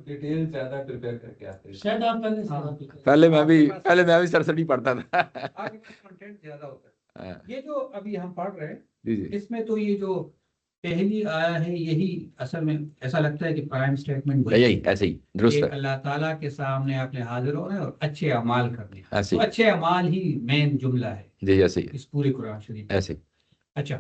ڈیٹیل زیادہ پریپیئر کر کے آتے ہیں. شاید آپ پہلے میں بھی سرسری پڑھتا تھا. کنٹینٹ زیادہ ہوتا ہے. یہ جو ابھی ہم پڑھ رہے ہیں جی جی اس میں تو یہ جو پہلی آیا ہے یہی اصل میں ایسا لگتا ہے کہ پرائم اسٹیٹمنٹ یہی ایسے ہی درست کہ ہے، اللہ تعالیٰ کے سامنے آپ نے حاضر ہونا ہے اور اچھے اعمال کرنے ہیں۔ ایسے تو ہی، اچھے اعمال ہی مین جملہ ہے جی ایسے ہی، اس پورے قرآن شریف میں۔ ایسے ہی، اچھا،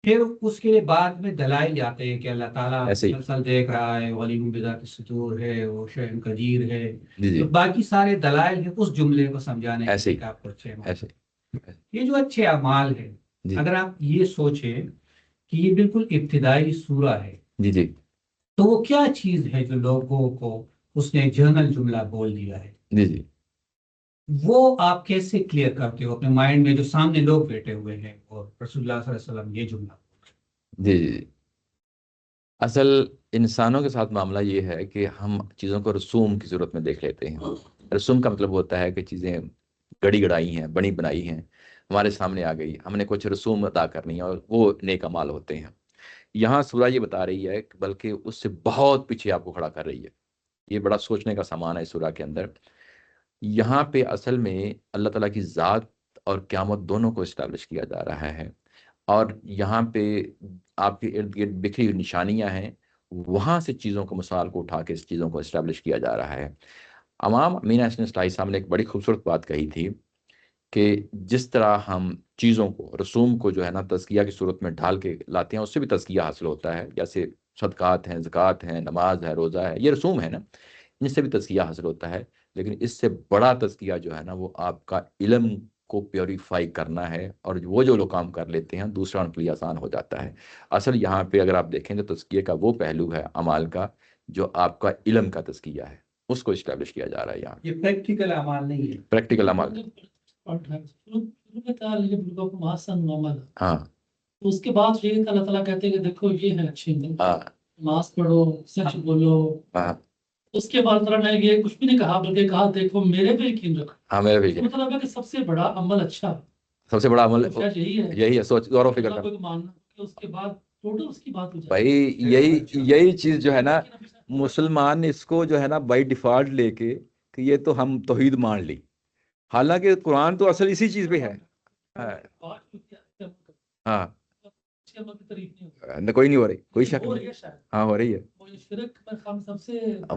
پھر اس کے بعد میں دلائل جاتے ہیں کہ اللہ تعالیٰ ایسے ہی، مسلسل دیکھ رہا ہے، علیم بذات الصدور ہے، وہ شیء قدیر ہے، جی جی تو باقی سارے دلائل ہیں اس جملے کو سمجھانے کے ایسے لیے ہی، کہ آپ کو اچھے اعمال۔ ایسے یہ جو اچھے اعمال ہے، جی اگر آپ یہ سوچیں کہ یہ بالکل ابتدائی سورہ ہے، جی جی تو وہ کیا چیز ہے جو لوگوں کو اس نے جرنل جملہ بول دیا ہے، جی جی وہ آپ کیسے کلیئر کرتے ہو اپنے مائنڈ میں جو سامنے لوگ بیٹھے ہوئے ہیں اور رسول اللہ صلی اللہ علیہ وسلم یہ جملہ؟ جی جی۔ اصل انسانوں کے ساتھ معاملہ یہ ہے کہ ہم چیزوں کو رسوم کی صورت میں دیکھ لیتے ہیں۔ رسوم کا مطلب ہوتا ہے کہ چیزیں گڑی گڑائی ہیں، بنی بنائی ہیں، ہمارے سامنے آ گئی، ہم نے کچھ رسوم ادا کرنی ہے اور وہ نیک اعمال ہوتے ہیں۔ یہاں سورہ یہ بتا رہی ہے کہ بلکہ اس سے بہت پیچھے آپ کو کھڑا کر رہی ہے۔ یہ بڑا سوچنے کا سامان ہے اس سورہ کے اندر۔ یہاں پہ اصل میں اللہ تعالیٰ کی ذات اور قیامت دونوں کو اسٹیبلش کیا جا رہا ہے، اور یہاں پہ آپ کے ارد گرد بکھری ہوئی نشانیاں ہیں، وہاں سے چیزوں کو مثال کو اٹھا کے اس چیزوں کو اسٹیبلش کیا جا رہا ہے۔ امام امینہ حسن اصلاحی صاحب نے ایک بڑی خوبصورت بات کہی تھی کہ جس طرح ہم چیزوں کو، رسوم کو جو ہے نا تزکیہ کی صورت میں ڈھال کے لاتے ہیں، اس سے بھی تزکیہ حاصل ہوتا ہے، جیسے صدقات ہیں، زکوٰۃ ہیں، نماز ہے، روزہ ہے، یہ رسوم ہے نا، ان سے بھی تزکیہ حاصل ہوتا ہے۔ لیکن اس سے بڑا تزکیہ جو ہے نا وہ آپ کا علم کو پیوریفائی کرنا ہے، اور وہ جو لوگ کام کر لیتے ہیں دوسرا ان کے لیے آسان ہو جاتا ہے۔ اصل یہاں پہ اگر آپ دیکھیں تو تزکیہ کا وہ پہلو ہے اعمال کا جو آپ کا علم کا تزکیہ ہے، اس کو اسٹیبلش کیا جا رہا ہے یہاں۔ یہ پریکٹیکل اعمال نہیں ہے۔ پریکٹیکل عمل، ہاں تو اس کے بعد یہ اللہ تعالیٰ کہتے ہیں کہ دیکھو یہ ہے اچھے ہاں نماز پڑھو، سچ بولو۔ ہاں اس کے بعد تعالیٰ نے یہ کچھ بھی نہیں کہا بلکہ کہا دیکھو میرے پہ یقین رکھو۔ ہاں، میرا بھی تو مطلب ہے کہ سب سے بڑا عمل اچھا سب سے بڑا عمل تو شاید یہی ہے، یہی ہے، سوچ غور و فکر اللہ کرنا۔ کو ماننا کہ اس کے بعد ٹوٹل اس کی بات ہو جائے۔ بھائی یہی چیز جو ہے نا مسلمان اس کو جو ہے نا بائی ڈیفالٹ لے کے کہ یہ تو ہم توحید مان لی، حالانکہ قرآن تو اصل اسی چیز پہ ہے۔ ہاں کوئی نہیں ہو رہی، کوئی شک نہیں، ہاں ہو رہی ہے۔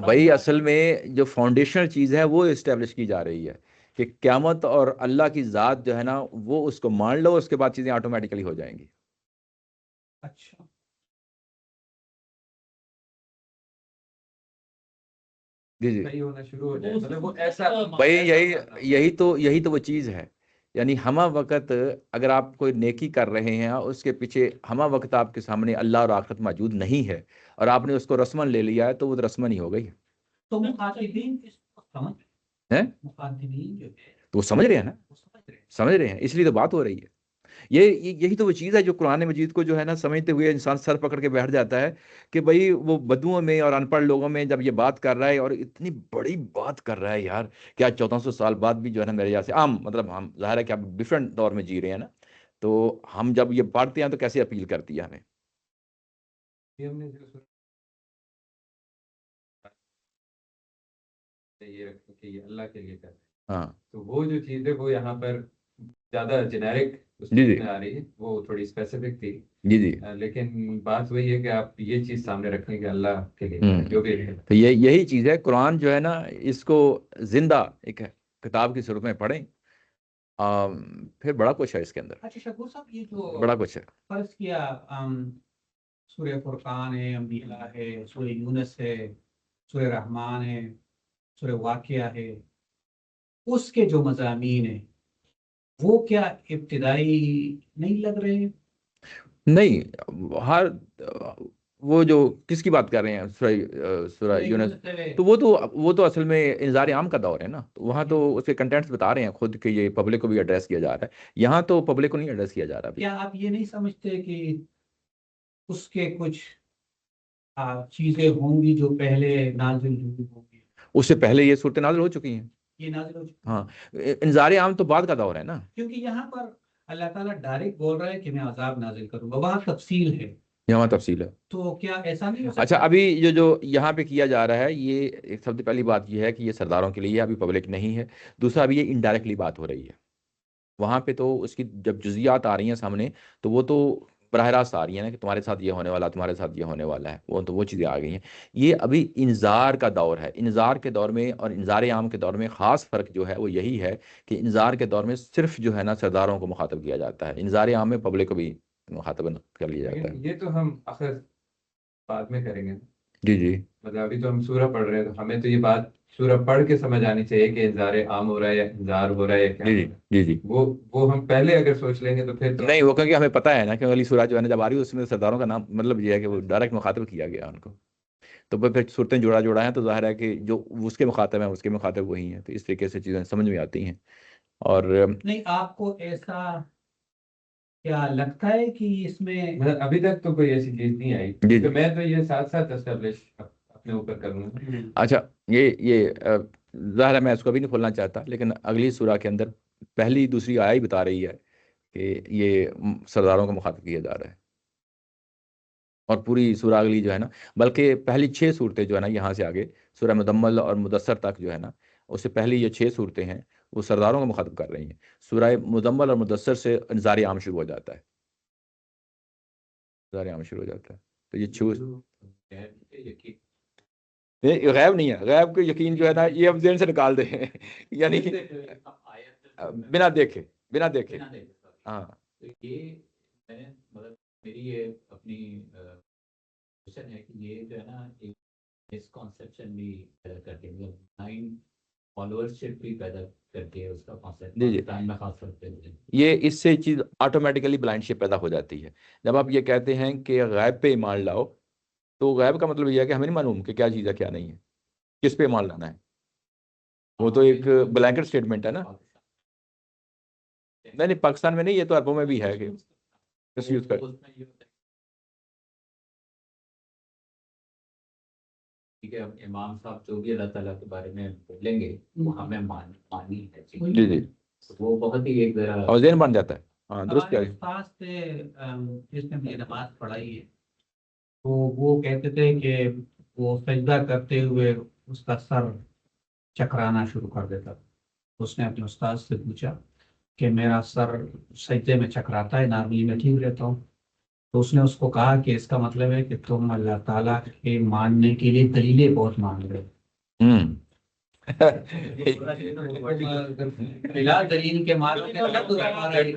وہی اصل میں جو فاؤنڈیشنل چیز ہے وہ اسٹیبلش کی جا رہی ہے کہ قیامت اور اللہ کی ذات جو ہے نا وہ اس کو مان لو، اس کے بعد چیزیں آٹومیٹیکلی ہو جائیں گی۔ اچھا، جی جی صحیح ہونا شروع ہو جائے، مطلب وہ ایسا بھائی یہی تو وہ چیز ہے، یعنی ہمہ وقت اگر آپ کوئی نیکی کر رہے ہیں اس کے پیچھے ہمہ وقت آپ کے سامنے اللہ اور آخرت موجود نہیں ہے اور آپ نے اس کو رسمن لے لیا ہے تو وہ رسمن ہی ہو گئی تو مخاطبین اس کو سمجھ ہے، مخاطبین جو ہے تو وہ سمجھ رہے ہیں نا، وہ سمجھ رہے ہیں۔ سمجھ رہے ہیں، اس لیے تو بات ہو رہی ہے۔ یہی تو وہ چیز ہے جو قرآن مجید کو جو ہے نا سمجھتے ہوئے انسان سر پکڑ کے بیٹھ جاتا ہے کہ بھئی وہ بدوؤں میں اور ان پڑھ لوگوں میں جب یہ بات کر رہا ہے اور اتنی بڑی بات کر رہا ہے یار، کیا 1400 سال بعد بھی جو ہے نا میرے یہاں سے عام مطلب ہم ظاہر ہے کہ آپ ڈفرینٹ دور میں جی رہے ہیں نا، تو ہم جب یہ پڑھتے ہیں تو کیسے اپیل کرتی ہے ہمیں۔ یہ ہم نے یہ رکھا کہ یہ اللہ کے لیے کر رہے ہیں، ہاں تو وہ جو چیز ہے وہ یہاں پر زیادہ جنیرک اس جی جی میں آ رہی ہے، وہ تھوڑی اسپیسیفک تھی۔ جی جی لیکن بات وہی ہے کہ آپ یہ چیز سامنے رکھیں کہ اللہ کے لیے ہوں، جو بھی ہے۔ تو یہی چیز ہے، قرآن جو ہے نا اس کو زندہ ایک کتاب کی صورت میں پڑھیں، پھر بڑا کچھ ہے اس کے اندر، اچھا شکور صاحب، یہ جو بڑا کچھ ہے۔ فرض کیا سورہ فرقان ہے، انبیاء ہے، سورہ یونس ہے، سورہ رحمان ہے، سورہ واقعہ ہے، اس کے جو مضامین ہیں وہ کیا ابتدائی نہیں لگ رہے؟ نہیں، ہر وہ جو کس کی بات کر رہے ہیں سورہ یونس، تو وہ تو اصل میں انذار عام کا دور ہے نا، تو وہاں تو اس کے کنٹینٹس بتا رہے ہیں خود کہ یہ پبلک کو بھی ایڈریس کیا جا رہا ہے، یہاں تو پبلک کو نہیں ایڈریس کیا جا رہا ابھی۔ کیا آپ یہ نہیں سمجھتے کہ اس کے کچھ چیزیں ہوں گی جو پہلے نازل ہوئی ہوں گی؟ اس سے پہلے یہ صورت نازل ہو چکی ہیں، یہ نازل ہو چکی ہاں، انذار عام تو بعد کا دور ہے نا، کیونکہ یہاں پر اللہ تعالیٰ ڈائریکٹ بول رہا ہے کہ میں عذاب نازل کروں گا، وہاں تفصیل ہے، یہاں تفصیل ہے۔ تو کیا ایسا نہیں ہو سکتا؟ اچھا، ابھی جو یہاں پہ کیا جا رہا ہے یہ ایک سب سے پہلی بات یہ ہے کہ یہ سرداروں کے لیے ابھی پبلک نہیں ہے، دوسرا ابھی یہ انڈائریکٹلی بات ہو رہی ہے، وہاں پہ تو اس کی جب جزیات آ رہی ہیں سامنے تو وہ تو براہ راست آ رہی ہیں نا کہ تمہارے ساتھ یہ ہونے والا، تمہارے ساتھ یہ ہونے والا ہے، وہ چیزیں آ گئی ہیں. یہ ابھی انذار کا دور ہے. انذار کے دور میں اور انذار عام کے دور میں خاص فرق جو ہے وہ یہی ہے کہ انذار کے دور میں صرف جو ہے نا سرداروں کو مخاطب کیا جاتا ہے، انذار عام میں پبلک کو بھی مخاطب کر لیا جاتا ہے. یہ تو ہم آخر بعد میں کریں گے. جی جی مطلب ابھی تو ہم سورہ پڑھ رہے ہیں، تو ہمیں تو یہ بات سورہ پڑھ کے سمجھ آنی چاہیے کہ انذار عام ہو رہا ہے یا انذار ہو رہا ہے یا کیا جی ہو رہا ہے. جی جی وہ ہم پہلے اگر سوچ لیں گے تو پھر تو نہیں، وہ کیونکہ ہمیں پتہ ہے نا کہ اگلی سورہ جو ہے نا جب آ رہی ہے اس میں سرداروں کا نام مطلب یہ ہے کہ وہ ڈائریکٹ مخاطب کیا گیا ان کو، تو پھر صورتیں جوڑا ہیں تو ظاہر ہے کہ جو اس کے مخاطب ہیں اس کے مخاطب وہی ہیں، تو اس طریقے سے چیزیں سمجھ میں آتی ہیں. اور نہیں، آپ کو ایسا کیا لگتا ہے کہ اس میں مطلب ابھی تک تو کوئی ایسی چیز نہیں آئی. جی تو میں تو یہ ساتھ ساتھ اسٹیبلش اپنے اوپر کروں گا. اچھا، یہ ظاہر ہے میں اس کو بھی نہیں کھولنا چاہتا، لیکن اگلی سورہ کے اندر پہلی دوسری آیا ہی بتا رہی ہے کہ یہ سرداروں کو مخاطب کیا جا رہا ہے. اور پوری سورہ اگلی جو ہے نا، بلکہ پہلی 6 صورتیں جو ہے نا یہاں سے آگے سورہ مدمل اور مدثر تک جو ہے نا، اس سے پہلی یہ 6 صورتیں ہیں وہ سرداروں کو مخاطب کر رہی ہیں. سورہ مدمل اور مدثر سے انذار عام شروع ہو جاتا ہے، انذار عام شروع ہو جاتا ہے. تو یہ غیب نہیں ہے، غیب کو یقین جو ہے نا یہ اب ذہن سے نکال دیں یعنی بنا دیکھے ہاں. تو یہ میں نے مطلب میری یہ اپنی کوشچن ہے کہ یہ جو ہے نا ایک مسکنسیپشن بھی پیدا کرتی ہے، مطلب بلائنڈ فالوورشپ بھی پیدا کرتی ہے اس کا کانسیپٹ. جی جی میں خاص طور پہ یہ اس سے چیز آٹومیٹیکلی بلائنڈ شپ پیدا ہو جاتی ہے. جب آپ یہ کہتے ہیں کہ غیب پہ ایمان لاؤ تو غیب کا مطلب یہ ہے کہ ہمیں نہیں معلوم کہ کیا چیز ہے کیا نہیں ہے، کس پہ ایمان لانا ہے. وہ تو ایک بلینکٹ سٹیٹمنٹ ہے نا. نہیں پاکستان میں نہیں، یہ تو عربوں میں بھی ہے کہ اس یوز کر ٹھیک ہے. امام صاحب جو بھی اللہ تعالیٰ کے بارے میں بولیں گے وہ ہمیں مانی ہے. جی جی وہ بہت ہی ایک ذرا اور ذہن بن جاتا ہے. ہاں درست کہہ رہے ہیں. استاد سے جس نے مجھے نماز پڑھائی ہے تو وہ کہتے تھے کہ وہ سجدہ کرتے ہوئے اس کا سر چکرانا شروع کر دیتا. اس نے اپنے استاد سے پوچھا کہ میرا سر سجدے میں چکراتا ہے، نارملی میں ٹھیک رہتا ہوں. تو اس نے اس کو کہا کہ اس کا مطلب ہے کہ تم اللہ تعالیٰ کے ماننے کے لیے دلیلیں بہت مانگ رہے ہو. بلا دلیل کے مانو